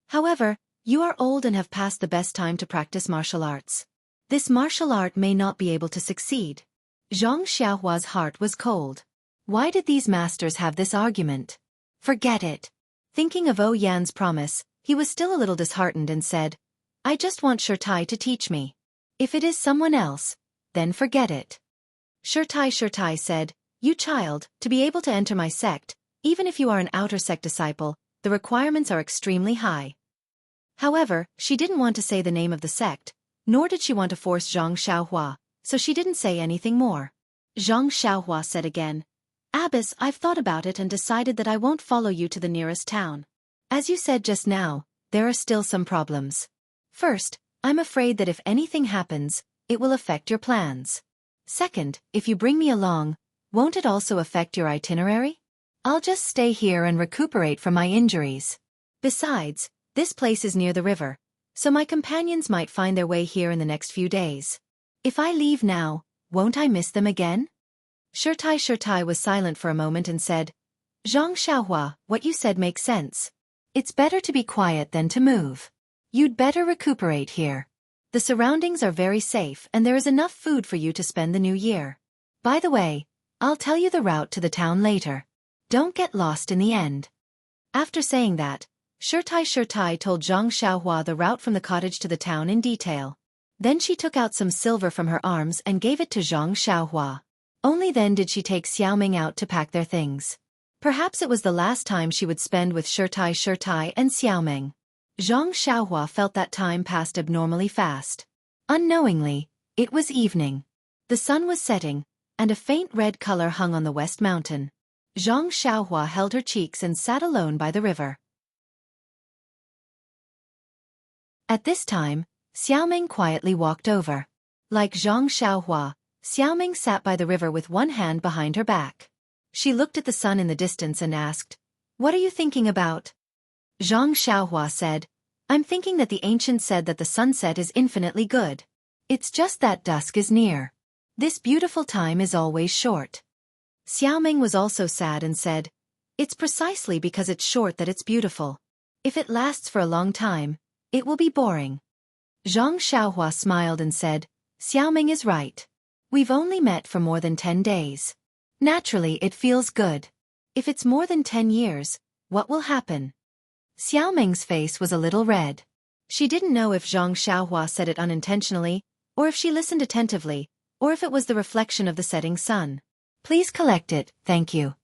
However, you are old and have passed the best time to practice martial arts. This martial art may not be able to succeed. Zhang Xiaohua's heart was cold. Why did these masters have this argument? Forget it. Thinking of Yan's promise, he was still a little disheartened and said, I just want Shirtai to teach me. If it is someone else, then forget it. Shirtai said, you child, to be able to enter my sect, even if you are an outer sect disciple, the requirements are extremely high. However, she didn't want to say the name of the sect, nor did she want to force Zhang Xiaohua, so she didn't say anything more. Zhang Xiaohua said again, Abbess, I've thought about it and decided that I won't follow you to the nearest town. As you said just now, there are still some problems. First, I'm afraid that if anything happens, it will affect your plans. Second, if you bring me along, won't it also affect your itinerary? I'll just stay here and recuperate from my injuries. Besides, this place is near the river, so my companions might find their way here in the next few days. If I leave now, won't I miss them again? Shirtai was silent for a moment and said, Zhang Xiaohua, what you said makes sense. It's better to be quiet than to move. You'd better recuperate here. The surroundings are very safe and there is enough food for you to spend the new year. By the way, I'll tell you the route to the town later. Don't get lost in the end. After saying that, Shirtai told Zhang Xiaohua the route from the cottage to the town in detail. Then she took out some silver from her arms and gave it to Zhang Xiaohua. Only then did she take Xiaoming out to pack their things. Perhaps it was the last time she would spend with Shirtai and Xiaoming. Zhang Xiaohua felt that time passed abnormally fast. Unknowingly, it was evening. The sun was setting, and a faint red color hung on the west mountain. Zhang Xiaohua held her cheeks and sat alone by the river. At this time, Xiaoming quietly walked over. Like Zhang Xiaohua, Xiaoming sat by the river with one hand behind her back. She looked at the sun in the distance and asked, What are you thinking about? Zhang Xiaohua said, I'm thinking that the ancients said that the sunset is infinitely good. It's just that dusk is near. This beautiful time is always short. Xiaoming was also sad and said, It's precisely because it's short that it's beautiful. If it lasts for a long time, it will be boring. Zhang Xiaohua smiled and said, Xiaoming is right. We've only met for more than 10 days. Naturally, it feels good. If it's more than 10 years, what will happen? Xiaoming's face was a little red. She didn't know if Zhang Xiaohua said it unintentionally, or if she listened attentively, or if it was the reflection of the setting sun. Please collect it, thank you.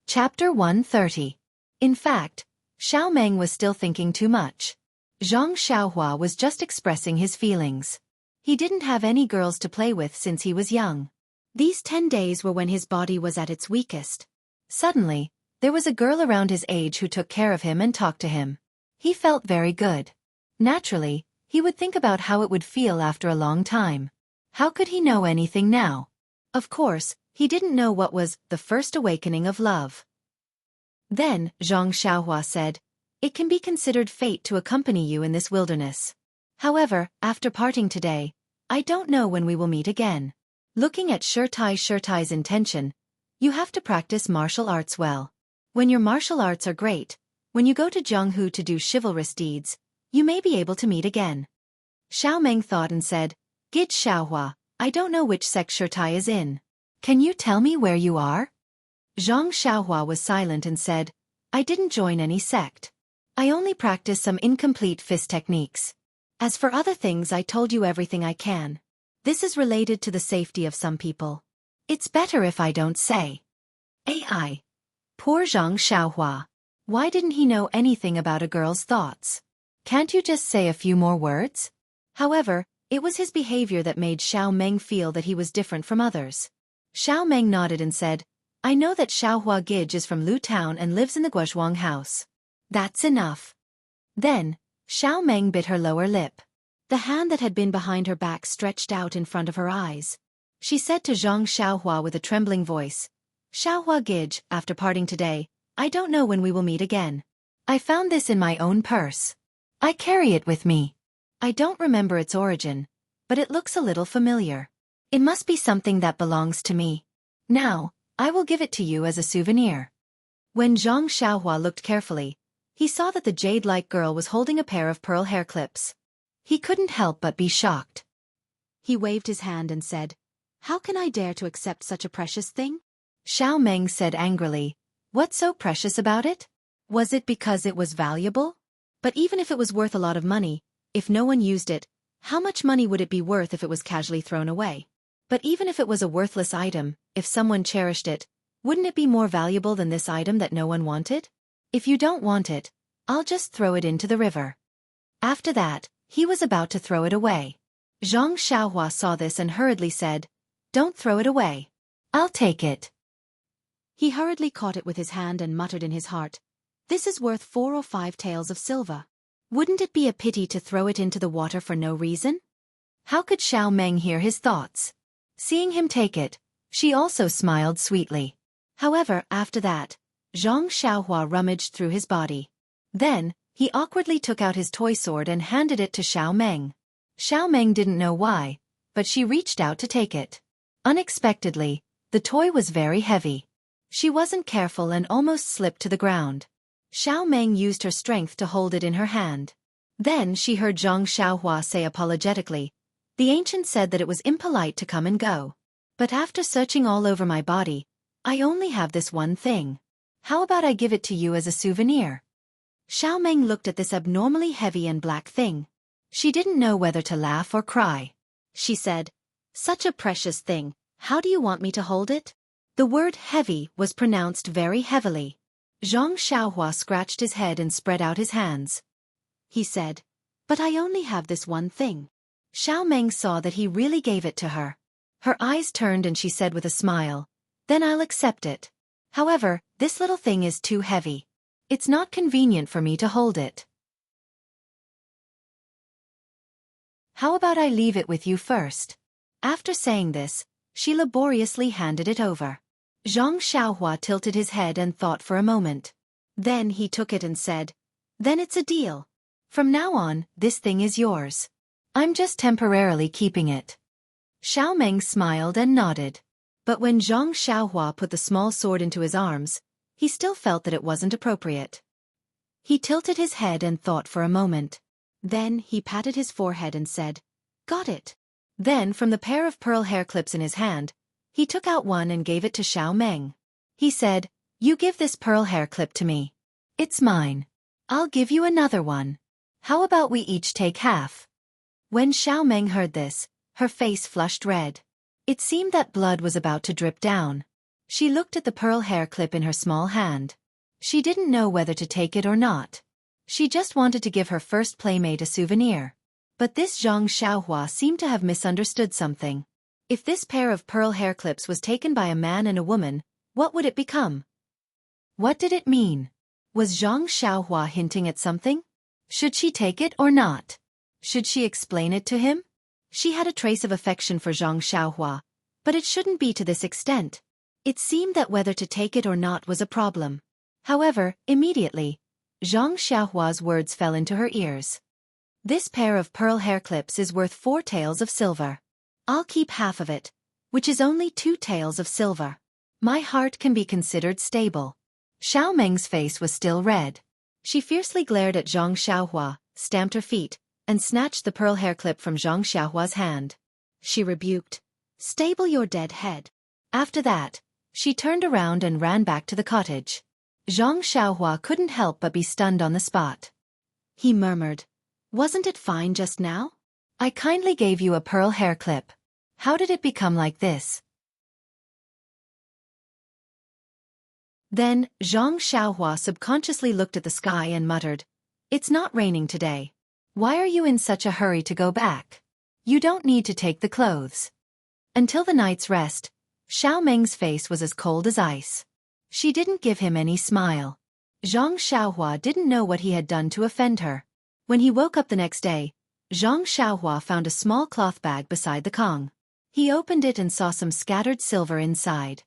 Chapter 130. In fact, Xiaoming was still thinking too much. Zhang Xiaohua was just expressing his feelings. He didn't have any girls to play with since he was young. These 10 days were when his body was at its weakest. Suddenly, There was a girl around his age who took care of him and talked to him. He felt very good. Naturally, he would think about how it would feel after a long time. How could he know anything now? Of course, he didn't know what was the first awakening of love. Then, Xianxia said, "It can be considered fate to accompany you in this wilderness. However, after parting today, I don't know when we will meet again." Looking at Shirtai's intention, you have to practice martial arts well. When your martial arts are great, when you go to Jianghu to do chivalrous deeds, you may be able to meet again. Xiao Meng thought and said, "Gid Xiaohua, I don't know which sect Shirtai is in. Can you tell me where you are?" Zhang Xiaohua was silent and said, "I didn't join any sect. I only practice some incomplete fist techniques. As for other things, I told you everything I can. This is related to the safety of some people. It's better if I don't say." AI. Poor Zhang Xiaohua. Why didn't he know anything about a girl's thoughts? Can't you just say a few more words? However, it was his behavior that made Xiao Meng feel that he was different from others. Xiao Meng nodded and said, "I know that Xiaohua Gij is from Lu Town and lives in the Guozhuang house. That's enough." Then, Xiao Meng bit her lower lip. The hand that had been behind her back stretched out in front of her eyes. She said to Zhang Xiaohua with a trembling voice, "Xiaohua Gij, after parting today, I don't know when we will meet again. I found this in my own purse. I carry it with me. I don't remember its origin, but it looks a little familiar. It must be something that belongs to me. Now, I will give it to you as a souvenir." When Zhang Xiaohua looked carefully, he saw that the jade-like girl was holding a pair of pearl hair clips. He couldn't help but be shocked. He waved his hand and said, "How can I dare to accept such a precious thing?" Xiao Meng said angrily, "What's so precious about it? Was it because it was valuable? But even if it was worth a lot of money, if no one used it, how much money would it be worth if it was casually thrown away? But even if it was a worthless item, if someone cherished it, wouldn't it be more valuable than this item that no one wanted? If you don't want it, I'll just throw it into the river." After that, he was about to throw it away. Zhang Xiaohua saw this and hurriedly said, "Don't throw it away. I'll take it." He hurriedly caught it with his hand and muttered in his heart, "This is worth 4 or 5 taels of silver. Wouldn't it be a pity to throw it into the water for no reason?" How could Xiao Meng hear his thoughts? Seeing him take it, she also smiled sweetly. However, after that, Zhang Xiaohua rummaged through his body. Then, he awkwardly took out his toy sword and handed it to Xiao Meng. Xiao Meng didn't know why, but she reached out to take it. Unexpectedly, the toy was very heavy. She wasn't careful and almost slipped to the ground. Xiao Meng used her strength to hold it in her hand. Then she heard Zhang Xiaohua say apologetically, "The ancient said that it was impolite to come and go. But after searching all over my body, I only have this one thing. How about I give it to you as a souvenir?" Xiao Meng looked at this abnormally heavy and black thing. She didn't know whether to laugh or cry. She said, "Such a precious thing, how do you want me to hold it?" The word heavy was pronounced very heavily. Zhang Xiaohua scratched his head and spread out his hands. He said, "But I only have this one thing." Xiao Meng saw that he really gave it to her. Her eyes turned and she said with a smile, "Then I'll accept it. However, this little thing is too heavy. It's not convenient for me to hold it. How about I leave it with you first?" After saying this, she laboriously handed it over. Zhang Xiaohua tilted his head and thought for a moment. Then he took it and said, "Then it's a deal. From now on, this thing is yours. I'm just temporarily keeping it." Xiao Meng smiled and nodded. But when Zhang Xiaohua put the small sword into his arms, he still felt that it wasn't appropriate. He tilted his head and thought for a moment. Then he patted his forehead and said, "Got it." Then from the pair of pearl hair clips in his hand, he took out one and gave it to Xiao Meng. He said, "You give this pearl hair clip to me. It's mine. I'll give you another one. How about we each take half?" When Xiao Meng heard this, her face flushed red. It seemed that blood was about to drip down. She looked at the pearl hair clip in her small hand. She didn't know whether to take it or not. She just wanted to give her first playmate a souvenir. But this Zhang Xiaohua seemed to have misunderstood something. If this pair of pearl hair clips was taken by a man and a woman, what would it become? What did it mean? Was Zhang Xiaohua hinting at something? Should she take it or not? Should she explain it to him? She had a trace of affection for Zhang Xiaohua, but it shouldn't be to this extent. It seemed that whether to take it or not was a problem. However, immediately, Zhang Xiaohua's words fell into her ears. This pair of pearl hair clips is worth 4 taels of silver. I'll keep half of it, which is only 2 taels of silver. My heart can be considered stable. Xiao Meng's face was still red. She fiercely glared at Zhang Xiaohua, stamped her feet, and snatched the pearl hair clip from Zhang Xiaohua's hand. She rebuked, "Stable your dead head." After that, she turned around and ran back to the cottage. Zhang Xiaohua couldn't help but be stunned on the spot. He murmured, "Wasn't it fine just now? I kindly gave you a pearl hair clip. How did it become like this?" Then, Zhang Xiaohua subconsciously looked at the sky and muttered, "It's not raining today. Why are you in such a hurry to go back? You don't need to take the clothes." Until the night's rest, Xiao Meng's face was as cold as ice. She didn't give him any smile. Zhang Xiaohua didn't know what he had done to offend her. When he woke up the next day, Zhang Xiaohua found a small cloth bag beside the Kong. He opened it and saw some scattered silver inside.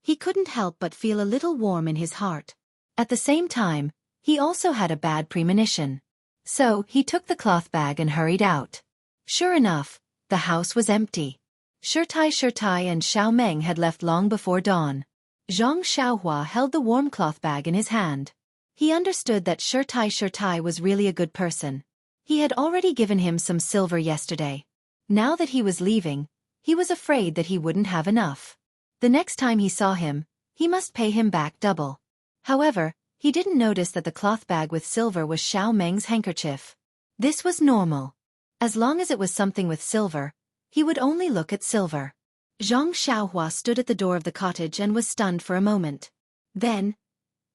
He couldn't help but feel a little warm in his heart. At the same time, he also had a bad premonition. So, he took the cloth bag and hurried out. Sure enough, the house was empty. Shirtai and Xiao Meng had left long before dawn. Zhang Xiaohua held the warm cloth bag in his hand. He understood that Shirtai was really a good person. He had already given him some silver yesterday. Now that he was leaving, he was afraid that he wouldn't have enough. The next time he saw him, he must pay him back double. However, he didn't notice that the cloth bag with silver was Xiao Meng's handkerchief. This was normal. As long as it was something with silver, he would only look at silver. Zhang Xiaohua stood at the door of the cottage and was stunned for a moment. Then,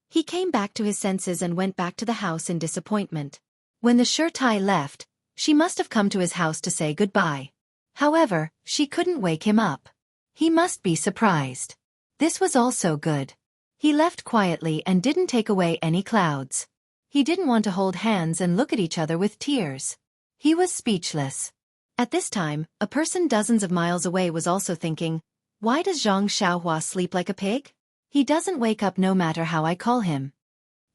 he came back to his senses and went back to the house in disappointment. When the Shirtai left, she must have come to his house to say goodbye. However, she couldn't wake him up. He must be surprised. This was also good. He left quietly and didn't take away any clouds. He didn't want to hold hands and look at each other with tears. He was speechless. At this time, a person dozens of miles away was also thinking, "Why does Zhang Xiaohua sleep like a pig? He doesn't wake up no matter how I call him."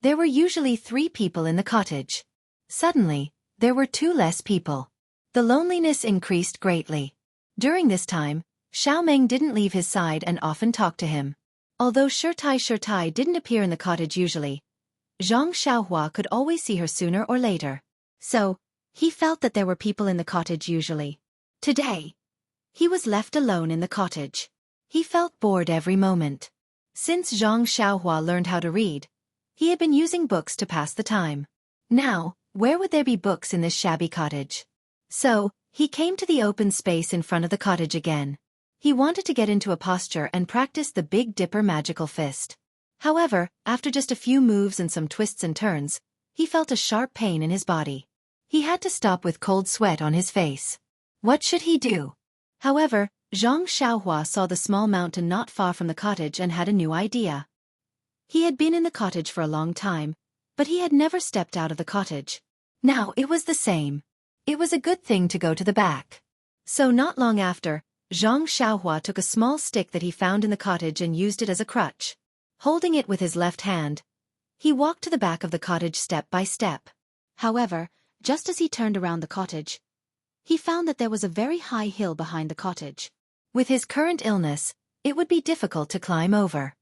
There were usually 3 people in the cottage. Suddenly, there were 2 less people. The loneliness increased greatly. During this time, Xiao Meng didn't leave his side and often talked to him. Although Shirtai didn't appear in the cottage usually, Zhang Xiaohua could always see her sooner or later. So, he felt that there were people in the cottage usually. Today, he was left alone in the cottage. He felt bored every moment. Since Zhang Xiaohua learned how to read, he had been using books to pass the time. Now, where would there be books in this shabby cottage? So, he came to the open space in front of the cottage again. He wanted to get into a posture and practice the Big Dipper magical fist. However, after just a few moves and some twists and turns, he felt a sharp pain in his body. He had to stop with cold sweat on his face. What should he do? However, Zhang Xiaohua saw the small mountain not far from the cottage and had a new idea. He had been in the cottage for a long time, but he had never stepped out of the cottage. Now it was the same. It was a good thing to go to the back. So not long after, Zhang Xiaohua took a small stick that he found in the cottage and used it as a crutch. Holding it with his left hand, he walked to the back of the cottage step by step. However, just as he turned around the cottage, he found that there was a very high hill behind the cottage. With his current illness, it would be difficult to climb over.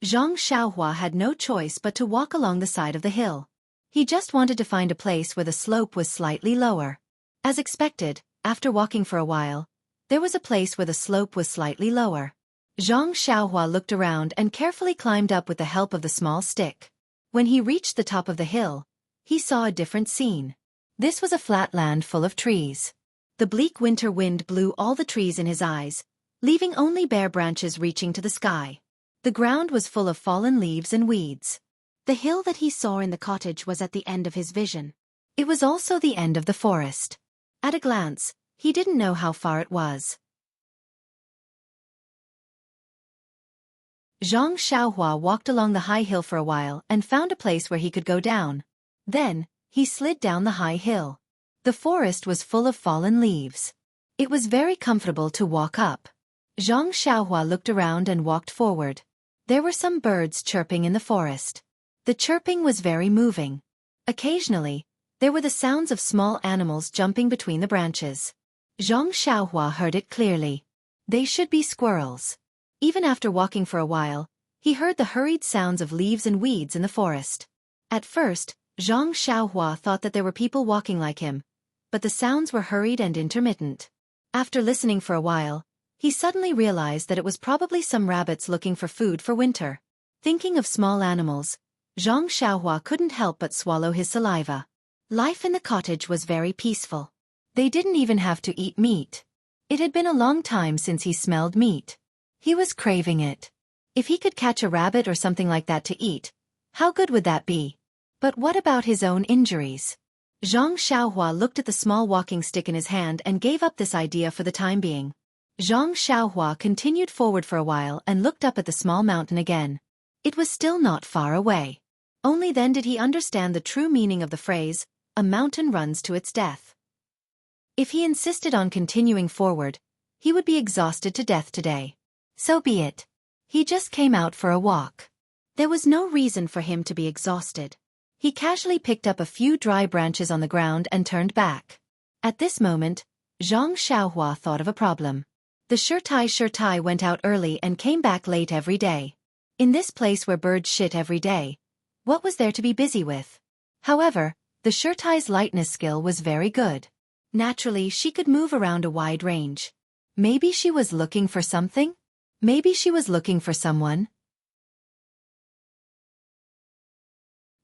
Zhang Xiaohua had no choice but to walk along the side of the hill. He just wanted to find a place where the slope was slightly lower. As expected, after walking for a while, there was a place where the slope was slightly lower. Zhang Xiaohua looked around and carefully climbed up with the help of the small stick. When he reached the top of the hill, he saw a different scene. This was a flat land full of trees. The bleak winter wind blew all the trees in his eyes, leaving only bare branches reaching to the sky. The ground was full of fallen leaves and weeds. The hill that he saw in the cottage was at the end of his vision. It was also the end of the forest. At a glance, he didn't know how far it was. Zhang Xiaohua walked along the high hill for a while and found a place where he could go down. Then, he slid down the high hill. The forest was full of fallen leaves. It was very comfortable to walk up. Zhang Xiaohua looked around and walked forward. There were some birds chirping in the forest. The chirping was very moving. Occasionally, there were the sounds of small animals jumping between the branches. Zhang Xiaohua heard it clearly. They should be squirrels. Even after walking for a while, he heard the hurried sounds of leaves and weeds in the forest. At first, Zhang Xiaohua thought that there were people walking like him, but the sounds were hurried and intermittent. After listening for a while, he suddenly realized that it was probably some rabbits looking for food for winter. Thinking of small animals, Zhang Xiaohua couldn't help but swallow his saliva. Life in the cottage was very peaceful. They didn't even have to eat meat. It had been a long time since he smelled meat. He was craving it. If he could catch a rabbit or something like that to eat, how good would that be? But what about his own injuries? Zhang Xiaohua looked at the small walking stick in his hand and gave up this idea for the time being. Zhang Xiaohua continued forward for a while and looked up at the small mountain again. It was still not far away. Only then did he understand the true meaning of the phrase, "A mountain runs to its death." If he insisted on continuing forward, he would be exhausted to death today. So be it. He just came out for a walk. There was no reason for him to be exhausted. He casually picked up a few dry branches on the ground and turned back. At this moment, Zhang Xiaohua thought of a problem. The Shirtai went out early and came back late every day. In this place where birds shit every day, what was there to be busy with? However, the Shirtai's lightness skill was very good. Naturally, she could move around a wide range. Maybe she was looking for something? Maybe she was looking for someone?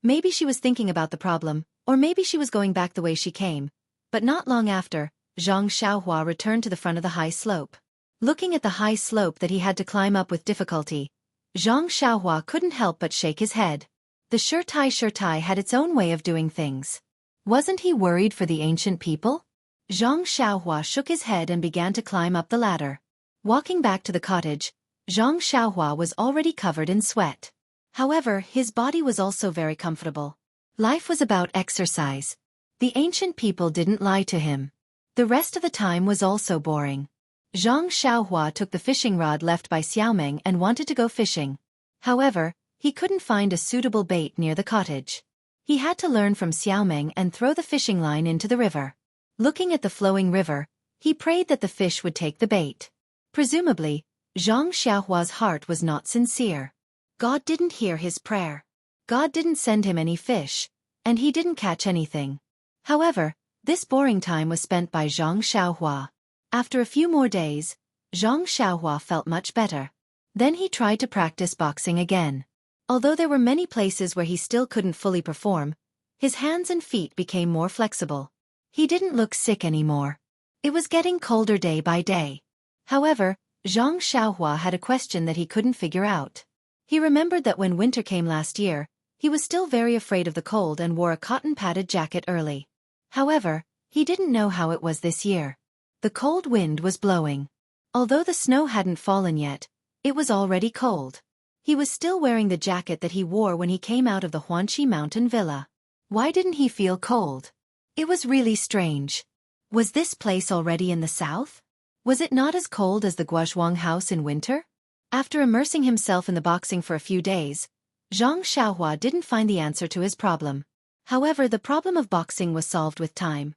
Maybe she was thinking about the problem, or maybe she was going back the way she came. But not long after, Zhang Xiaohua returned to the front of the high slope. Looking at the high slope that he had to climb up with difficulty, Zhang Xiaohua couldn't help but shake his head. The Shirtai had its own way of doing things. Wasn't he worried for the ancient people? Zhang Xiaohua shook his head and began to climb up the ladder. Walking back to the cottage, Zhang Xiaohua was already covered in sweat. However, his body was also very comfortable. Life was about exercise. The ancient people didn't lie to him. The rest of the time was also boring. Zhang Xiaohua took the fishing rod left by Xiaomeng and wanted to go fishing. However, he couldn't find a suitable bait near the cottage. He had to learn from Xiaomeng and throw the fishing line into the river. Looking at the flowing river, he prayed that the fish would take the bait. Presumably, Zhang Xiaohua's heart was not sincere. God didn't hear his prayer. God didn't send him any fish, and he didn't catch anything. However, this boring time was spent by Zhang Xiaohua. After a few more days, Zhang Xiaohua felt much better. Then he tried to practice boxing again. Although there were many places where he still couldn't fully perform, his hands and feet became more flexible. He didn't look sick anymore. It was getting colder day by day. However, Zhang Xiaohua had a question that he couldn't figure out. He remembered that when winter came last year, he was still very afraid of the cold and wore a cotton-padded jacket early. However, he didn't know how it was this year. The cold wind was blowing. Although the snow hadn't fallen yet, it was already cold. He was still wearing the jacket that he wore when he came out of the Huanxi mountain villa. Why didn't he feel cold? It was really strange. Was this place already in the south? Was it not as cold as the Guozhuang house in winter? After immersing himself in the boxing for a few days, Zhang Xiaohua didn't find the answer to his problem. However, the problem of boxing was solved with time.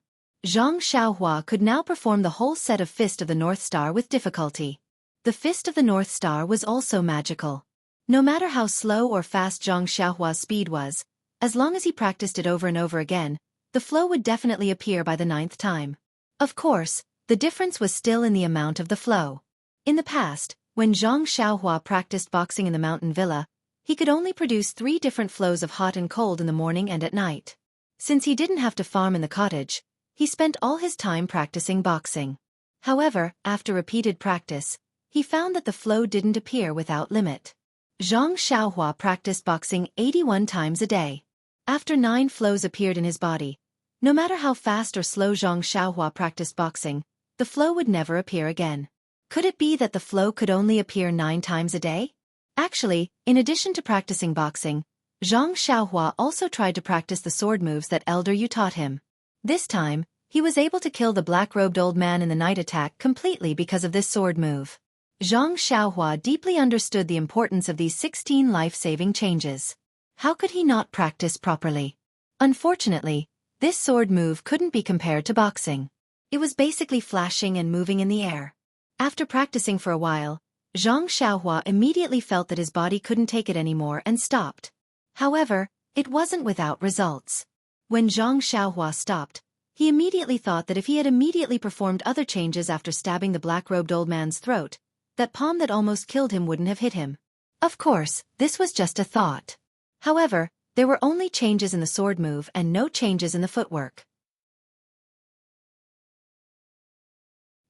Zhang Xiaohua could now perform the whole set of Fist of the North Star with difficulty. The Fist of the North Star was also magical. No matter how slow or fast Zhang Xiaohua's speed was, as long as he practiced it over and over again, the flow would definitely appear by the 9th time. Of course, the difference was still in the amount of the flow. In the past, when Zhang Xiaohua practiced boxing in the mountain villa, he could only produce 3 different flows of hot and cold in the morning and at night. Since he didn't have to farm in the cottage, he spent all his time practicing boxing. However, after repeated practice, he found that the flow didn't appear without limit. Zhang Xiaohua practiced boxing 81 times a day. After 9 flows appeared in his body. No matter how fast or slow Zhang Xiaohua practiced boxing, the flow would never appear again. Could it be that the flow could only appear 9 times a day? Actually, in addition to practicing boxing, Zhang Xiaohua also tried to practice the sword moves that Elder Yu taught him. This time, he was able to kill the black-robed old man in the night attack completely because of this sword move. Zhang Xiaohua deeply understood the importance of these 16 life-saving changes. How could he not practice properly? Unfortunately, this sword move couldn't be compared to boxing. It was basically flashing and moving in the air. After practicing for a while, Zhang Xiaohua immediately felt that his body couldn't take it anymore and stopped. However, it wasn't without results. When Zhang Xiaohua stopped, he immediately thought that if he had immediately performed other changes after stabbing the black-robed old man's throat, that palm that almost killed him wouldn't have hit him. Of course, this was just a thought. However, there were only changes in the sword move and no changes in the footwork.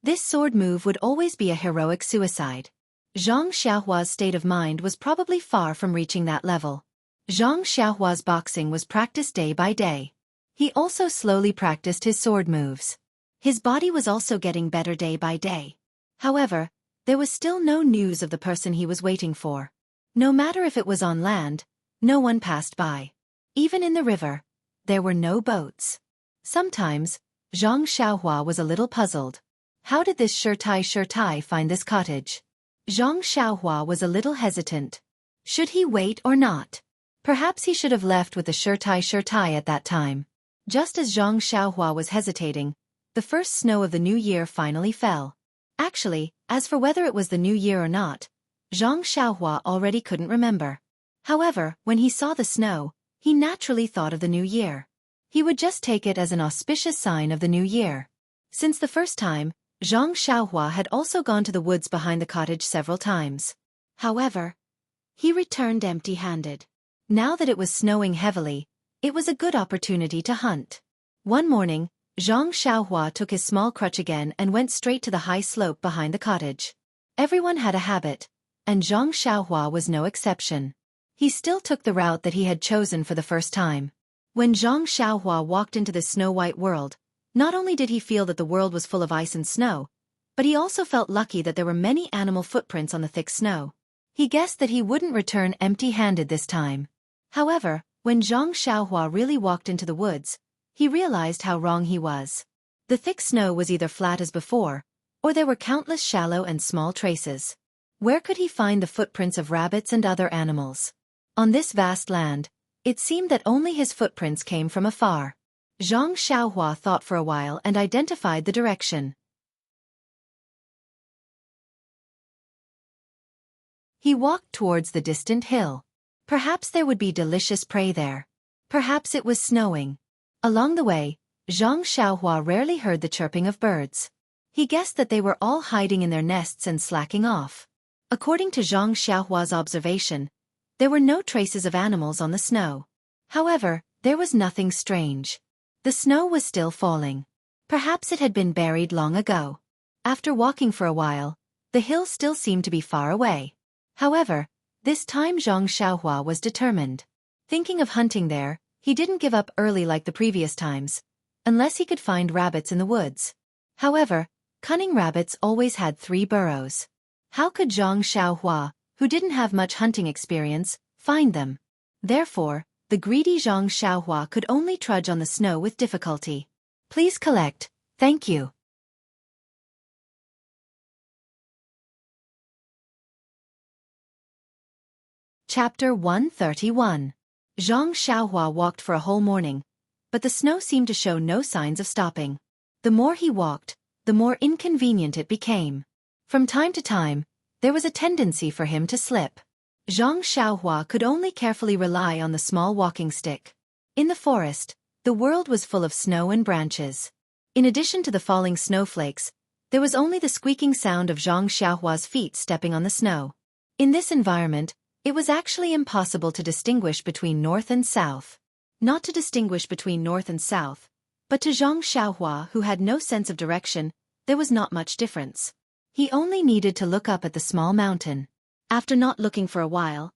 This sword move would always be a heroic suicide. Zhang Xiaohua's state of mind was probably far from reaching that level. Zhang Xiaohua's boxing was practiced day by day. He also slowly practiced his sword moves. His body was also getting better day by day. However, there was still no news of the person he was waiting for. No matter if it was on land, no one passed by. Even in the river, there were no boats. Sometimes, Zhang Xiaohua was a little puzzled. How did this Shirtai find this cottage? Zhang Xiaohua was a little hesitant. Should he wait or not? Perhaps he should have left with the Shirtai at that time. Just as Zhang Xiaohua was hesitating, the first snow of the new year finally fell. Actually, as for whether it was the new year or not, Zhang Xiaohua already couldn't remember. However, when he saw the snow, he naturally thought of the new year. He would just take it as an auspicious sign of the new year. Since the first time, Zhang Xiaohua had also gone to the woods behind the cottage several times. However, he returned empty-handed. Now that it was snowing heavily, it was a good opportunity to hunt. One morning, Zhang Xiaohua took his small crutch again and went straight to the high slope behind the cottage. Everyone had a habit, and Zhang Xiaohua was no exception. He still took the route that he had chosen for the first time. When Zhang Xiaohua walked into this snow-white world, not only did he feel that the world was full of ice and snow, but he also felt lucky that there were many animal footprints on the thick snow. He guessed that he wouldn't return empty-handed this time. However, when Zhang Xiaohua really walked into the woods, he realized how wrong he was. The thick snow was either flat as before, or there were countless shallow and small traces. Where could he find the footprints of rabbits and other animals? On this vast land, it seemed that only his footprints came from afar. Zhang Xiaohua thought for a while and identified the direction. He walked towards the distant hill. Perhaps there would be delicious prey there. Perhaps it was snowing. Along the way, Zhang Xiaohua rarely heard the chirping of birds. He guessed that they were all hiding in their nests and slacking off. According to Zhang Xiaohua's observation, there were no traces of animals on the snow. However, there was nothing strange. The snow was still falling. Perhaps it had been buried long ago. After walking for a while, the hill still seemed to be far away. However, this time Zhang Xiaohua was determined. Thinking of hunting there, he didn't give up early like the previous times, unless he could find rabbits in the woods. However, cunning rabbits always had 3 burrows. How could Zhang Xiaohua, who didn't have much hunting experience, find them? Therefore, the greedy Zhang Xiaohua could only trudge on the snow with difficulty. Please collect, thank you. Chapter 131. Zhang Xiaohua walked for a whole morning, but the snow seemed to show no signs of stopping. The more he walked, the more inconvenient it became. From time to time, there was a tendency for him to slip. Zhang Xiaohua could only carefully rely on the small walking stick. In the forest, the world was full of snow and branches. In addition to the falling snowflakes, there was only the squeaking sound of Zhang Xiaohua's feet stepping on the snow. In this environment, it was actually impossible to distinguish between north and south. Not to distinguish between north and south, but to Zhang Xiaohua, who had no sense of direction, there was not much difference. He only needed to look up at the small mountain. After not looking for a while,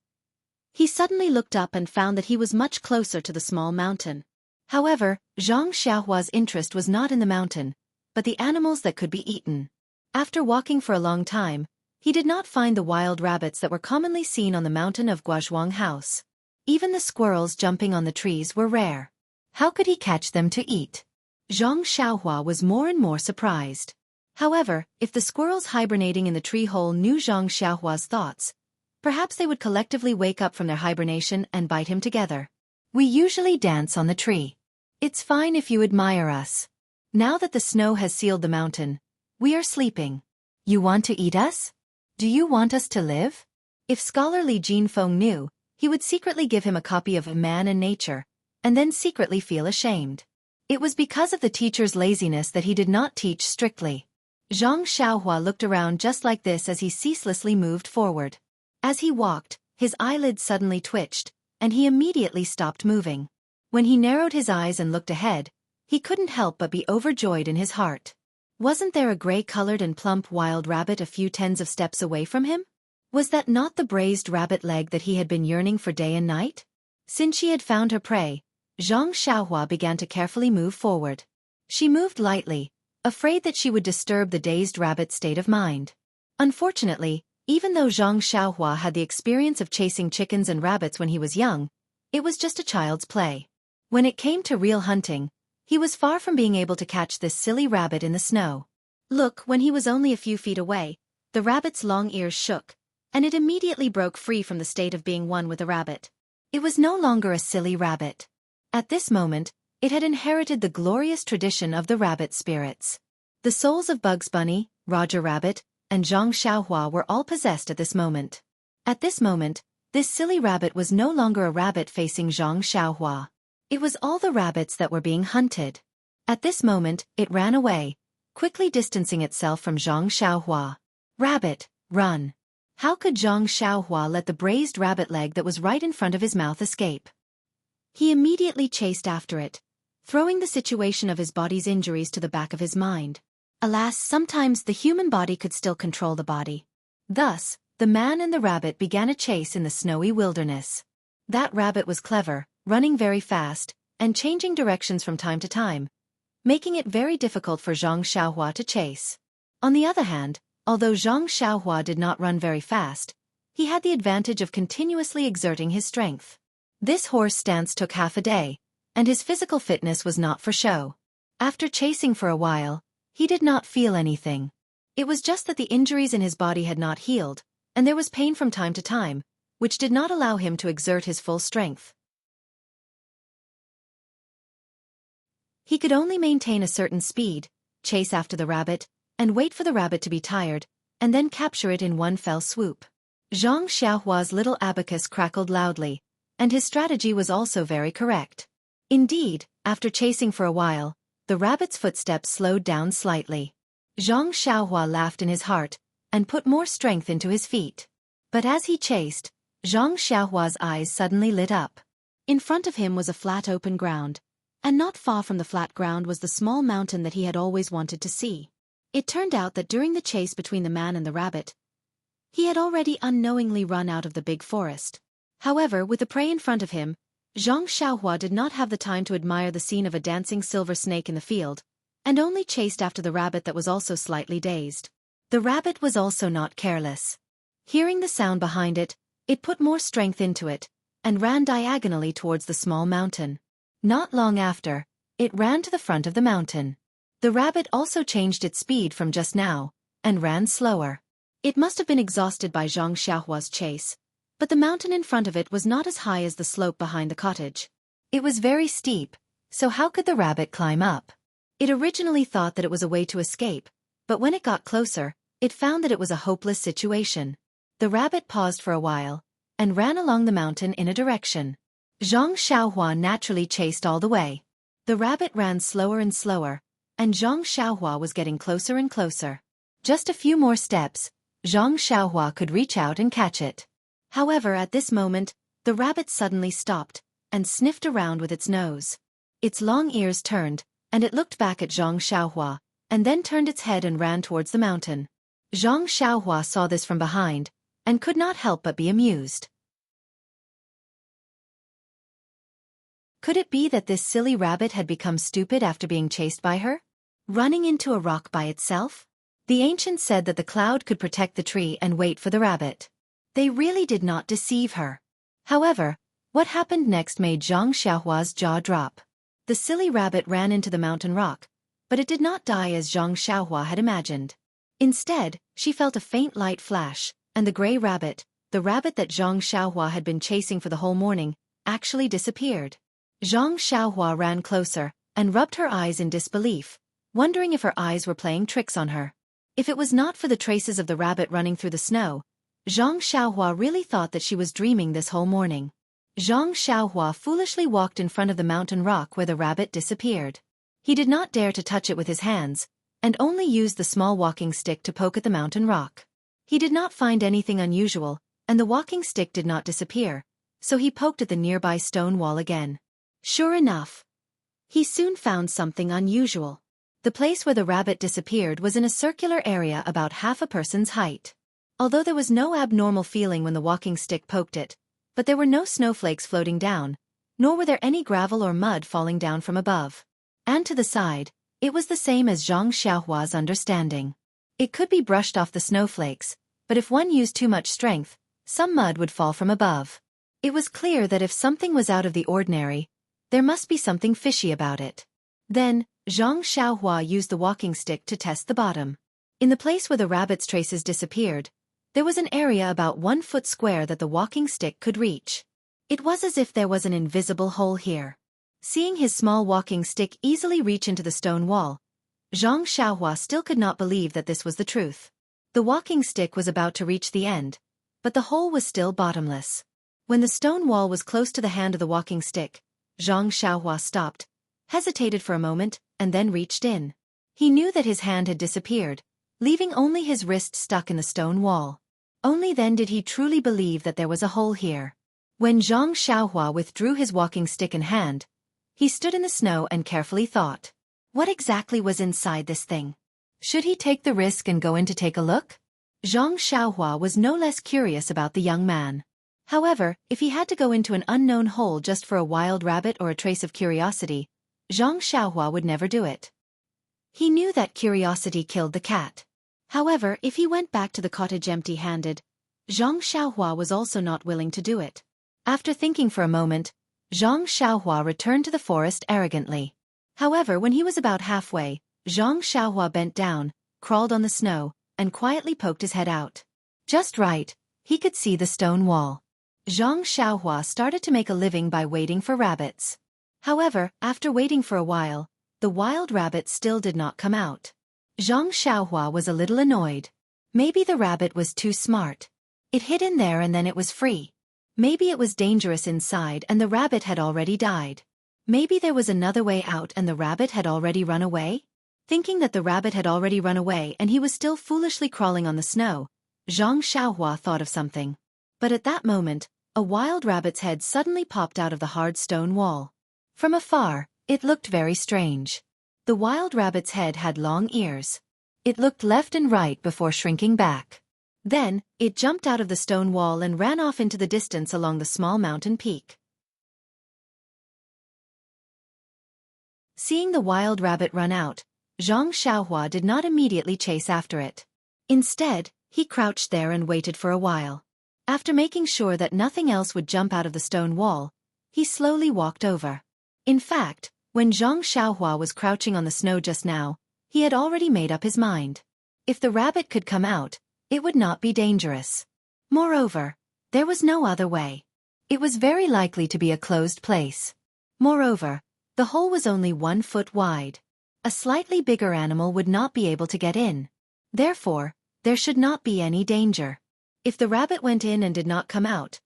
he suddenly looked up and found that he was much closer to the small mountain. However, Zhang Xiaohua's interest was not in the mountain, but the animals that could be eaten. After walking for a long time, He did not find the wild rabbits that were commonly seen on the mountain of Guozhuang House. Even the squirrels jumping on the trees were rare. How could he catch them to eat? Zhang Xiaohua was more and more surprised. However, if the squirrels hibernating in the tree hole knew Zhang Xiaohua's thoughts, perhaps they would collectively wake up from their hibernation and bite him together. We usually dance on the tree. It's fine if you admire us. Now that the snow has sealed the mountain, we are sleeping. You want to eat us? Do you want us to live? If scholarly Jin Feng knew, he would secretly give him a copy of Man and Nature, and then secretly feel ashamed. It was because of the teacher's laziness that he did not teach strictly. Zhang Xiaohua looked around just like this as he ceaselessly moved forward. As he walked, his eyelids suddenly twitched, and he immediately stopped moving. When he narrowed his eyes and looked ahead, he couldn't help but be overjoyed in his heart. Wasn't there a gray-colored and plump wild rabbit a few tens of steps away from him? Was that not the braised rabbit leg that he had been yearning for day and night? Since she had found her prey, Zhang Xiaohua began to carefully move forward. She moved lightly, afraid that she would disturb the dazed rabbit's state of mind. Unfortunately, even though Zhang Xiaohua had the experience of chasing chickens and rabbits when he was young, it was just a child's play. When it came to real hunting, he was far from being able to catch this silly rabbit in the snow. Look, when he was only a few feet away, the rabbit's long ears shook, and it immediately broke free from the state of being one with the rabbit. It was no longer a silly rabbit. At this moment, it had inherited the glorious tradition of the rabbit spirits. The souls of Bugs Bunny, Roger Rabbit, and Zhang Xiaohua were all possessed at this moment. At this moment, this silly rabbit was no longer a rabbit facing Zhang Xiaohua. It was all the rabbits that were being hunted. At this moment, it ran away, quickly distancing itself from Zhang Xiaohua. Rabbit, run! How could Zhang Xiaohua let the braised rabbit leg that was right in front of his mouth escape? He immediately chased after it, throwing the situation of his body's injuries to the back of his mind. Alas, sometimes the human body could still control the body. Thus, the man and the rabbit began a chase in the snowy wilderness. That rabbit was clever, running very fast, and changing directions from time to time, making it very difficult for Zhang Xiaohua to chase. On the other hand, although Zhang Xiaohua did not run very fast, he had the advantage of continuously exerting his strength. This horse stance took half a day, and his physical fitness was not for show. After chasing for a while, he did not feel anything. It was just that the injuries in his body had not healed, and there was pain from time to time, which did not allow him to exert his full strength. He could only maintain a certain speed, chase after the rabbit, and wait for the rabbit to be tired, and then capture it in one fell swoop. Zhang Xiaohua's little abacus crackled loudly, and his strategy was also very correct. Indeed, after chasing for a while, the rabbit's footsteps slowed down slightly. Zhang Xiaohua laughed in his heart, and put more strength into his feet. But as he chased, Zhang Xiaohua's eyes suddenly lit up. In front of him was a flat open ground, and not far from the flat ground was the small mountain that he had always wanted to see. It turned out that during the chase between the man and the rabbit, he had already unknowingly run out of the big forest. However, with the prey in front of him, Zhang Xiaohua did not have the time to admire the scene of a dancing silver snake in the field, and only chased after the rabbit that was also slightly dazed. The rabbit was also not careless. Hearing the sound behind it, it put more strength into it, and ran diagonally towards the small mountain. Not long after, it ran to the front of the mountain. The rabbit also changed its speed from just now, and ran slower. It must have been exhausted by Zhang Xiaohua's chase, but the mountain in front of it was not as high as the slope behind the cottage. It was very steep, so how could the rabbit climb up? It originally thought that it was a way to escape, but when it got closer, it found that it was a hopeless situation. The rabbit paused for a while, and ran along the mountain in a direction. Zhang Xiaohua naturally chased all the way. The rabbit ran slower and slower, and Zhang Xiaohua was getting closer and closer. Just a few more steps, Zhang Xiaohua could reach out and catch it. However, at this moment, the rabbit suddenly stopped, and sniffed around with its nose. Its long ears turned, and it looked back at Zhang Xiaohua, and then turned its head and ran towards the mountain. Zhang Xiaohua saw this from behind, and could not help but be amused. Could it be that this silly rabbit had become stupid after being chased by her? Running into a rock by itself? The ancients said that the cloud could protect the tree and wait for the rabbit. They really did not deceive her. However, what happened next made Xiangxia's jaw drop. The silly rabbit ran into the mountain rock, but it did not die as Xianxia had imagined. Instead, she felt a faint light flash, and the gray rabbit, the rabbit that Xianxia had been chasing for the whole morning, actually disappeared. Xianxia ran closer and rubbed her eyes in disbelief, wondering if her eyes were playing tricks on her. If it was not for the traces of the rabbit running through the snow, Xianxia really thought that she was dreaming this whole morning. Xianxia foolishly walked in front of the mountain rock where the rabbit disappeared. He did not dare to touch it with his hands, and only used the small walking stick to poke at the mountain rock. He did not find anything unusual, and the walking stick did not disappear, so he poked at the nearby stone wall again. Sure enough, he soon found something unusual. The place where the rabbit disappeared was in a circular area about half a person's height. Although there was no abnormal feeling when the walking stick poked it, but there were no snowflakes floating down, nor were there any gravel or mud falling down from above. And to the side, it was the same as Zhang Xiaohua's understanding. It could be brushed off the snowflakes, but if one used too much strength, some mud would fall from above. It was clear that if something was out of the ordinary, there must be something fishy about it. Then, Zhang Xiaohua used the walking stick to test the bottom. In the place where the rabbit's traces disappeared, there was an area about 1 foot square that the walking stick could reach. It was as if there was an invisible hole here. Seeing his small walking stick easily reach into the stone wall, Zhang Xiaohua still could not believe that this was the truth. The walking stick was about to reach the end, but the hole was still bottomless. When the stone wall was close to the hand of the walking stick, Zhang Xiaohua stopped, hesitated for a moment, and then reached in. He knew that his hand had disappeared, leaving only his wrist stuck in the stone wall. Only then did he truly believe that there was a hole here. When Zhang Xiaohua withdrew his walking stick in hand, he stood in the snow and carefully thought. What exactly was inside this thing? Should he take the risk and go in to take a look? Zhang Xiaohua was no less curious about the young man. However, if he had to go into an unknown hole just for a wild rabbit or a trace of curiosity, Zhang Xiaohua would never do it. He knew that curiosity killed the cat. However, if he went back to the cottage empty-handed, Zhang Xiaohua was also not willing to do it. After thinking for a moment, Zhang Xiaohua returned to the forest arrogantly. However, when he was about halfway, Zhang Xiaohua bent down, crawled on the snow, and quietly poked his head out. Just right, he could see the stone wall. Zhang Xiaohua started to make a living by waiting for rabbits. However, after waiting for a while, the wild rabbit still did not come out. Zhang Xiaohua was a little annoyed. Maybe the rabbit was too smart. It hid in there and then it was free. Maybe it was dangerous inside and the rabbit had already died. Maybe there was another way out and the rabbit had already run away? Thinking that the rabbit had already run away and he was still foolishly crawling on the snow, Zhang Xiaohua thought of something. But at that moment, a wild rabbit's head suddenly popped out of the hard stone wall. From afar, it looked very strange. The wild rabbit's head had long ears. It looked left and right before shrinking back. Then, it jumped out of the stone wall and ran off into the distance along the small mountain peak. Seeing the wild rabbit run out, Zhang Xiaohua did not immediately chase after it. Instead, he crouched there and waited for a while. After making sure that nothing else would jump out of the stone wall, he slowly walked over. In fact, when Zhang Xiaohua was crouching on the snow just now, he had already made up his mind. If the rabbit could come out, it would not be dangerous. Moreover, there was no other way. It was very likely to be a closed place. Moreover, the hole was only 1 foot wide. A slightly bigger animal would not be able to get in. Therefore, there should not be any danger. If the rabbit went in and did not come out,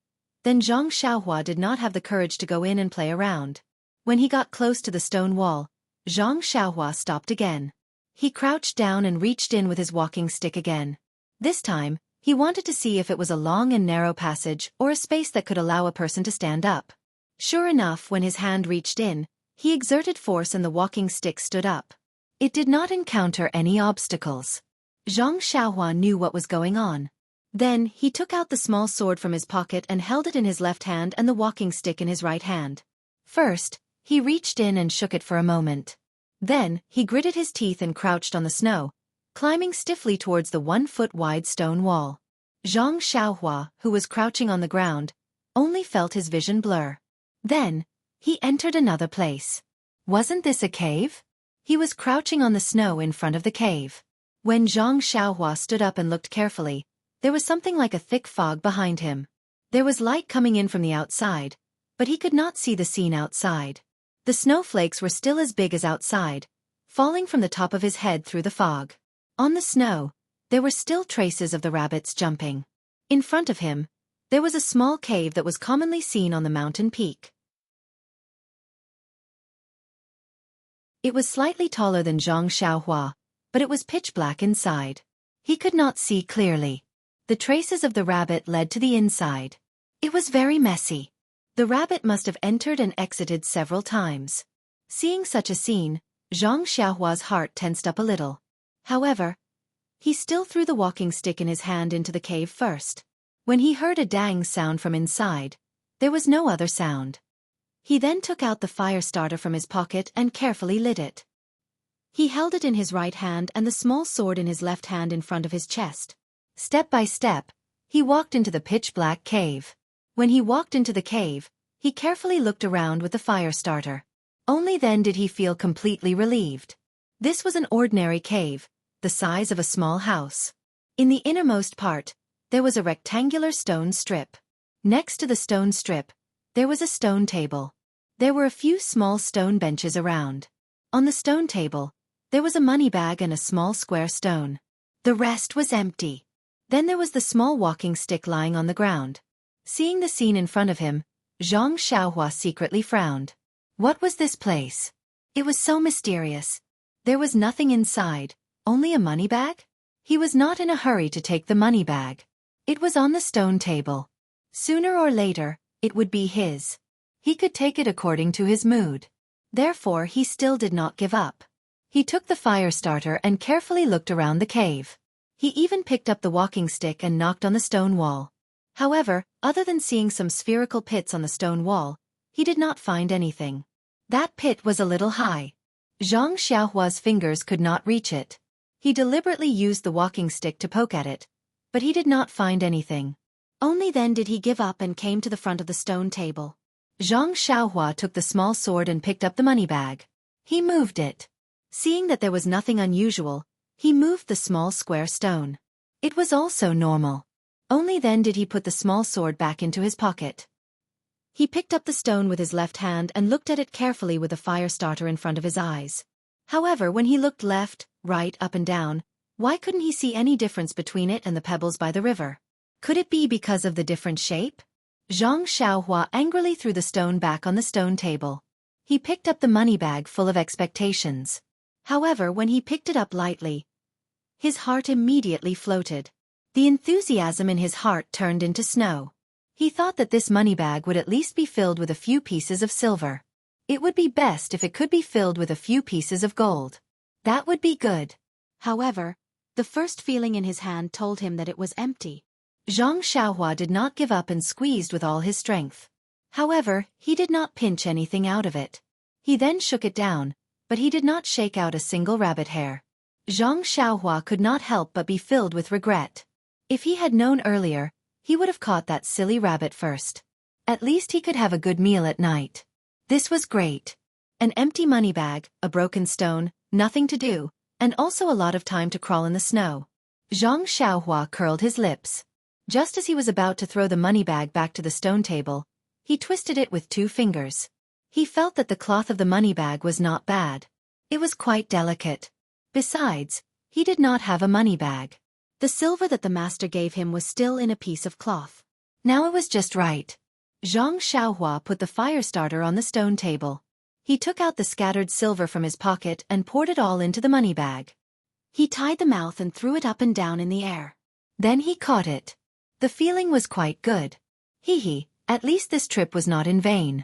then Zhang Xiaohua did not have the courage to go in and play around. When he got close to the stone wall, Zhang Xiaohua stopped again. He crouched down and reached in with his walking stick again. This time, he wanted to see if it was a long and narrow passage or a space that could allow a person to stand up. Sure enough, when his hand reached in, he exerted force and the walking stick stood up. It did not encounter any obstacles. Zhang Xiaohua knew what was going on. Then, he took out the small sword from his pocket and held it in his left hand and the walking stick in his right hand. First, he reached in and shook it for a moment. Then, he gritted his teeth and crouched on the snow, climbing stiffly towards the 1-foot-wide stone wall. Xianxia, who was crouching on the ground, only felt his vision blur. Then, he entered another place. Wasn't this a cave? He was crouching on the snow in front of the cave. When Xianxia stood up and looked carefully, there was something like a thick fog behind him. There was light coming in from the outside, but he could not see the scene outside. The snowflakes were still as big as outside, falling from the top of his head through the fog. On the snow, there were still traces of the rabbits jumping. In front of him, there was a small cave that was commonly seen on the mountain peak. It was slightly taller than Xianxia, but it was pitch black inside. He could not see clearly. The traces of the rabbit led to the inside. It was very messy. The rabbit must have entered and exited several times. Seeing such a scene, Xianxia's heart tensed up a little. However, he still threw the walking stick in his hand into the cave first. When he heard a dang sound from inside, there was no other sound. He then took out the fire starter from his pocket and carefully lit it. He held it in his right hand and the small sword in his left hand in front of his chest. Step by step, he walked into the pitch-black cave. When he walked into the cave, he carefully looked around with the fire starter. Only then did he feel completely relieved. This was an ordinary cave, the size of a small house. In the innermost part, there was a rectangular stone strip. Next to the stone strip, there was a stone table. There were a few small stone benches around. On the stone table, there was a money bag and a small square stone. The rest was empty. Then there was the small walking stick lying on the ground. Seeing the scene in front of him, Xianxia secretly frowned. What was this place? It was so mysterious. There was nothing inside, only a money bag? He was not in a hurry to take the money bag. It was on the stone table. Sooner or later, it would be his. He could take it according to his mood. Therefore he still did not give up. He took the fire starter and carefully looked around the cave. He even picked up the walking stick and knocked on the stone wall. However, other than seeing some spherical pits on the stone wall, he did not find anything. That pit was a little high. Xianxia's fingers could not reach it. He deliberately used the walking stick to poke at it, but he did not find anything. Only then did he give up and came to the front of the stone table. Xianxia took the small sword and picked up the money bag. He moved it. Seeing that there was nothing unusual, he moved the small square stone. It was also normal. Only then did he put the small sword back into his pocket. He picked up the stone with his left hand and looked at it carefully with the fire starter in front of his eyes. However, when he looked left, right, up and down, why couldn't he see any difference between it and the pebbles by the river? Could it be because of the different shape? Xianxia angrily threw the stone back on the stone table. He picked up the money bag full of expectations. However, when he picked it up lightly, his heart immediately floated. The enthusiasm in his heart turned into snow. He thought that this money bag would at least be filled with a few pieces of silver. It would be best if it could be filled with a few pieces of gold. That would be good. However, the first feeling in his hand told him that it was empty. Xianxia did not give up and squeezed with all his strength. However, he did not pinch anything out of it. He then shook it down, but he did not shake out a single rabbit hair. Xianxia could not help but be filled with regret. If he had known earlier, he would have caught that silly rabbit first. At least he could have a good meal at night. This was great. An empty money bag, a broken stone, nothing to do, and also a lot of time to crawl in the snow. Xianxia curled his lips. Just as he was about to throw the money bag back to the stone table, he twisted it with 2 fingers. He felt that the cloth of the money bag was not bad. It was quite delicate. Besides, he did not have a money bag. The silver that the master gave him was still in a piece of cloth. Now it was just right. Xianxia put the fire starter on the stone table. He took out the scattered silver from his pocket and poured it all into the money bag. He tied the mouth and threw it up and down in the air. Then he caught it. The feeling was quite good. Hee, at least this trip was not in vain.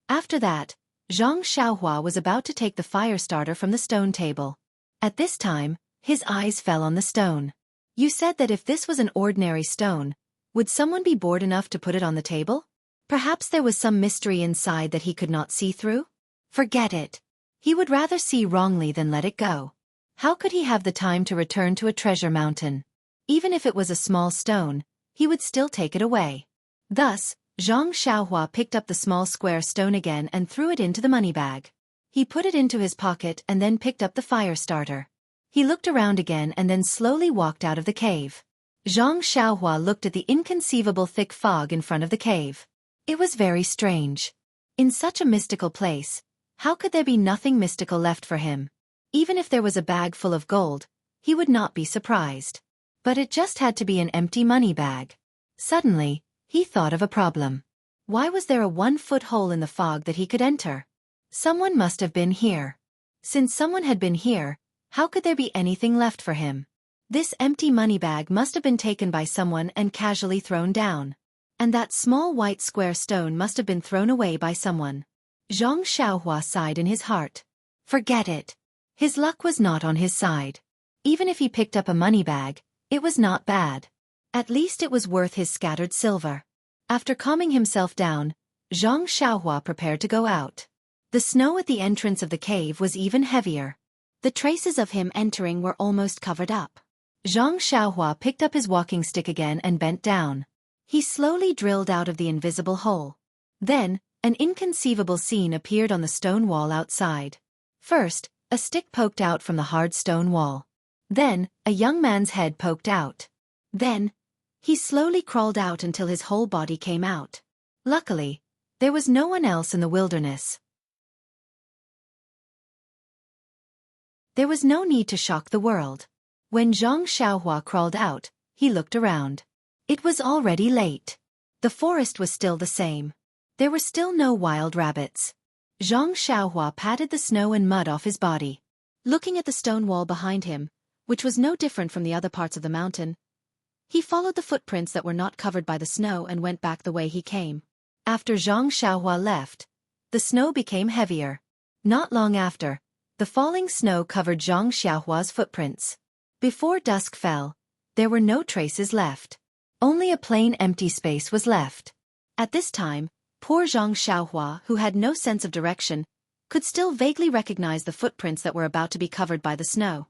After that, Xianxia was about to take the fire starter from the stone table. At this time, his eyes fell on the stone. You said that if this was an ordinary stone, would someone be bored enough to put it on the table? Perhaps there was some mystery inside that he could not see through? Forget it. He would rather see wrongly than let it go. How could he have the time to return to a treasure mountain? Even if it was a small stone, he would still take it away. Thus, Xianxia picked up the small square stone again and threw it into the money bag. He put it into his pocket and then picked up the fire starter. He looked around again and then slowly walked out of the cave. Xianxia looked at the inconceivable thick fog in front of the cave. It was very strange. In such a mystical place, how could there be nothing mystical left for him? Even if there was a bag full of gold, he would not be surprised. But it just had to be an empty money bag. Suddenly, he thought of a problem. Why was there a 1-foot hole in the fog that he could enter? Someone must have been here. Since someone had been here, how could there be anything left for him? This empty money bag must have been taken by someone and casually thrown down. And that small white square stone must have been thrown away by someone. Xianxia sighed in his heart. Forget it. His luck was not on his side. Even if he picked up a money bag, it was not bad. At least it was worth his scattered silver. After calming himself down, Xianxia prepared to go out. The snow at the entrance of the cave was even heavier. The traces of him entering were almost covered up. Xianxia picked up his walking stick again and bent down. He slowly drilled out of the invisible hole. Then, an inconceivable scene appeared on the stone wall outside. First, a stick poked out from the hard stone wall. Then, a young man's head poked out. Then, he slowly crawled out until his whole body came out. Luckily, there was no one else in the wilderness. There was no need to shock the world. When Xianxia crawled out, he looked around. It was already late. The forest was still the same. There were still no wild rabbits. Xianxia patted the snow and mud off his body. Looking at the stone wall behind him, which was no different from the other parts of the mountain, he followed the footprints that were not covered by the snow and went back the way he came. After Xianxia left, the snow became heavier. Not long after, the falling snow covered Xianxia's footprints. Before dusk fell, there were no traces left. Only a plain empty space was left. At this time, poor Xianxia, who had no sense of direction, could still vaguely recognize the footprints that were about to be covered by the snow.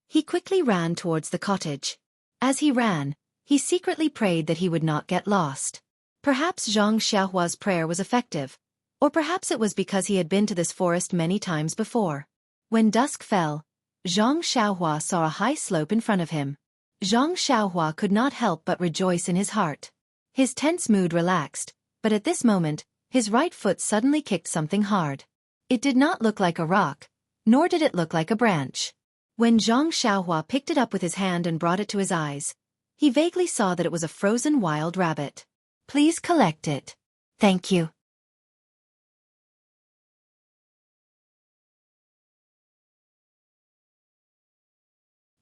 He quickly ran towards the cottage. As he ran, he secretly prayed that he would not get lost. Perhaps Xianxia's prayer was effective, or perhaps it was because he had been to this forest many times before. When dusk fell, Xianxia saw a high slope in front of him. Xianxia could not help but rejoice in his heart. His tense mood relaxed, but at this moment, his right foot suddenly kicked something hard. It did not look like a rock, nor did it look like a branch. When Xianxia picked it up with his hand and brought it to his eyes, he vaguely saw that it was a frozen wild rabbit. Please collect it. Thank you.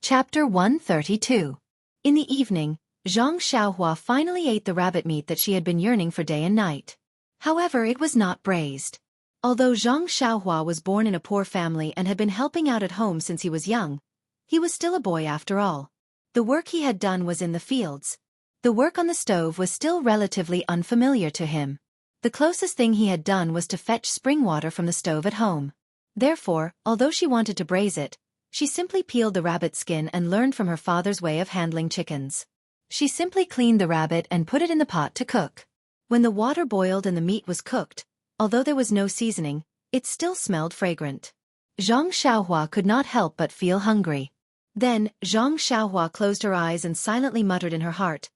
Chapter 132. In the evening, Xianxia finally ate the rabbit meat that she had been yearning for day and night. However, it was not braised. Although Xianxia was born in a poor family and had been helping out at home since he was young, he was still a boy after all. The work he had done was in the fields. The work on the stove was still relatively unfamiliar to him. The closest thing he had done was to fetch spring water from the stove at home. Therefore, although she wanted to braise it, she simply peeled the rabbit skin and learned from her father's way of handling chickens. She simply cleaned the rabbit and put it in the pot to cook. When the water boiled and the meat was cooked, although there was no seasoning, it still smelled fragrant. Xianxia could not help but feel hungry. Then, Xianxia closed her eyes and silently muttered in her heart,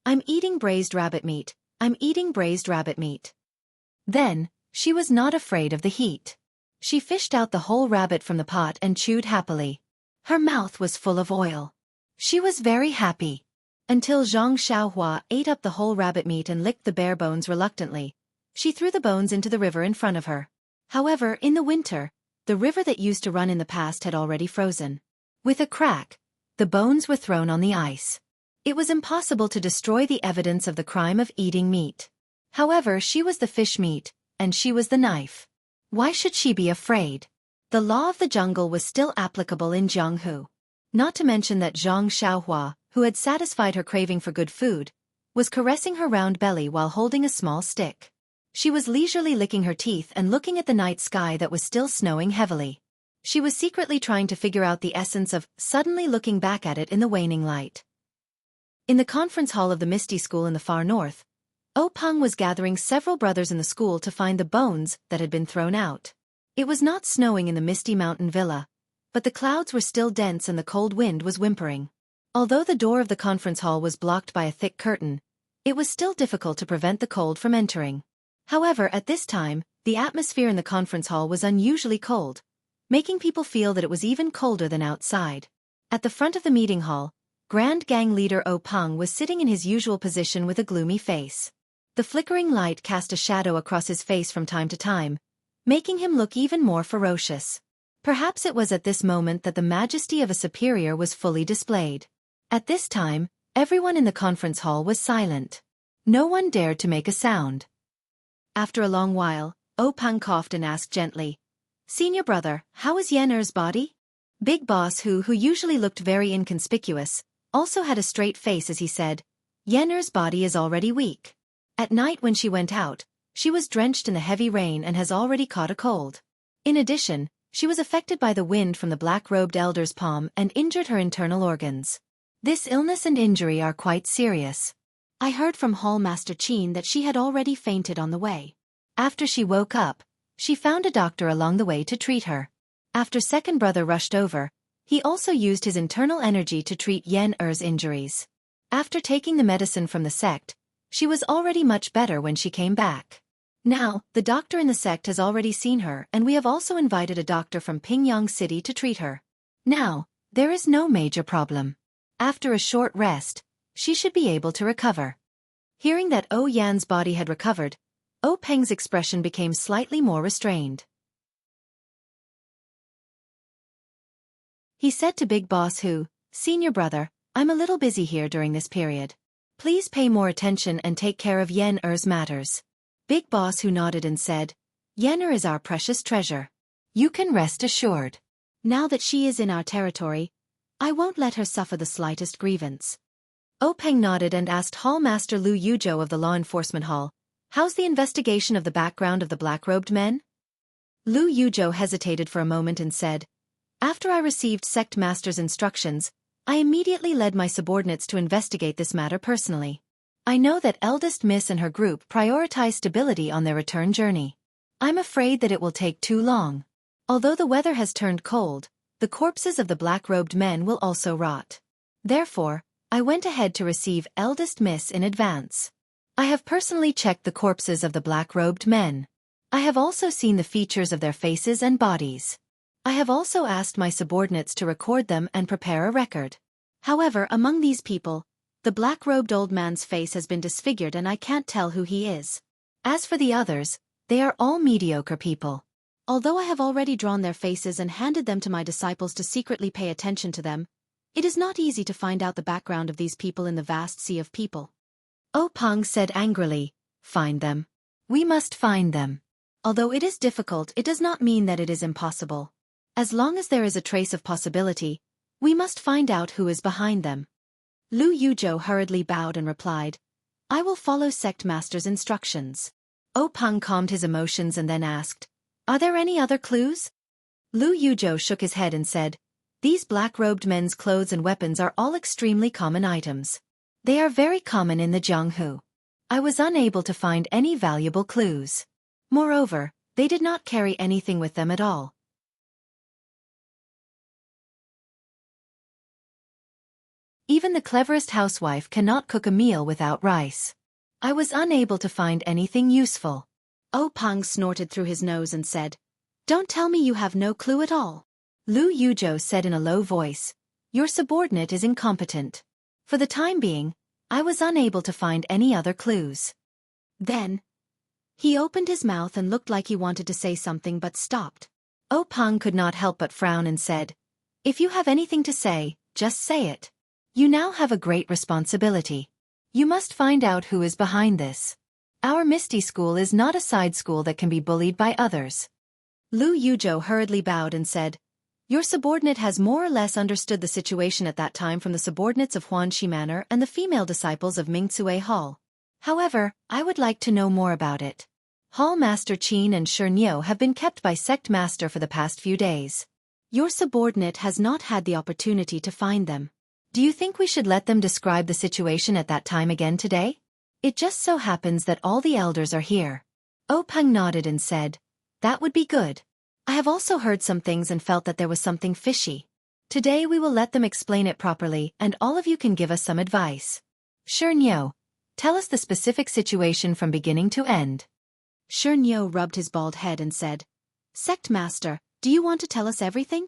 "I'm eating braised rabbit meat, I'm eating braised rabbit meat." Then, she was not afraid of the heat. She fished out the whole rabbit from the pot and chewed happily. Her mouth was full of oil. She was very happy. Until Xianxia ate up the whole rabbit meat and licked the bare bones reluctantly. She threw the bones into the river in front of her. However, in the winter, the river that used to run in the past had already frozen. With a crack, the bones were thrown on the ice. It was impossible to destroy the evidence of the crime of eating meat. However, she was the fish meat, and she was the knife. Why should she be afraid? The law of the jungle was still applicable in Jianghu. Not to mention that Xianxia, who had satisfied her craving for good food, was caressing her round belly while holding a small stick. She was leisurely licking her teeth and looking at the night sky that was still snowing heavily. She was secretly trying to figure out the essence of suddenly looking back at it in the waning light. In the conference hall of the Misty School in the far north, Peng was gathering several brothers in the school to find the bones that had been thrown out. It was not snowing in the Misty Mountain Villa, but the clouds were still dense and the cold wind was whimpering. Although the door of the conference hall was blocked by a thick curtain, it was still difficult to prevent the cold from entering. However, at this time, the atmosphere in the conference hall was unusually cold, making people feel that it was even colder than outside. At the front of the meeting hall, Grand Gang leader Peng was sitting in his usual position with a gloomy face. The flickering light cast a shadow across his face from time to time, making him look even more ferocious. Perhaps it was at this moment that the majesty of a superior was fully displayed. At this time, everyone in the conference hall was silent. No one dared to make a sound. After a long while, Peng coughed and asked gently, "Senior brother, how is Yen'er's body?" Big Boss who usually looked very inconspicuous, also had a straight face as he said, "Yen'er's body is already weak. At night when she went out, she was drenched in the heavy rain and has already caught a cold. In addition, she was affected by the wind from the black-robed elder's palm and injured her internal organs. This illness and injury are quite serious. I heard from Hall Master Qin that she had already fainted on the way. After she woke up, she found a doctor along the way to treat her. After second brother rushed over, he also used his internal energy to treat Yen'er's injuries. After taking the medicine from the sect, she was already much better when she came back. Now, the doctor in the sect has already seen her and we have also invited a doctor from Pingyang City to treat her. Now, there is no major problem. After a short rest, she should be able to recover." Hearing that Yan's body had recovered, Peng's expression became slightly more restrained. He said to Big Boss Hu, "Senior brother, I'm a little busy here during this period. Please pay more attention and take care of Yen'er's matters." Big Boss Hu nodded and said, "Yen'er is our precious treasure. You can rest assured. Now that she is in our territory, I won't let her suffer the slightest grievance." Peng nodded and asked Hall Master Lu Yuzhou of the Law Enforcement Hall, "How's the investigation of the background of the black-robed men?" Lu Yuzhou hesitated for a moment and said, "After I received Sect Master's instructions, I immediately led my subordinates to investigate this matter personally. I know that eldest Miss and her group prioritize stability on their return journey. I'm afraid that it will take too long. Although the weather has turned cold, the corpses of the black-robed men will also rot. Therefore, I went ahead to receive eldest Miss in advance. I have personally checked the corpses of the black-robed men. I have also seen the features of their faces and bodies. I have also asked my subordinates to record them and prepare a record. However, among these people, the black-robed old man's face has been disfigured and I can't tell who he is. As for the others, they are all mediocre people. Although I have already drawn their faces and handed them to my disciples to secretly pay attention to them, it is not easy to find out the background of these people in the vast sea of people." Peng said angrily, "Find them. We must find them. Although it is difficult, it does not mean that it is impossible. As long as there is a trace of possibility, we must find out who is behind them." Lu Yuzhou hurriedly bowed and replied, "I will follow Sect Master's instructions." Peng calmed his emotions and then asked, "Are there any other clues?" Lu Yuzhou shook his head and said, "These black-robed men's clothes and weapons are all extremely common items. They are very common in the Jianghu. I was unable to find any valuable clues. Moreover, they did not carry anything with them at all. Even the cleverest housewife cannot cook a meal without rice. I was unable to find anything useful." Peng snorted through his nose and said, "Don't tell me you have no clue at all." Lu Yuzhou said in a low voice, "Your subordinate is incompetent. For the time being, I was unable to find any other clues." Then, he opened his mouth and looked like he wanted to say something but stopped. Peng could not help but frown and said, "If you have anything to say, just say it. You now have a great responsibility. You must find out who is behind this. Our Misty School is not a side school that can be bullied by others." Lu Yuzhou hurriedly bowed and said, "Your subordinate has more or less understood the situation at that time from the subordinates of Huanxi Manor and the female disciples of Mingcue Hall. However, I would like to know more about it. Hall Master Qin and Xianxia have been kept by Sect Master for the past few days. Your subordinate has not had the opportunity to find them. Do you think we should let them describe the situation at that time again today? It just so happens that all the elders are here. Peng nodded and said, that would be good. I have also heard some things and felt that there was something fishy. Today we will let them explain it properly and all of you can give us some advice. Xianxia, tell us the specific situation from beginning to end. Xianxia rubbed his bald head and said, Sect Master, do you want to tell us everything?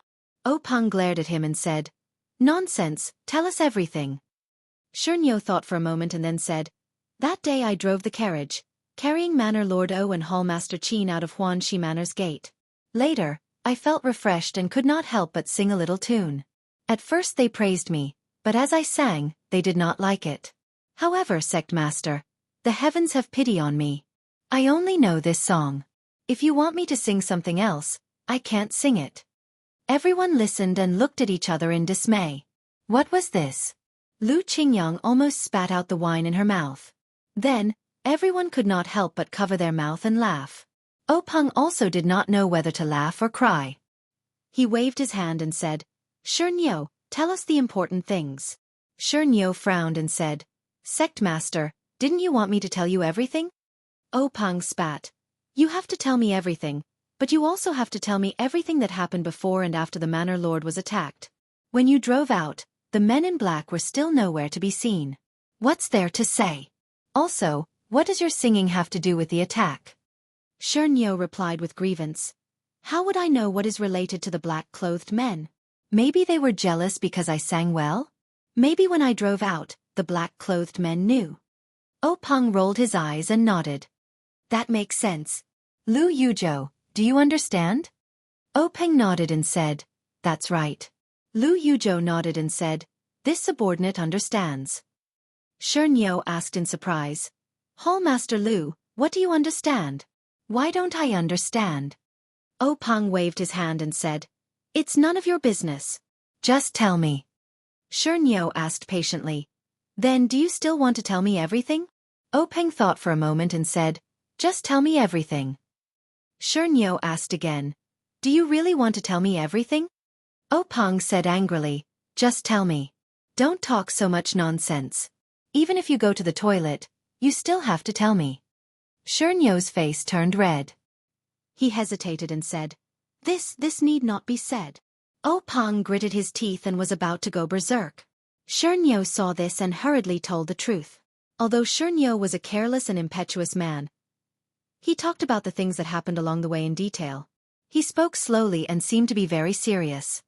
Peng glared at him and said, nonsense, tell us everything. Xianxia thought for a moment and then said, that day I drove the carriage, carrying Manor Lord O and Hall Master Qin out of Huanxi Manor's gate. Later, I felt refreshed and could not help but sing a little tune. At first they praised me, but as I sang, they did not like it. However, Sect Master, the heavens have pity on me. I only know this song. If you want me to sing something else, I can't sing it. Everyone listened and looked at each other in dismay. What was this? Lu Qingyang almost spat out the wine in her mouth. Then, everyone could not help but cover their mouth and laugh. Peng also did not know whether to laugh or cry. He waved his hand and said, Xianxia, tell us the important things. Xianxia frowned and said, Sect Master, didn't you want me to tell you everything? Peng spat. You have to tell me everything, but you also have to tell me everything that happened before and after the Manor Lord was attacked. When you drove out, the men in black were still nowhere to be seen. What's there to say? Also, what does your singing have to do with the attack? Xianxia replied with grievance. How would I know what is related to the black-clothed men? Maybe they were jealous because I sang well? Maybe when I drove out, the black-clothed men knew. Peng rolled his eyes and nodded. That makes sense. Lu Yuzhou, do you understand? Peng nodded and said, that's right. Lu Yuzhou nodded and said, this subordinate understands. Xianxia asked in surprise, Hall Master Lu, what do you understand? Why don't I understand? Peng waved his hand and said, it's none of your business. Just tell me. Xianxia asked patiently, then do you still want to tell me everything? Peng thought for a moment and said, just tell me everything. Xianxia asked again, do you really want to tell me everything? Peng said angrily, just tell me. Don't talk so much nonsense. Even if you go to the toilet, you still have to tell me. Xianxia's face turned red. He hesitated and said, this need not be said. Peng gritted his teeth and was about to go berserk. Xianxia saw this and hurriedly told the truth. Although Xianxia was a careless and impetuous man, he talked about the things that happened along the way in detail. He spoke slowly and seemed to be very serious.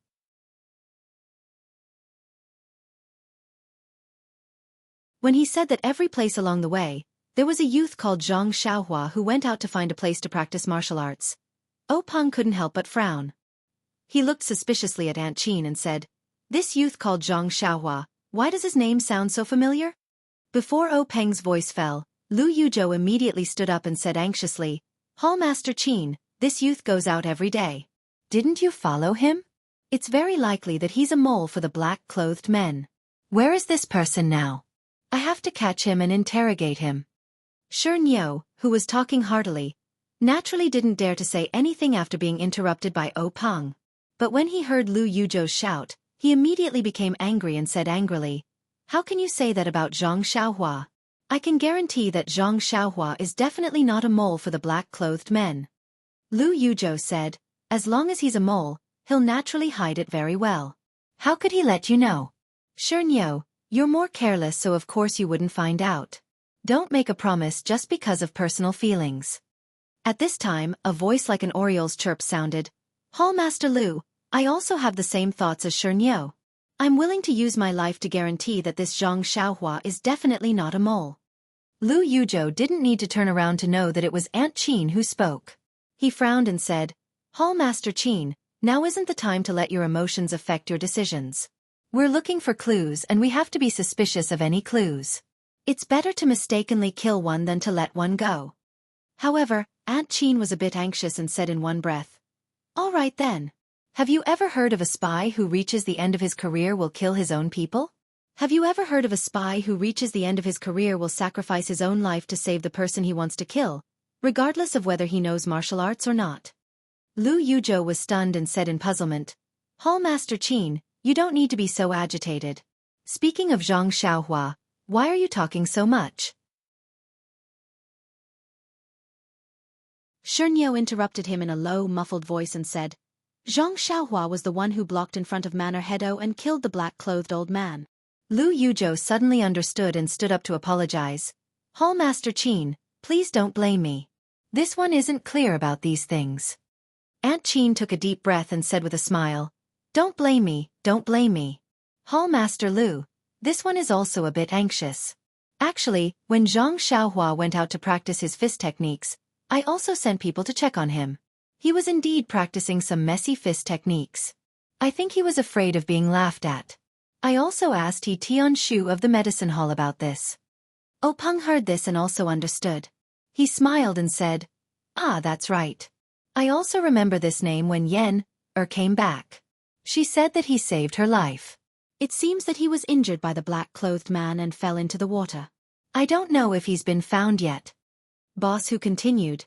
When he said that every place along the way, there was a youth called Xianxia who went out to find a place to practice martial arts. Peng couldn't help but frown. He looked suspiciously at Aunt Qin and said, this youth called Xianxia, why does his name sound so familiar? Before Peng's voice fell, Lu Yuzhou immediately stood up and said anxiously, Hall Master Qin, this youth goes out every day. Didn't you follow him? It's very likely that he's a mole for the black-clothed men. Where is this person now? I have to catch him and interrogate him. Xianxia, who was talking heartily, naturally didn't dare to say anything after being interrupted by Peng. But when he heard Lu Yuzhou shout, he immediately became angry and said angrily, how can you say that about Xianxia? I can guarantee that Xianxia is definitely not a mole for the black-clothed men. Lu Yuzhou said, as long as he's a mole, he'll naturally hide it very well. How could he let you know? Xianxia, you're more careless so of course you wouldn't find out. Don't make a promise just because of personal feelings. At this time, a voice like an oriole's chirp sounded. Hall Master Lu, I also have the same thoughts as Xianxia. I'm willing to use my life to guarantee that this Xianxia is definitely not a mole. Lu Yuzhou didn't need to turn around to know that it was Aunt Qin who spoke. He frowned and said, Hall Master Qin, now isn't the time to let your emotions affect your decisions. We're looking for clues and we have to be suspicious of any clues. It's better to mistakenly kill one than to let one go. However, Aunt Qin was a bit anxious and said in one breath, all right then. Have you ever heard of a spy who reaches the end of his career will kill his own people? Have you ever heard of a spy who reaches the end of his career will sacrifice his own life to save the person he wants to kill? regardless of whether he knows martial arts or not. Lu Yuzhou was stunned and said in puzzlement, Hall Master Qin, you don't need to be so agitated. Speaking of Zhang Xiaohua, why are you talking so much? Xianxia interrupted him in a low, muffled voice and said, Zhang Xiaohua was the one who blocked in front of Manor Hedo and killed the black-clothed old man. Lu Yuzhou suddenly understood and stood up to apologize. Hall Master Qin, please don't blame me. This one isn't clear about these things. Aunt Qin took a deep breath and said with a smile, Don't blame me, don't blame me. Hall Master Lu, this one is also a bit anxious. Actually, when Zhang Xiaohua went out to practice his fist techniques, I also sent people to check on him. He was indeed practicing some messy fist techniques. I think he was afraid of being laughed at. I also asked He Tianshu of the medicine hall about this. Peng heard this and also understood. He smiled and said, Ah, that's right. I also remember this name when Yen came back. She said that he saved her life. It seems that he was injured by the black-clothed man and fell into the water. I don't know if he's been found yet. Boss Hu continued.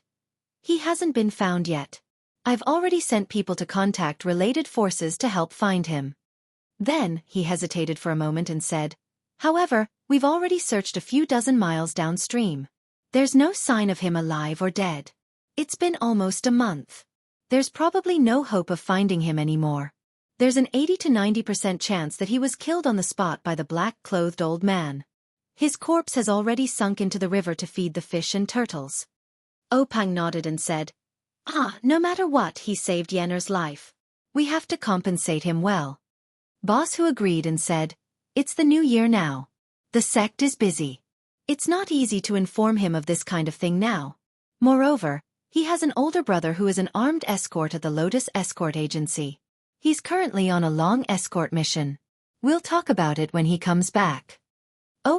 He hasn't been found yet. I've already sent people to contact related forces to help find him. Then, he hesitated for a moment and said, However, we've already searched a few dozen miles downstream. There's no sign of him alive or dead. It's been almost a month. There's probably no hope of finding him anymore. There's an 80 to 90% chance that he was killed on the spot by the black-clothed old man. His corpse has already sunk into the river to feed the fish and turtles. Peng nodded and said, No matter what, he saved Yenner's life. We have to compensate him well. Boss Hu agreed and said, It's the new year now. The sect is busy. It's not easy to inform him of this kind of thing now. Moreover, he has an older brother who is an armed escort at the Lotus Escort Agency. He's currently on a long escort mission. We'll talk about it when he comes back.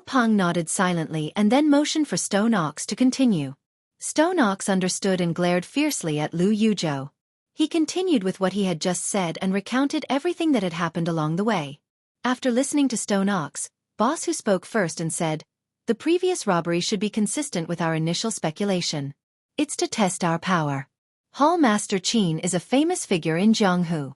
Peng nodded silently and then motioned for Stone Ox to continue. Stone Ox understood and glared fiercely at Lu Yuzhou. He continued with what he had just said and recounted everything that had happened along the way. After listening to Stone Ox, Boss Hu spoke first and said, The previous robbery should be consistent with our initial speculation. It's to test our power. Hall Master Qin is a famous figure in Jianghu.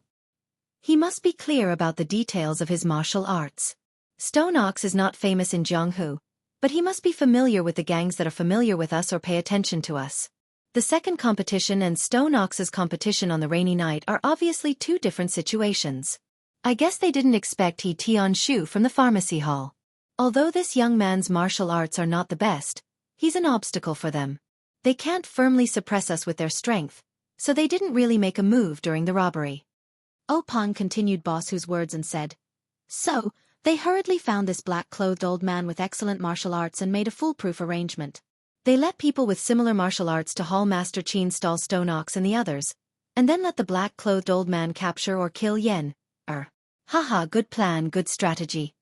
He must be clear about the details of his martial arts. Stone Ox is not famous in Jianghu, but he must be familiar with the gangs that are familiar with us or pay attention to us. The second competition and Stone Ox's competition on the rainy night are obviously two different situations. I guess they didn't expect He Tianshu from the pharmacy hall. Although this young man's martial arts are not the best, he's an obstacle for them. They can't firmly suppress us with their strength, so they didn't really make a move during the robbery. Peng continued Boss Hu's words and said, So, they hurriedly found this black-clothed old man with excellent martial arts and made a foolproof arrangement. They let people with similar martial arts to Hall Master Qin stall Stone Ox and the others, and then let the black-clothed old man capture or kill Yen. Haha, good plan, good strategy.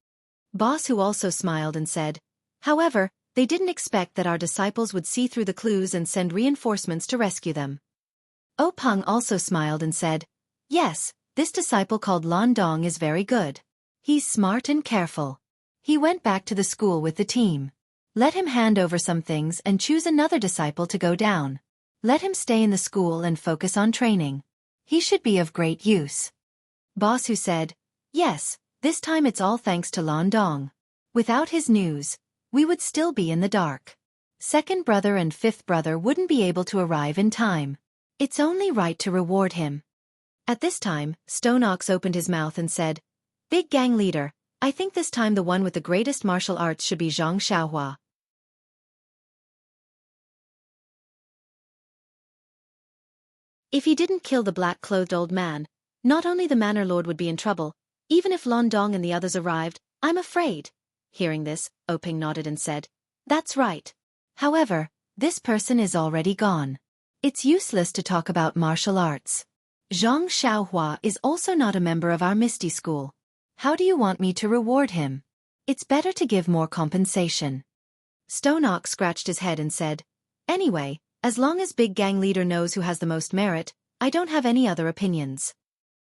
Boss Hu also smiled and said, However, they didn't expect that our disciples would see through the clues and send reinforcements to rescue them. Peng also smiled and said, Yes, this disciple called Lan Dong is very good. He's smart and careful. He went back to the school with the team. Let him hand over some things and choose another disciple to go down. Let him stay in the school and focus on training. He should be of great use. Boss Hu said, Yes, this time it's all thanks to Lan Dong. Without his news, we would still be in the dark. Second brother and fifth brother wouldn't be able to arrive in time. It's only right to reward him. At this time, Stone Ox opened his mouth and said, Big gang leader, I think this time the one with the greatest martial arts should be Zhang Xiaohua. If he didn't kill the black-clothed old man, not only the manor lord would be in trouble, even if Lan Dong and the others arrived, I'm afraid. Hearing this, Peng nodded and said, That's right. However, this person is already gone. It's useless to talk about martial arts. Zhang Xiaohua is also not a member of our Misty School. How do you want me to reward him? It's better to give more compensation. Stone Ox scratched his head and said, Anyway, as long as Big Gang Leader knows who has the most merit, I don't have any other opinions.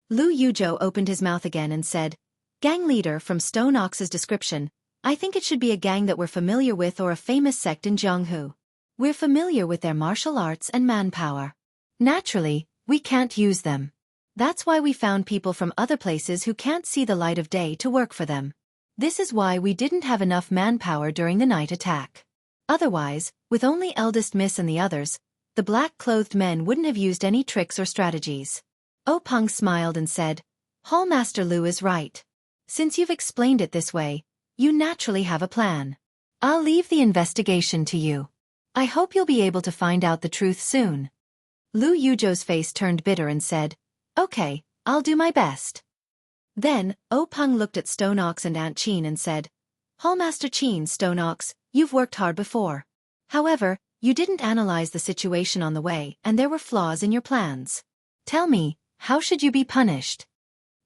Lu Yuzhou opened his mouth again and said, Gang Leader, from Stone Ox's description, I think it should be a gang that we're familiar with or a famous sect in Jianghu. We're familiar with their martial arts and manpower. Naturally, we can't use them. That's why we found people from other places who can't see the light of day to work for them. This is why we didn't have enough manpower during the night attack. Otherwise, with only eldest Miss and the others, the black-clothed men wouldn't have used any tricks or strategies. Peng smiled and said, Hallmaster Lu is right. Since you've explained it this way, you naturally have a plan. I'll leave the investigation to you. I hope you'll be able to find out the truth soon. Lu Yuzhou's face turned bitter and said, Okay, I'll do my best. Then, Peng looked at Stone Ox and Aunt Qin and said, Hallmaster Qin, Stone Ox, you've worked hard before. However, you didn't analyze the situation on the way and there were flaws in your plans. Tell me, how should you be punished?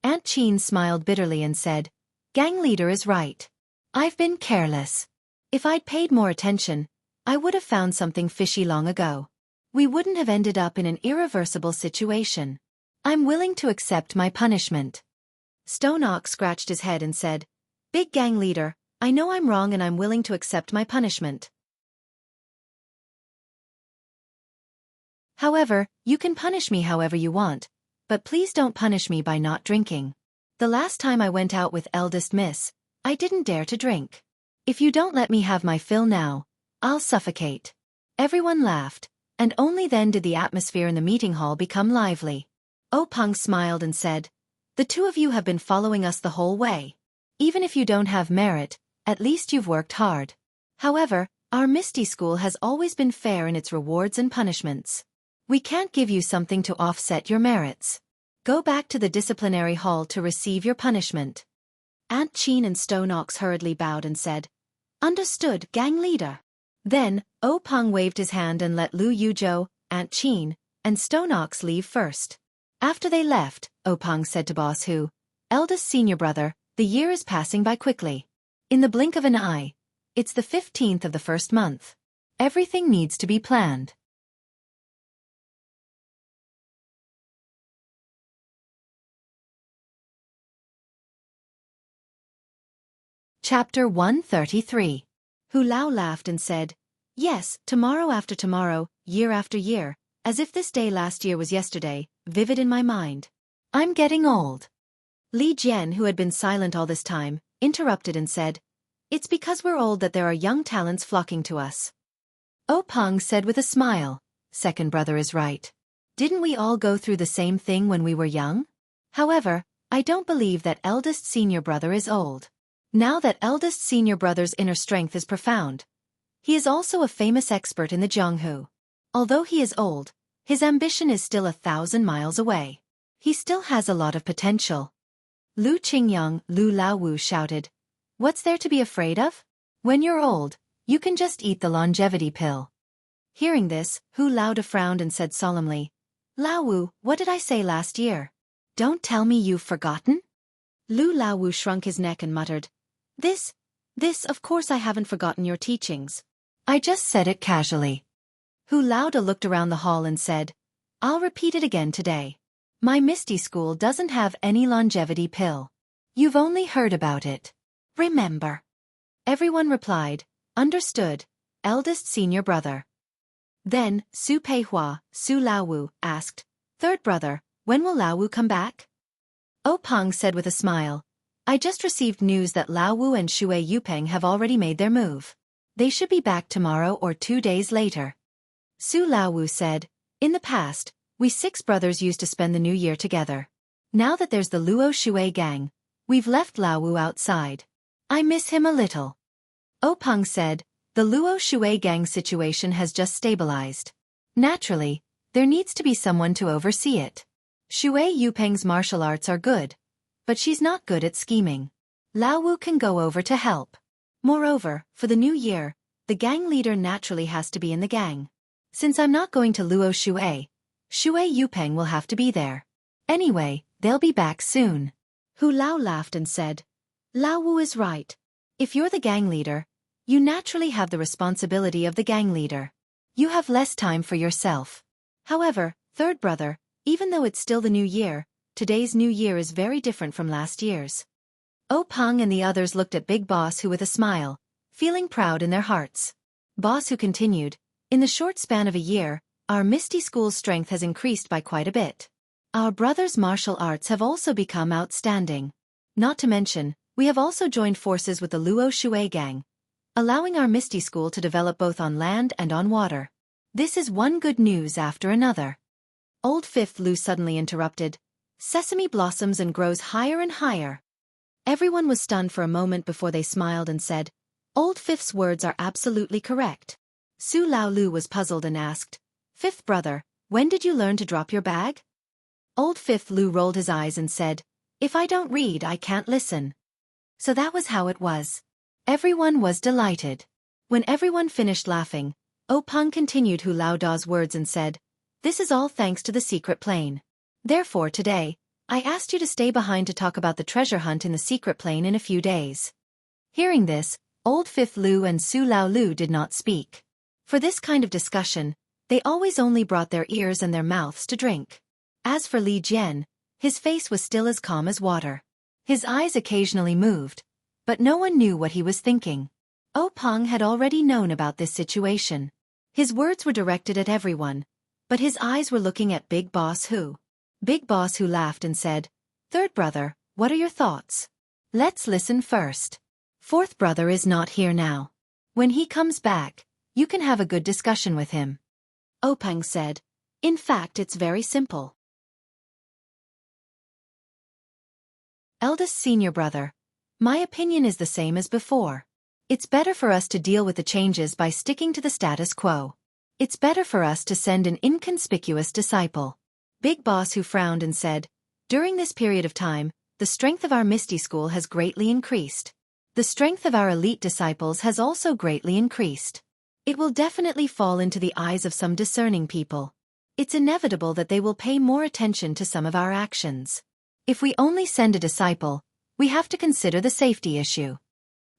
Aunt Qin smiled bitterly and said, Gang leader is right. I've been careless. If I'd paid more attention, I would have found something fishy long ago. We wouldn't have ended up in an irreversible situation. I'm willing to accept my punishment. Stone Ox scratched his head and said, Big gang leader, I know I'm wrong and I'm willing to accept my punishment. However, you can punish me however you want, but please don't punish me by not drinking. The last time I went out with eldest Miss, I didn't dare to drink. If you don't let me have my fill now, I'll suffocate. Everyone laughed, and only then did the atmosphere in the meeting hall become lively. Peng smiled and said, The two of you have been following us the whole way. Even if you don't have merit, at least you've worked hard. However, our Misty School has always been fair in its rewards and punishments. We can't give you something to offset your merits. Go back to the disciplinary hall to receive your punishment. Aunt Qin and Stone Ox hurriedly bowed and said, Understood, gang leader. Then, Peng waved his hand and let Lu Yuzhou, Aunt Qin, and Stone Ox leave first. After they left, Peng said to Boss Hu, Eldest senior brother, the year is passing by quickly. In the blink of an eye, it's the 15th of the first month. Everything needs to be planned. Chapter 133. Hu Lao laughed and said, Yes, tomorrow after tomorrow, year after year, as if this day last year was yesterday, vivid in my mind. I'm getting old. Li Jian, who had been silent all this time, interrupted and said, It's because we're old that there are young talents flocking to us. Peng said with a smile, Second brother is right. Didn't we all go through the same thing when we were young? However, I don't believe that eldest senior brother is old. Now that eldest senior brother's inner strength is profound. He is also a famous expert in the Jianghu. Although he is old, his ambition is still 1,000 miles away. He still has a lot of potential. Lu Qingyang, Lu Laowu shouted, What's there to be afraid of? When you're old, you can just eat the longevity pill. Hearing this, Hu Laoda frowned and said solemnly, Laowu, what did I say last year? Don't tell me you've forgotten? Lu Laowu shrunk his neck and muttered, This, of course I haven't forgotten your teachings. I just said it casually. Hu Laoda looked around the hall and said, I'll repeat it again today. My Misty School doesn't have any longevity pill. You've only heard about it. Remember. Everyone replied, Understood, eldest senior brother. Then, Su Peihua, Su Laowu, asked, Third brother, when will Laowu come back? Peng said with a smile, I just received news that Laowu and Shui Yupeng have already made their move. They should be back tomorrow or 2 days later. Su Laowu said, In the past, we 6 brothers used to spend the new year together. Now that there's the Luo Shui gang, we've left Laowu outside. I miss him a little. Peng said, The Luo Shui gang situation has just stabilized. Naturally, there needs to be someone to oversee it. Shui Yupeng's martial arts are good, but she's not good at scheming. Laowu can go over to help. Moreover, for the new year, the gang leader naturally has to be in the gang. Since I'm not going to Luo Shui, Shui Yupeng will have to be there. Anyway, they'll be back soon. Hu Lao laughed and said, Laowu is right. If you're the gang leader, you naturally have the responsibility of the gang leader. You have less time for yourself. However, third brother, even though it's still the new year, today's new year is very different from last year's. Peng and the others looked at Big Boss Hu with a smile, feeling proud in their hearts. Boss Hu continued, In the short span of a year, our Misty School's strength has increased by quite a bit. Our brothers' martial arts have also become outstanding. Not to mention, we have also joined forces with the Luo Shui gang, allowing our Misty School to develop both on land and on water. This is one good news after another. Old Fifth Lu suddenly interrupted. Sesame blossoms and grows higher and higher. Everyone was stunned for a moment before they smiled and said, Old Fifth's words are absolutely correct. Su Lao Lu was puzzled and asked, Fifth brother, when did you learn to drop your bag? Old Fifth Lu rolled his eyes and said, If I don't read, I can't listen. So that was how it was. Everyone was delighted. When everyone finished laughing, O Peng continued Hu Lao Da's words and said, This is all thanks to the secret plane. Therefore today, I asked you to stay behind to talk about the treasure hunt in the secret plane in a few days. Hearing this, Old Fifth Lu and Su Lao Lu did not speak. For this kind of discussion, they always only brought their ears and their mouths to drink. As for Li Jian, his face was still as calm as water. His eyes occasionally moved, but no one knew what he was thinking. O Peng had already known about this situation. His words were directed at everyone, but his eyes were looking at Big Boss Hu. Big Boss Hu laughed and said, Third brother, what are your thoughts? Let's listen first. Fourth brother is not here now. When he comes back, you can have a good discussion with him. O Peng said, In fact, it's very simple. Eldest senior brother, my opinion is the same as before. It's better for us to deal with the changes by sticking to the status quo. It's better for us to send an inconspicuous disciple. Big Boss Hu frowned and said, During this period of time, the strength of our Misty School has greatly increased. The strength of our elite disciples has also greatly increased. It will definitely fall into the eyes of some discerning people. It's inevitable that they will pay more attention to some of our actions. If we only send a disciple, we have to consider the safety issue.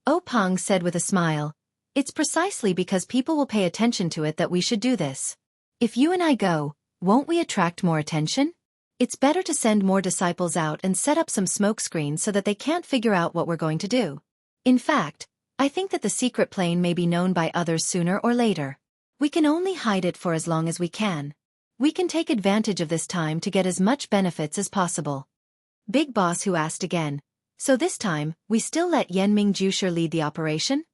O Peng said with a smile, It's precisely because people will pay attention to it that we should do this. If you and I go, won't we attract more attention? It's better to send more disciples out and set up some smoke screens so that they can't figure out what we're going to do. In fact, I think that the secret plane may be known by others sooner or later. We can only hide it for as long as we can. We can take advantage of this time to get as much benefits as possible. Big Boss Hu asked again, So this time, we still let Yenming Jusher lead the operation?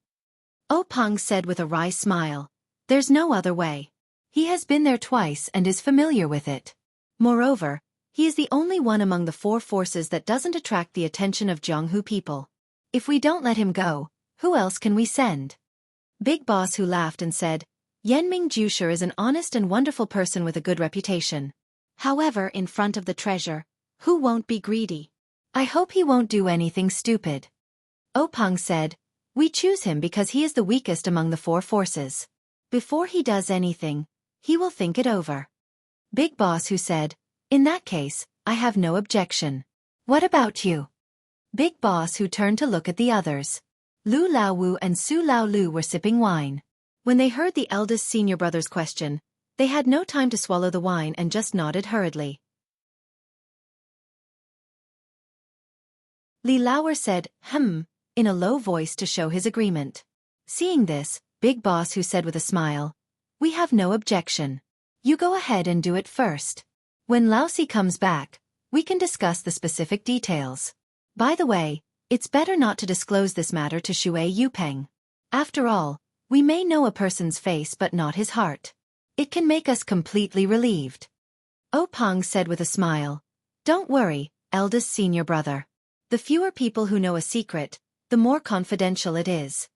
O Peng said with a wry smile, There's no other way. He has been there twice and is familiar with it. Moreover, he is the only one among the four forces that doesn't attract the attention of Jianghu people. If we don't let him go, who else can we send? Big Boss Hu laughed and said, Yenming Jusher is an honest and wonderful person with a good reputation. However, in front of the treasure, who won't be greedy? I hope he won't do anything stupid. O Peng said, We choose him because he is the weakest among the four forces. Before he does anything, he will think it over. Big Boss Hu said, In that case, I have no objection. What about you? Big Boss Hu turned to look at the others. Lu Laowu and Su Lao Lu were sipping wine. When they heard the eldest senior brother's question, they had no time to swallow the wine and just nodded hurriedly. Li Laower said, in a low voice to show his agreement. Seeing this, Big Boss Hu said with a smile, We have no objection. You go ahead and do it first. When Laosi comes back, we can discuss the specific details. By the way, it's better not to disclose this matter to Shui Yupeng. After all, we may know a person's face but not his heart. It can make us completely relieved. O Peng said with a smile, Don't worry, eldest senior brother. The fewer people who know a secret, the more confidential it is.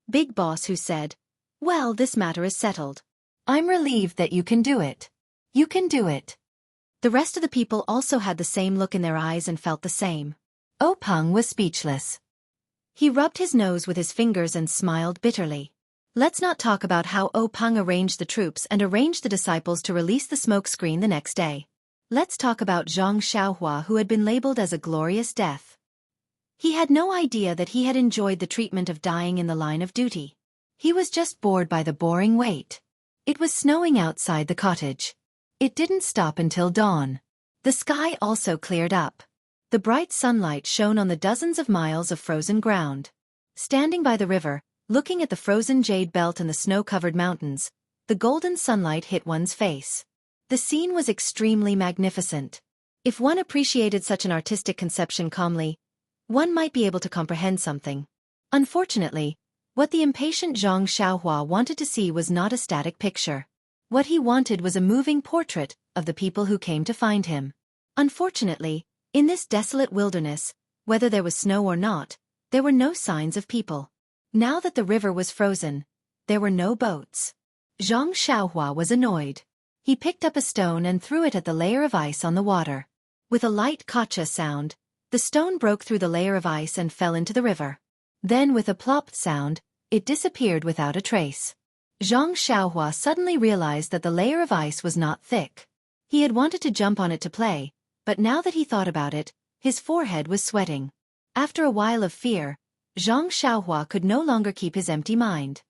Big Boss Hu said, Well, this matter is settled. I'm relieved that you can do it. You can do it. The rest of the people also had the same look in their eyes and felt the same. O Peng was speechless. He rubbed his nose with his fingers and smiled bitterly. Let's not talk about how O Peng arranged the troops and arranged the disciples to release the smoke screen the next day. Let's talk about Zhang Xiaohua, who had been labeled as a glorious death. He had no idea that he had enjoyed the treatment of dying in the line of duty. He was just bored by the boring wait. It was snowing outside the cottage. It didn't stop until dawn. The sky also cleared up. The bright sunlight shone on the dozens of miles of frozen ground. Standing by the river, looking at the frozen jade belt and the snow-covered mountains, the golden sunlight hit one's face. The scene was extremely magnificent. If one appreciated such an artistic conception calmly, one might be able to comprehend something. Unfortunately, what the impatient Zhang Xiaohua wanted to see was not a static picture. What he wanted was a moving portrait of the people who came to find him. Unfortunately, in this desolate wilderness, whether there was snow or not, there were no signs of people. Now that the river was frozen, there were no boats. Zhang Xiaohua was annoyed. He picked up a stone and threw it at the layer of ice on the water. With a light gotcha sound, the stone broke through the layer of ice and fell into the river. Then with a plop sound, it disappeared without a trace. Zhang Xiaohua suddenly realized that the layer of ice was not thick. He had wanted to jump on it to play, but now that he thought about it, his forehead was sweating. After a while of fear, Zhang Xiaohua could no longer keep his empty mind.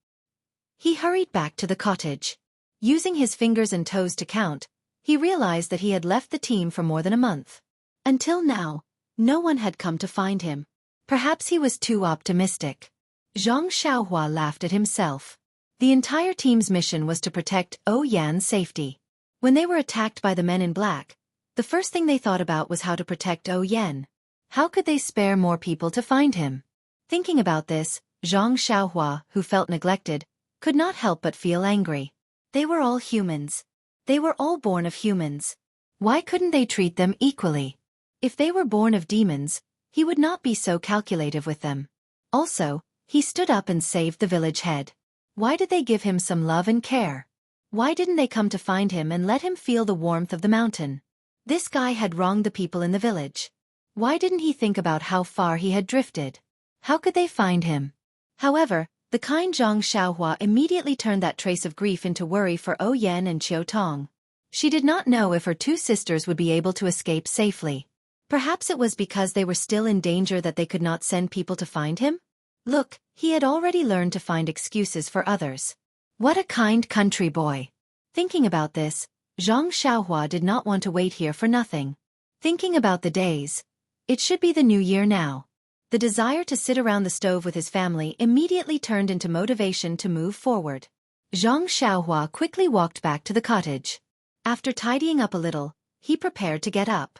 He hurried back to the cottage. Using his fingers and toes to count, he realized that he had left the team for more than a month. Until now, no one had come to find him. Perhaps he was too optimistic. Zhang Xiaohua laughed at himself. The entire team's mission was to protect Yan's safety. When they were attacked by the men in black, the first thing they thought about was how to protect Yan. How could they spare more people to find him? Thinking about this, Zhang Xiaohua, who felt neglected, could not help but feel angry. They were all humans. They were all born of humans. Why couldn't they treat them equally? If they were born of demons, he would not be so calculative with them. Also, he stood up and saved the village head. Why did they give him some love and care? Why didn't they come to find him and let him feel the warmth of the mountain? This guy had wronged the people in the village. Why didn't he think about how far he had drifted? How could they find him? However, the kind Zhang Xiaohua immediately turned that trace of grief into worry for Yan and Qiu Tong. She did not know if her two sisters would be able to escape safely. Perhaps it was because they were still in danger that they could not send people to find him? Look, he had already learned to find excuses for others. What a kind country boy. Thinking about this, Zhang Xiaohua did not want to wait here for nothing. Thinking about the days. It should be the new year now. The desire to sit around the stove with his family immediately turned into motivation to move forward. Zhang Xiaohua quickly walked back to the cottage. After tidying up a little, he prepared to get up.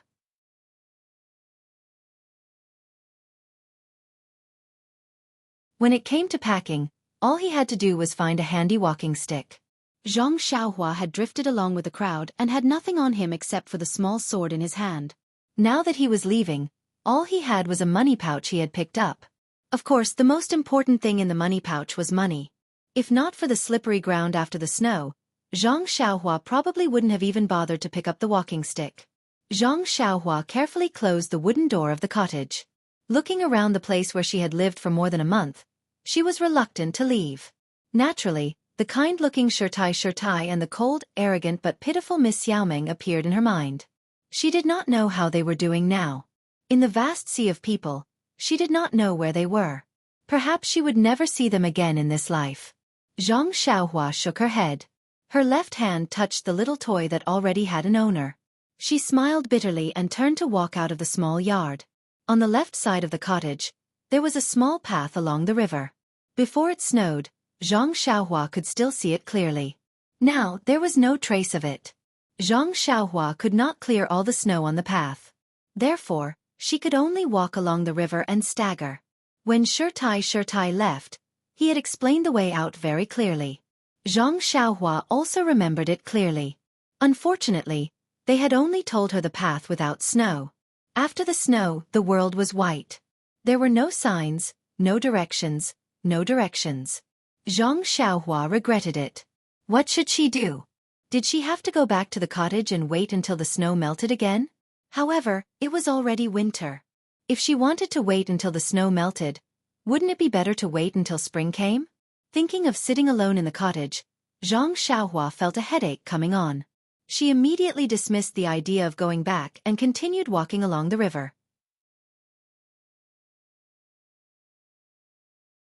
When it came to packing, all he had to do was find a handy walking stick. Zhang Xiaohua had drifted along with the crowd and had nothing on him except for the small sword in his hand. Now that he was leaving, all he had was a money pouch he had picked up. Of course, the most important thing in the money pouch was money. If not for the slippery ground after the snow, Zhang Xiaohua probably wouldn't have even bothered to pick up the walking stick. Zhang Xiaohua carefully closed the wooden door of the cottage. Looking around the place where she had lived for more than a month, she was reluctant to leave. Naturally, the kind-looking Shirtai and the cold, arrogant but pitiful Miss Xiaoming appeared in her mind. She did not know how they were doing now. In the vast sea of people, she did not know where they were. Perhaps she would never see them again in this life. Zhang Xiaohua shook her head. Her left hand touched the little toy that already had an owner. She smiled bitterly and turned to walk out of the small yard. On the left side of the cottage, there was a small path along the river. Before it snowed, Zhang Xiaohua could still see it clearly. Now, there was no trace of it. Zhang Xiaohua could not clear all the snow on the path. Therefore, she could only walk along the river and stagger. When Shirtai left, he had explained the way out very clearly. Zhang Xiaohua also remembered it clearly. Unfortunately, they had only told her the path without snow. After the snow, the world was white. There were no signs, no directions, no directions. Zhang Xiaohua regretted it. What should she do? Did she have to go back to the cottage and wait until the snow melted again? However, it was already winter. If she wanted to wait until the snow melted, wouldn't it be better to wait until spring came? Thinking of sitting alone in the cottage, Zhang Xiaohua felt a headache coming on. She immediately dismissed the idea of going back and continued walking along the river.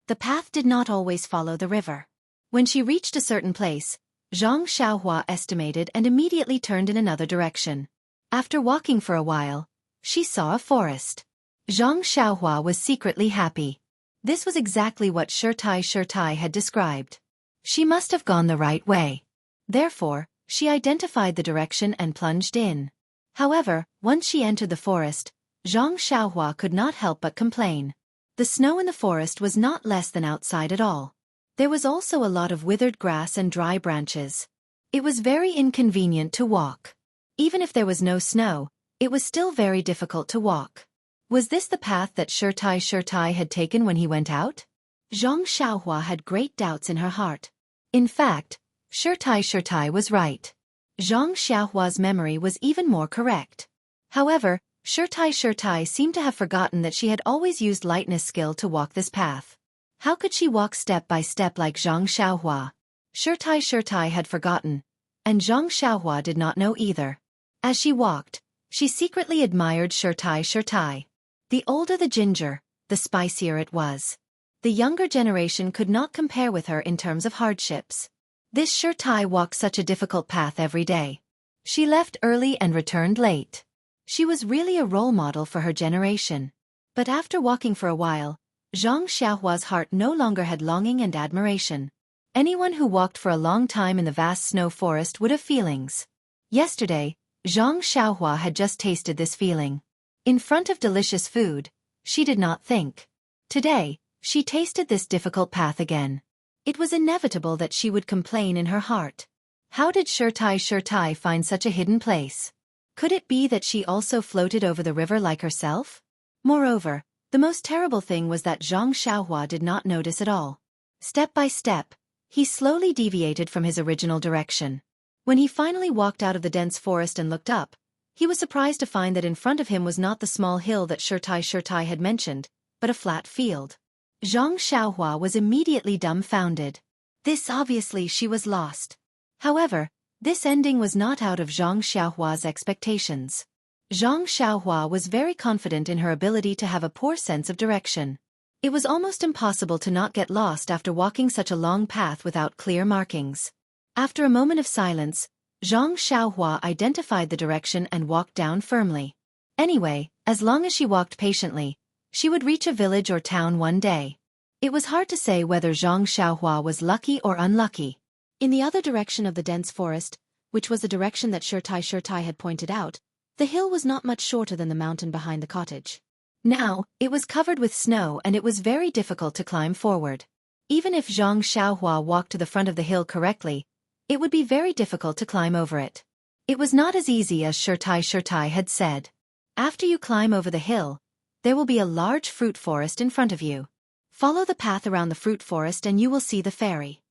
The path did not always follow the river. When she reached a certain place, Zhang Xiaohua estimated and immediately turned in another direction. After walking for a while, she saw a forest. Zhang Xiaohua was secretly happy. This was exactly what Shirtai had described. She must have gone the right way. Therefore, she identified the direction and plunged in. However, once she entered the forest, Xianxia could not help but complain. The snow in the forest was not less than outside at all. There was also a lot of withered grass and dry branches. It was very inconvenient to walk. Even if there was no snow, it was still very difficult to walk. Was this the path that Shirtai had taken when he went out? Xianxia had great doubts in her heart. In fact, Shirtai was right. Xianxia's memory was even more correct. However, Shirtai seemed to have forgotten that she had always used lightness skill to walk this path. How could she walk step by step like Xianxia? Shirtai had forgotten, and Xianxia did not know either. As she walked, she secretly admired Shirtai. The older the ginger, the spicier it was. The younger generation could not compare with her in terms of hardships. This Shirtai walked such a difficult path every day. She left early and returned late. She was really a role model for her generation. But after walking for a while, Xianxia's heart no longer had longing and admiration. Anyone who walked for a long time in the vast snow forest would have feelings. Yesterday, Xianxia had just tasted this feeling. In front of delicious food, she did not think. Today, she tasted this difficult path again. It was inevitable that she would complain in her heart. How did Shirtai find such a hidden place? Could it be that she also floated over the river like herself? Moreover, the most terrible thing was that Xianxia did not notice at all. Step by step, he slowly deviated from his original direction. When he finally walked out of the dense forest and looked up, he was surprised to find that in front of him was not the small hill that Shirtai had mentioned, but a flat field. Xianxia was immediately dumbfounded. This obviously she was lost. However, this ending was not out of Xianxia's expectations. Xianxia was very confident in her ability to have a poor sense of direction. It was almost impossible to not get lost after walking such a long path without clear markings. After a moment of silence, Xianxia identified the direction and walked down firmly. Anyway, as long as she walked patiently, she would reach a village or town one day. It was hard to say whether Xianxia was lucky or unlucky. In the other direction of the dense forest, which was the direction that Shirtai had pointed out, the hill was not much shorter than the mountain behind the cottage. Now, it was covered with snow and it was very difficult to climb forward. Even if Xianxia walked to the front of the hill correctly, it would be very difficult to climb over it. It was not as easy as Shirtai had said. After you climb over the hill, there will be a large fruit forest in front of you. Follow the path around the fruit forest and you will see the fairy.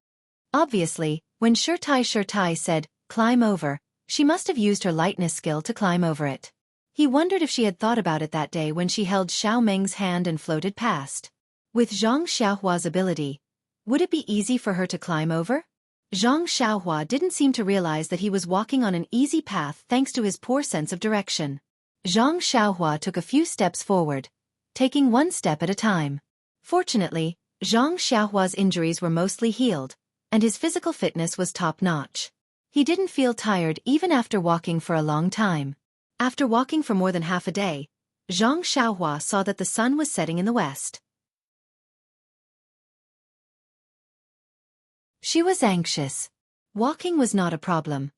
Obviously, when Shirtai said, climb over, she must have used her lightness skill to climb over it. He wondered if she had thought about it that day when she held Xiao Meng's hand and floated past. With Xianxia's ability, would it be easy for her to climb over? Xianxia didn't seem to realize that he was walking on an easy path thanks to his poor sense of direction. Xianxia took a few steps forward, taking one step at a time. Fortunately, Xiao's injuries were mostly healed, and his physical fitness was top-notch. He didn't feel tired even after walking for a long time. After walking for more than half a day, Xianxia saw that the sun was setting in the west. She was anxious. Walking was not a problem,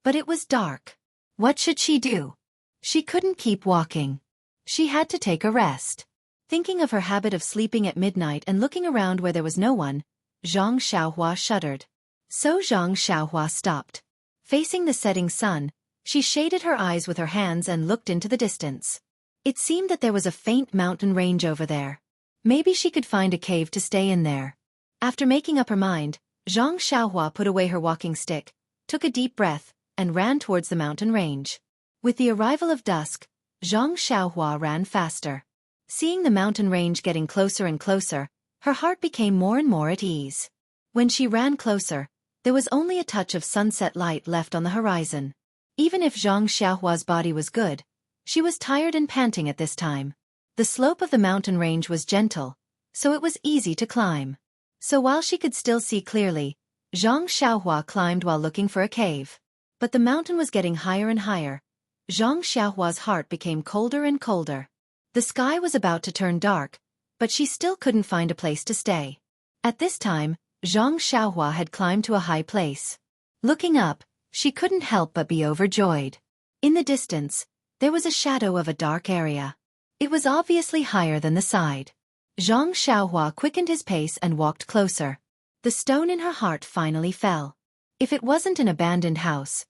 but it was dark. What should she do? She couldn't keep walking. She had to take a rest. Thinking of her habit of sleeping at midnight and looking around where there was no one, Xianxia shuddered. So Xianxia stopped. Facing the setting sun, she shaded her eyes with her hands and looked into the distance. It seemed that there was a faint mountain range over there. Maybe she could find a cave to stay in there. After making up her mind, Xianxia put away her walking stick, took a deep breath, and ran towards the mountain range. With the arrival of dusk, Xianxia ran faster. Seeing the mountain range getting closer and closer, her heart became more and more at ease. When she ran closer, there was only a touch of sunset light left on the horizon. Even if Xiao's body was good, she was tired and panting at this time. The slope of the mountain range was gentle, so it was easy to climb. So while she could still see clearly, Xianxia climbed while looking for a cave. But the mountain was getting higher and higher. Xiao's heart became colder and colder. The sky was about to turn dark, but she still couldn't find a place to stay. At this time, Xianxia had climbed to a high place. Looking up, she couldn't help but be overjoyed. In the distance, there was a shadow of a dark area. It was obviously higher than the side. Xianxia quickened his pace and walked closer. The stone in her heart finally fell. If it wasn't an abandoned house,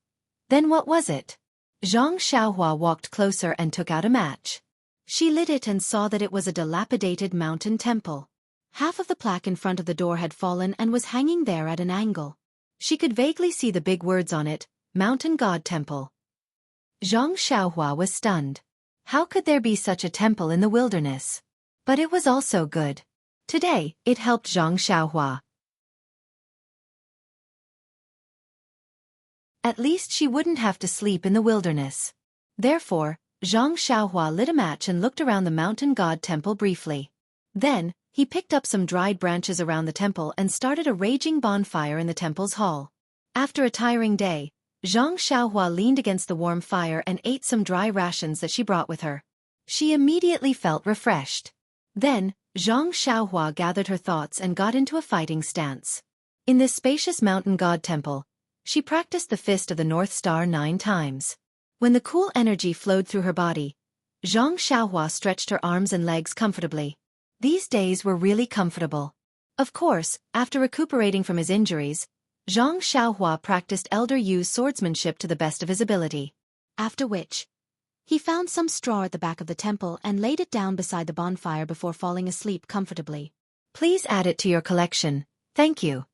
then what was it? Xianxia walked closer and took out a match. She lit it and saw that it was a dilapidated mountain temple. Half of the plaque in front of the door had fallen and was hanging there at an angle. She could vaguely see the big words on it, Mountain God Temple. Xianxia was stunned. How could there be such a temple in the wilderness? But it was also good. Today, it helped Xianxia. At least she wouldn't have to sleep in the wilderness. Therefore, Xianxia lit a match and looked around the Mountain God Temple briefly. Then, he picked up some dried branches around the temple and started a raging bonfire in the temple's hall. After a tiring day, Xianxia leaned against the warm fire and ate some dry rations that she brought with her. She immediately felt refreshed. Then, Xianxia gathered her thoughts and got into a fighting stance. In this spacious Mountain God Temple, she practiced the Fist of the North Star 9 times. When the cool energy flowed through her body, Xianxia stretched her arms and legs comfortably. These days were really comfortable. Of course, after recuperating from his injuries, Xianxia practiced Elder Yu's swordsmanship to the best of his ability. After which, he found some straw at the back of the temple and laid it down beside the bonfire before falling asleep comfortably. Please add it to your collection, thank you.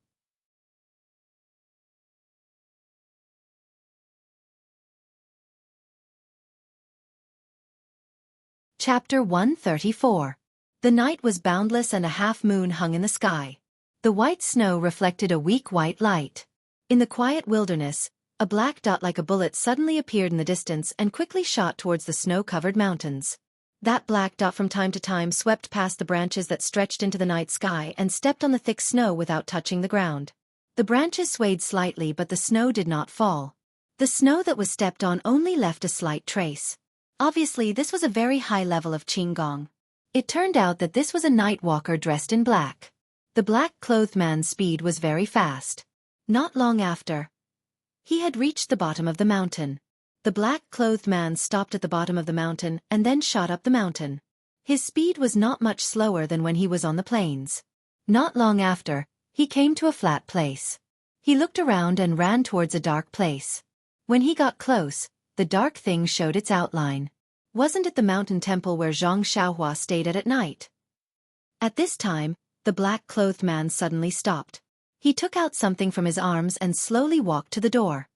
Chapter 134. The night was boundless and a half-moon hung in the sky. The white snow reflected a weak white light. In the quiet wilderness, a black dot like a bullet suddenly appeared in the distance and quickly shot towards the snow-covered mountains. That black dot from time to time swept past the branches that stretched into the night sky and stepped on the thick snow without touching the ground. The branches swayed slightly but the snow did not fall. The snow that was stepped on only left a slight trace. Obviously, this was a very high level of Qinggong. It turned out that this was a night walker dressed in black. The black-clothed man's speed was very fast. Not long after, he had reached the bottom of the mountain. The black-clothed man stopped at the bottom of the mountain and then shot up the mountain. His speed was not much slower than when he was on the plains. Not long after, he came to a flat place. He looked around and ran towards a dark place. When he got close, the dark thing showed its outline. Wasn't it the mountain temple where Xianxia stayed at night? At this time, the black-clothed man suddenly stopped. He took out something from his arms and slowly walked to the door.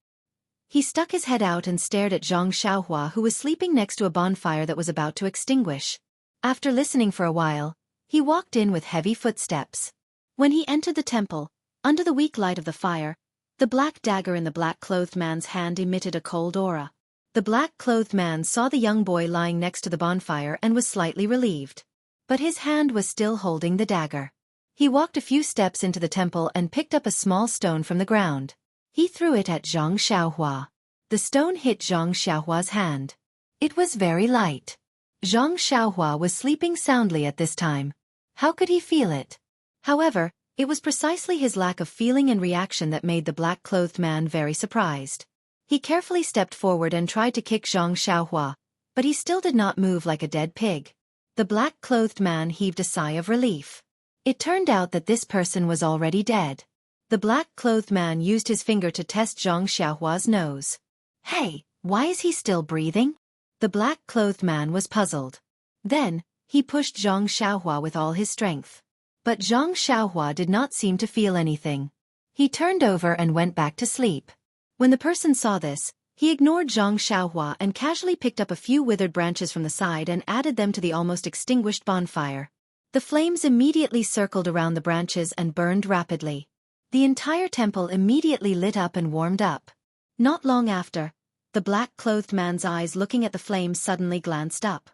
He stuck his head out and stared at Xianxia, who was sleeping next to a bonfire that was about to extinguish. After listening for a while, he walked in with heavy footsteps. When he entered the temple, under the weak light of the fire, the black dagger in the black-clothed man's hand emitted a cold aura. The black-clothed man saw the young boy lying next to the bonfire and was slightly relieved. But his hand was still holding the dagger. He walked a few steps into the temple and picked up a small stone from the ground. He threw it at Xianxia. The stone hit Xianxia's hand. It was very light. Xianxia was sleeping soundly at this time. How could he feel it? However, it was precisely his lack of feeling and reaction that made the black-clothed man very surprised. He carefully stepped forward and tried to kick Xianxia, but he still did not move like a dead pig. The black-clothed man heaved a sigh of relief. It turned out that this person was already dead. The black-clothed man used his finger to test Xianxia's nose. Hey, why is he still breathing? The black-clothed man was puzzled. Then, he pushed Xianxia with all his strength. But Xianxia did not seem to feel anything. He turned over and went back to sleep. When the person saw this, he ignored Xianxia and casually picked up a few withered branches from the side and added them to the almost extinguished bonfire. The flames immediately circled around the branches and burned rapidly. The entire temple immediately lit up and warmed up. Not long after, the black-clothed man's eyes looking at the flames suddenly glanced up.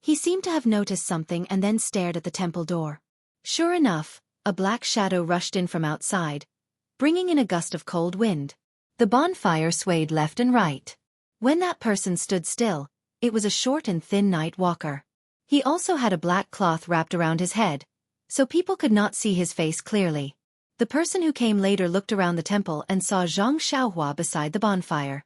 He seemed to have noticed something and then stared at the temple door. Sure enough, a black shadow rushed in from outside, bringing in a gust of cold wind. The bonfire swayed left and right. When that person stood still, it was a short and thin night walker. He also had a black cloth wrapped around his head, so people could not see his face clearly. The person who came later looked around the temple and saw Xianxia beside the bonfire.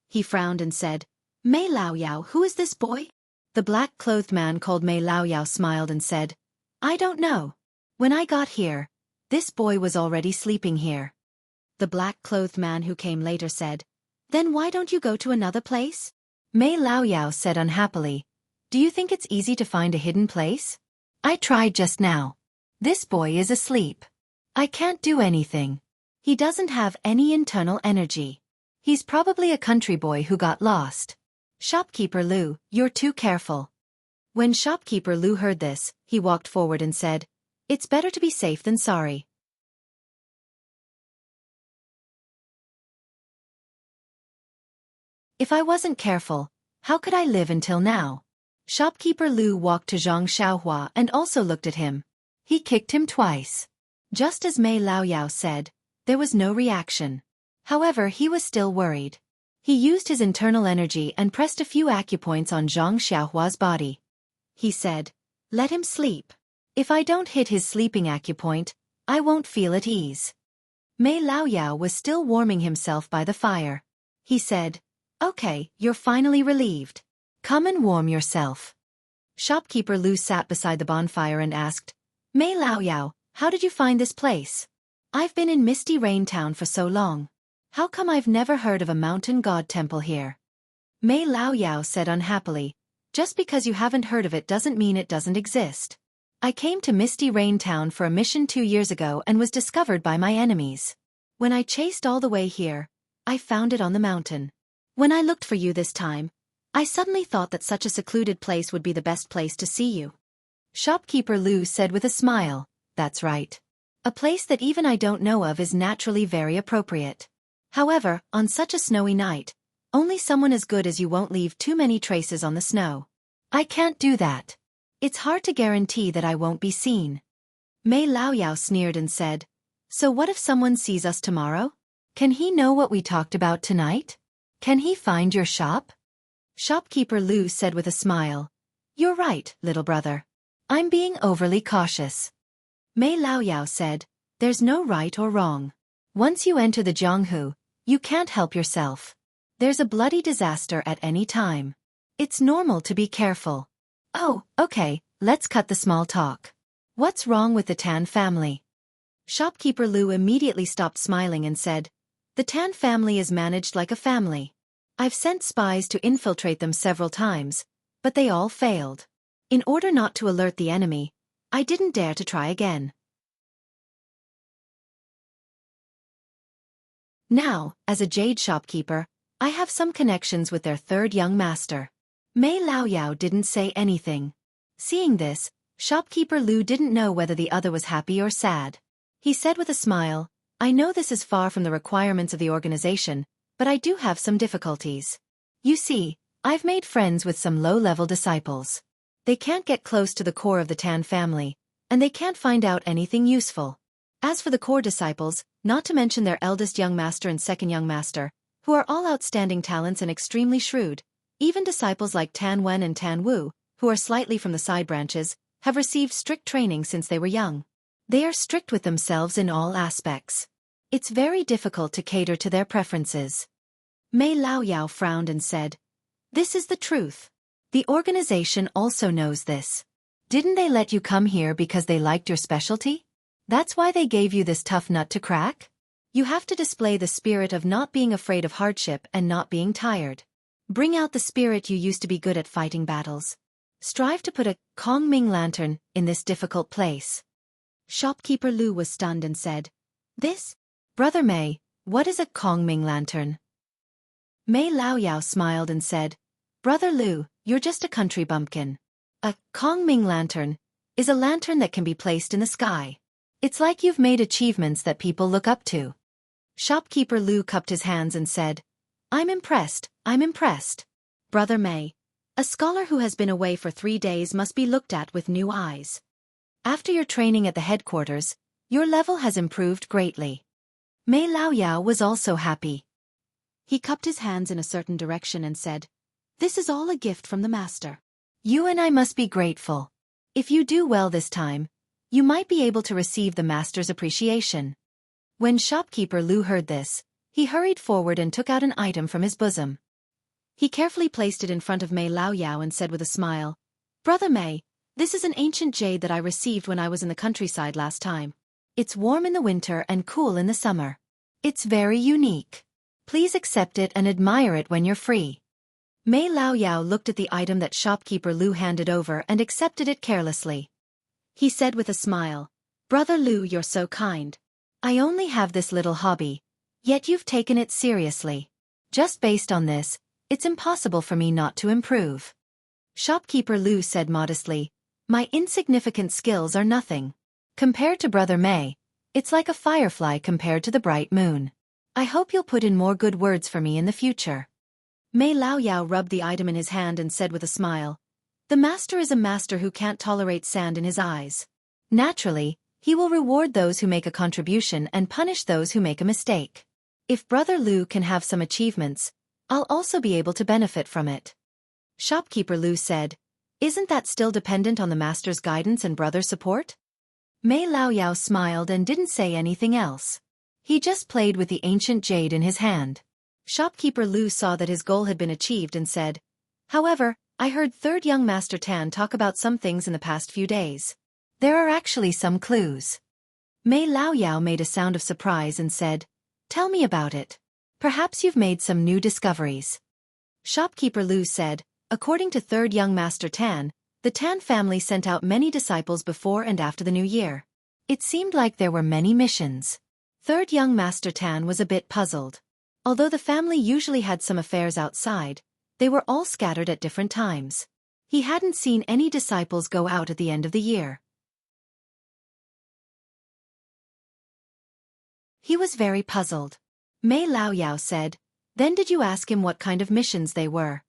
He frowned and said, Mei Laoyao, who is this boy? The black-clothed man called Mei Laoyao smiled and said, I don't know. When I got here, this boy was already sleeping here. The black-clothed man who came later said, Then why don't you go to another place? Mei Laoyao said unhappily, Do you think it's easy to find a hidden place? I tried just now. This boy is asleep. I can't do anything. He doesn't have any internal energy. He's probably a country boy who got lost. Shopkeeper Lu, you're too careful. When Shopkeeper Lu heard this, he walked forward and said, It's better to be safe than sorry. If I wasn't careful, how could I live until now? Shopkeeper Lu walked to Zhang Xiaohua and also looked at him. He kicked him twice. Just as Mei Laoyao said, there was no reaction. However, he was still worried. He used his internal energy and pressed a few acupoints on Zhang Xiaohua's body. He said, Let him sleep. If I don't hit his sleeping acupoint, I won't feel at ease. Mei Laoyao was still warming himself by the fire. He said, Okay, you're finally relieved. Come and warm yourself. Shopkeeper Lu sat beside the bonfire and asked, Mei Laoyao, how did you find this place? I've been in Misty Rain Town for so long. How come I've never heard of a mountain god temple here? Mei Laoyao said unhappily, Just because you haven't heard of it doesn't mean it doesn't exist. I came to Misty Rain Town for a mission 2 years ago and was discovered by my enemies. When I chased all the way here, I found it on the mountain. When I looked for you this time, I suddenly thought that such a secluded place would be the best place to see you. Shopkeeper Lu said with a smile, That's right. A place that even I don't know of is naturally very appropriate. However, on such a snowy night, only someone as good as you won't leave too many traces on the snow. I can't do that. It's hard to guarantee that I won't be seen. Mei Laoyao sneered and said, So what if someone sees us tomorrow? Can he know what we talked about tonight? Can he find your shop? Shopkeeper Lu said with a smile, You're right, little brother. I'm being overly cautious. Mei Laoyao said, There's no right or wrong. Once you enter the Jianghu, you can't help yourself. There's a bloody disaster at any time. It's normal to be careful. Oh, okay, let's cut the small talk. What's wrong with the Tan family? Shopkeeper Lu immediately stopped smiling and said, The Tan family is managed like a family. I've sent spies to infiltrate them several times, but they all failed. In order not to alert the enemy, I didn't dare to try again. Now, as a jade shopkeeper, I have some connections with their third young master. Mei Laoyao didn't say anything. Seeing this, Shopkeeper Lu didn't know whether the other was happy or sad. He said with a smile, I know this is far from the requirements of the organization, but I do have some difficulties. You see, I've made friends with some low-level disciples. They can't get close to the core of the Tan family, and they can't find out anything useful. As for the core disciples, not to mention their eldest young master and second young master, who are all outstanding talents and extremely shrewd, even disciples like Tan Wen and Tan Wu, who are slightly from the side branches, have received strict training since they were young. They are strict with themselves in all aspects. It's very difficult to cater to their preferences. Mei Laoyao frowned and said, This is the truth. The organization also knows this. Didn't they let you come here because they liked your specialty? That's why they gave you this tough nut to crack? You have to display the spirit of not being afraid of hardship and not being tired. Bring out the spirit you used to be good at fighting battles. Strive to put a Kongming lantern in this difficult place. Shopkeeper Lu was stunned and said, This? Brother Mei, what is a Kongming lantern? Mei Laoyao smiled and said, Brother Lu, you're just a country bumpkin. A Kongming lantern is a lantern that can be placed in the sky. It's like you've made achievements that people look up to. Shopkeeper Lu cupped his hands and said, I'm impressed, I'm impressed. Brother Mei, a scholar who has been away for 3 days must be looked at with new eyes. After your training at the headquarters, your level has improved greatly. Mei Laoyao was also happy. He cupped his hands in a certain direction and said, This is all a gift from the master. You and I must be grateful. If you do well this time, you might be able to receive the master's appreciation. When shopkeeper Lu heard this, he hurried forward and took out an item from his bosom. He carefully placed it in front of Mei Laoyao and said with a smile, "Brother Mei, this is an ancient jade that I received when I was in the countryside last time. It's warm in the winter and cool in the summer. It's very unique. Please accept it and admire it when you're free." Mei Laoyao looked at the item that shopkeeper Lu handed over and accepted it carelessly. He said with a smile, "Brother Lu, you're so kind. I only have this little hobby, yet you've taken it seriously. Just based on this, it's impossible for me not to improve." Shopkeeper Lu said modestly, "My insignificant skills are nothing. Compared to Brother Mei, it's like a firefly compared to the bright moon. I hope you'll put in more good words for me in the future." Mei Laoyao rubbed the item in his hand and said with a smile, "The master is a master who can't tolerate sand in his eyes. Naturally, he will reward those who make a contribution and punish those who make a mistake. If Brother Lu can have some achievements, I'll also be able to benefit from it." Shopkeeper Lu said, "Isn't that still dependent on the master's guidance and brother's support?" Mei Laoyao smiled and didn't say anything else. He just played with the ancient jade in his hand. Shopkeeper Lu saw that his goal had been achieved and said, "However, I heard third young Master Tan talk about some things in the past few days. There are actually some clues." Mei Laoyao made a sound of surprise and said, "Tell me about it. Perhaps you've made some new discoveries." Shopkeeper Lu said, "According to third young Master Tan, the Tan family sent out many disciples before and after the new year. It seemed like there were many missions." Third young Master Tan was a bit puzzled. Although the family usually had some affairs outside, they were all scattered at different times. He hadn't seen any disciples go out at the end of the year. He was very puzzled. Mei Laoyao said, "Then did you ask him what kind of missions they were?"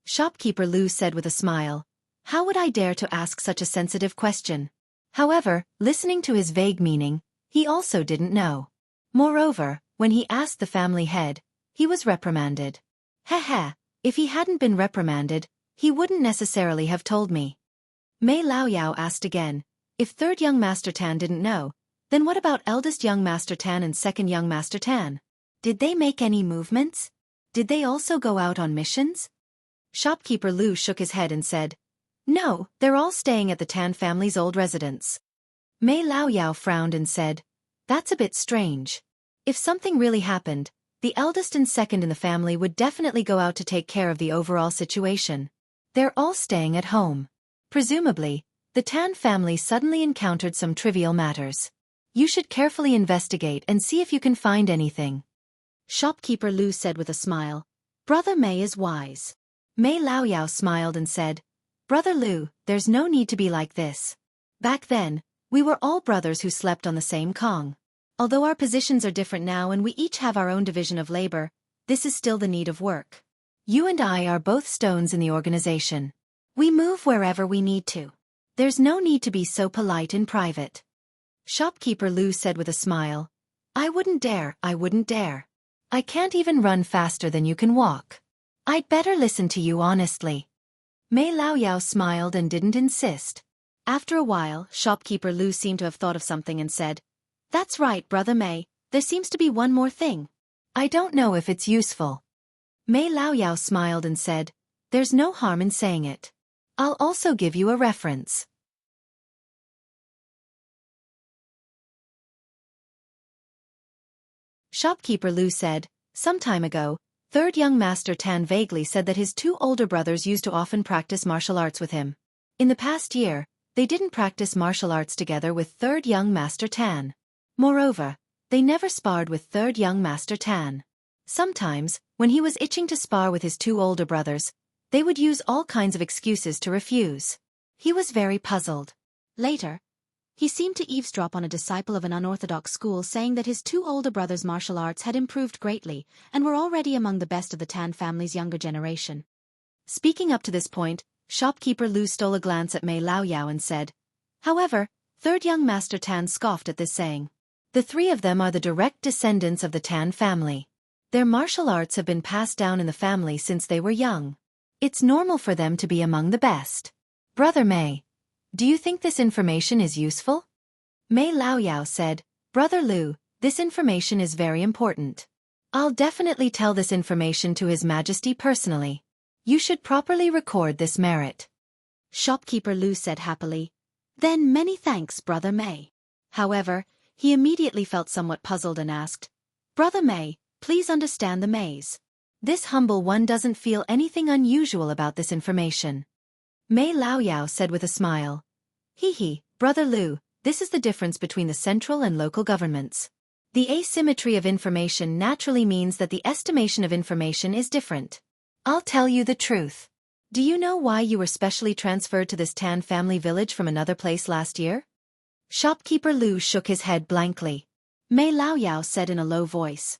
Shopkeeper Lu said with a smile, "How would I dare to ask such a sensitive question?" However, listening to his vague meaning, he also didn't know. Moreover, when he asked the family head, he was reprimanded. Heh, if he hadn't been reprimanded, he wouldn't necessarily have told me." Mei Laoyao asked again, "If third young Master Tan didn't know, then what about eldest young Master Tan and second young Master Tan? Did they make any movements? Did they also go out on missions?" Shopkeeper Lu shook his head and said, "No, they're all staying at the Tan family's old residence." Mei Laoyao frowned and said, "That's a bit strange. If something really happened, the eldest and second in the family would definitely go out to take care of the overall situation. They're all staying at home. Presumably, the Tan family suddenly encountered some trivial matters. You should carefully investigate and see if you can find anything." Shopkeeper Lu said with a smile, "Brother Mei is wise." Mei Laoyao smiled and said, "Brother Lu, there's no need to be like this. Back then, we were all brothers who slept on the same Kong. Although our positions are different now and we each have our own division of labor, this is still the need of work. You and I are both stones in the organization. We move wherever we need to. There's no need to be so polite in private." Shopkeeper Lu said with a smile, I wouldn't dare. I can't even run faster than you can walk. I'd better listen to you honestly." Mei Laoyao smiled and didn't insist. After a while, Shopkeeper Lu seemed to have thought of something and said, "That's right, Brother Mei, there seems to be one more thing. I don't know if it's useful." Mei Laoyao smiled and said, "There's no harm in saying it. I'll also give you a reference." Shopkeeper Lu said, "Some time ago, third young Master Tan vaguely said that his two older brothers used to often practice martial arts with him. In the past year, they didn't practice martial arts together with third young Master Tan. Moreover, they never sparred with third young Master Tan. Sometimes, when he was itching to spar with his two older brothers, they would use all kinds of excuses to refuse." He was very puzzled. Later, he seemed to eavesdrop on a disciple of an unorthodox school saying that his two older brothers' martial arts had improved greatly and were already among the best of the Tan family's younger generation. Speaking up to this point, Shopkeeper Lu stole a glance at Mei Laoyao and said, "However, third young Master Tan scoffed at this saying. The three of them are the direct descendants of the Tan family. Their martial arts have been passed down in the family since they were young. It's normal for them to be among the best. Brother Mei, do you think this information is useful?" Mei Laoyao said, "Brother Lu, This information is very important. I'll definitely tell this information to His Majesty personally. You should properly record this merit. Shopkeeper Lu said happily. Then many thanks, Brother May. However, he immediately felt somewhat puzzled and asked, Brother May, please understand the maze. This humble one doesn't feel anything unusual about this information. Mei Laoyao said with a smile. Hee, Brother Lu, this is the difference between the central and local governments. The asymmetry of information naturally means that the estimation of information is different. I'll tell you the truth. Do you know why you were specially transferred to this Tan family village from another place last year? Shopkeeper Lu shook his head blankly. Mei Laoyao said in a low voice.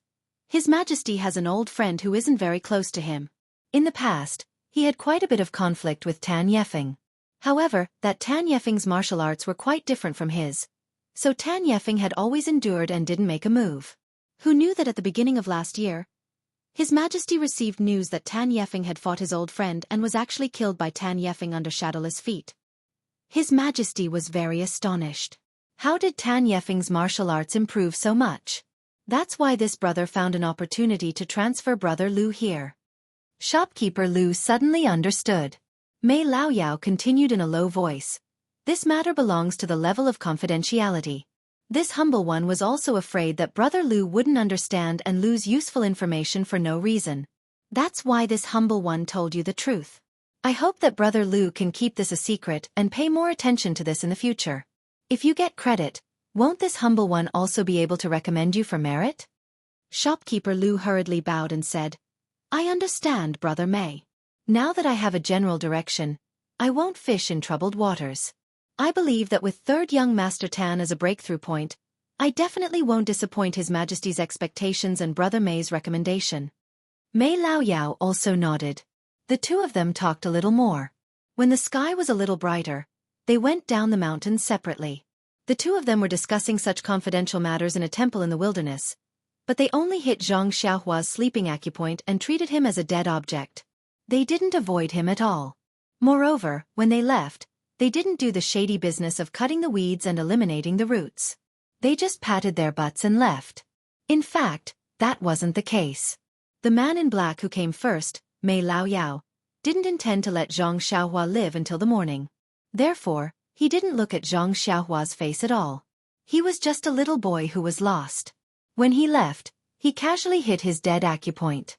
His Majesty has an old friend who isn't very close to him. In the past, he had quite a bit of conflict with Tan Yefeng. However, that Tan Yefeng's martial arts were quite different from his. So Tan Yefeng had always endured and didn't make a move. Who knew that at the beginning of last year, His Majesty received news that Tan Yefeng had fought his old friend and was actually killed by Tan Yefeng under Shadowless feet. His Majesty was very astonished. How did Tan Yefeng's martial arts improve so much? That's why this brother found an opportunity to transfer Brother Lu here. Shopkeeper Lu suddenly understood. Mei Laoyao continued in a low voice. This matter belongs to the level of confidentiality. This humble one was also afraid that Brother Lu wouldn't understand and lose useful information for no reason. That's why this humble one told you the truth. I hope that Brother Lu can keep this a secret and pay more attention to this in the future. If you get credit, won't this humble one also be able to recommend you for merit? Shopkeeper Lu hurriedly bowed and said, I understand, Brother May. Now that I have a general direction, I won't fish in troubled waters. I believe that with third young Master Tan as a breakthrough point, I definitely won't disappoint His Majesty's expectations and Brother May's recommendation. Mei Laoyao also nodded. The two of them talked a little more. When the sky was a little brighter, they went down the mountain separately. The two of them were discussing such confidential matters in a temple in the wilderness, but they only hit Zhang Xiaohua's sleeping acupoint and treated him as a dead object. They didn't avoid him at all. Moreover, when they left, they didn't do the shady business of cutting the weeds and eliminating the roots. They just patted their butts and left. In fact, that wasn't the case. The man in black who came first, Mei Laoyao, didn't intend to let Zhang Xiaohua live until the morning. Therefore, he didn't look at Zhang Xiaohua's face at all. He was just a little boy who was lost. When he left, he casually hit his dead acupoint.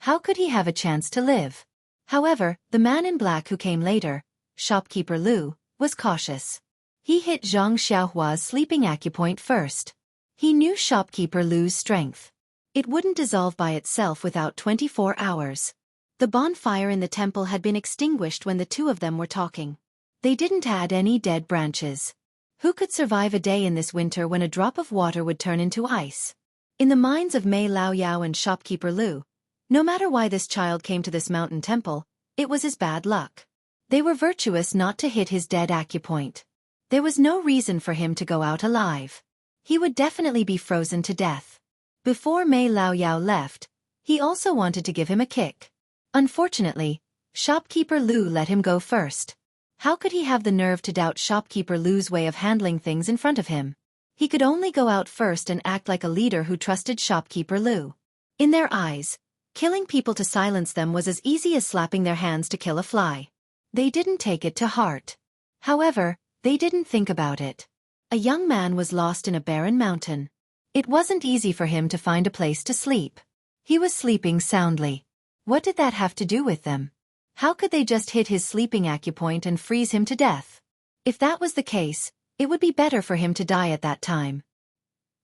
How could he have a chance to live? However, the man in black who came later, Shopkeeper Lu, was cautious. He hit Zhang Xiaohua's sleeping acupoint first. He knew Shopkeeper Lu's strength. It wouldn't dissolve by itself without 24 hours. The bonfire in the temple had been extinguished when the two of them were talking. They didn't add any dead branches. Who could survive a day in this winter when a drop of water would turn into ice? In the minds of Mei Laoyao and Shopkeeper Lu, no matter why this child came to this mountain temple, it was his bad luck. They were virtuous not to hit his dead acupoint. There was no reason for him to go out alive. He would definitely be frozen to death. Before Mei Laoyao left, he also wanted to give him a kick. Unfortunately, Shopkeeper Lu let him go first. How could he have the nerve to doubt Shopkeeper Lu's way of handling things in front of him? He could only go out first and act like a leader who trusted Shopkeeper Lu. In their eyes, killing people to silence them was as easy as slapping their hands to kill a fly. They didn't take it to heart. However, they didn't think about it. A young man was lost in a barren mountain. It wasn't easy for him to find a place to sleep. He was sleeping soundly. What did that have to do with them? How could they just hit his sleeping acupoint and freeze him to death? If that was the case, it would be better for him to die at that time.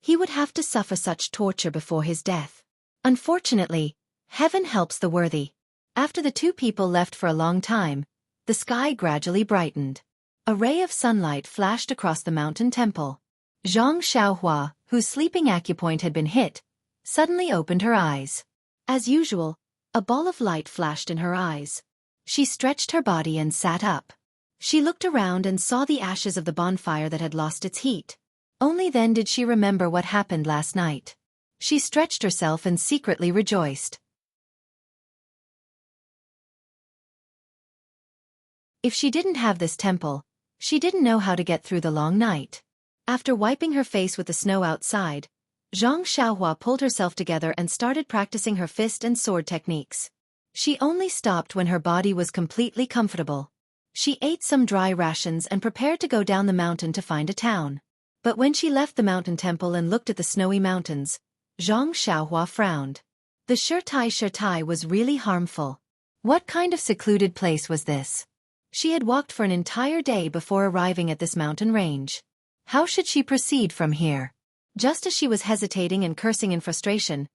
He would have to suffer such torture before his death. Unfortunately, heaven helps the worthy. After the two people left for a long time, the sky gradually brightened. A ray of sunlight flashed across the mountain temple. Zhang Xiaohua, whose sleeping acupoint had been hit, suddenly opened her eyes. As usual, a ball of light flashed in her eyes. She stretched her body and sat up. She looked around and saw the ashes of the bonfire that had lost its heat. Only then did she remember what happened last night. She stretched herself and secretly rejoiced. If she didn't have this temple, she didn't know how to get through the long night. After wiping her face with the snow outside, Xianxia pulled herself together and started practicing her fist and sword techniques. She only stopped when her body was completely comfortable. She ate some dry rations and prepared to go down the mountain to find a town. But when she left the mountain temple and looked at the snowy mountains, Xianxia frowned. The Shirtai was really harmful. What kind of secluded place was this? She had walked for an entire day before arriving at this mountain range. How should she proceed from here? Just as she was hesitating and cursing in frustration,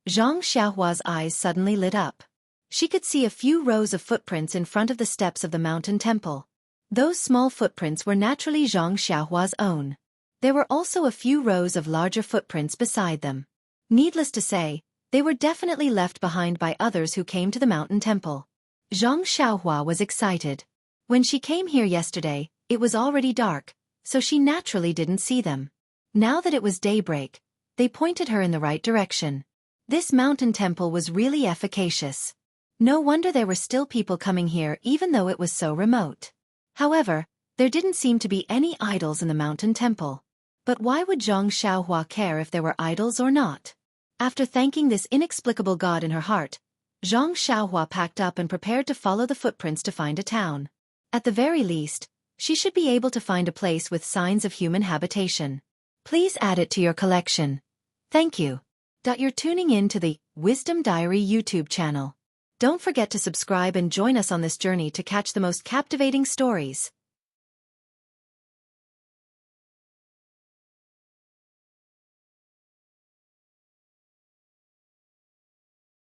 Xiao's eyes suddenly lit up. She could see a few rows of footprints in front of the steps of the mountain temple. Those small footprints were naturally Xiao's own. There were also a few rows of larger footprints beside them. Needless to say, they were definitely left behind by others who came to the mountain temple. Xianxia was excited. When she came here yesterday, it was already dark, so she naturally didn't see them. Now that it was daybreak, they pointed her in the right direction. This mountain temple was really efficacious. No wonder there were still people coming here even though it was so remote. However, there didn't seem to be any idols in the mountain temple. But why would Xianxia care if there were idols or not? After thanking this inexplicable god in her heart, Xianxia packed up and prepared to follow the footprints to find a town. At the very least, she should be able to find a place with signs of human habitation. Please add it to your collection. Thank you. You're tuning in to the Wisdom Diary YouTube channel. Don't forget to subscribe and join us on this journey to catch the most captivating stories.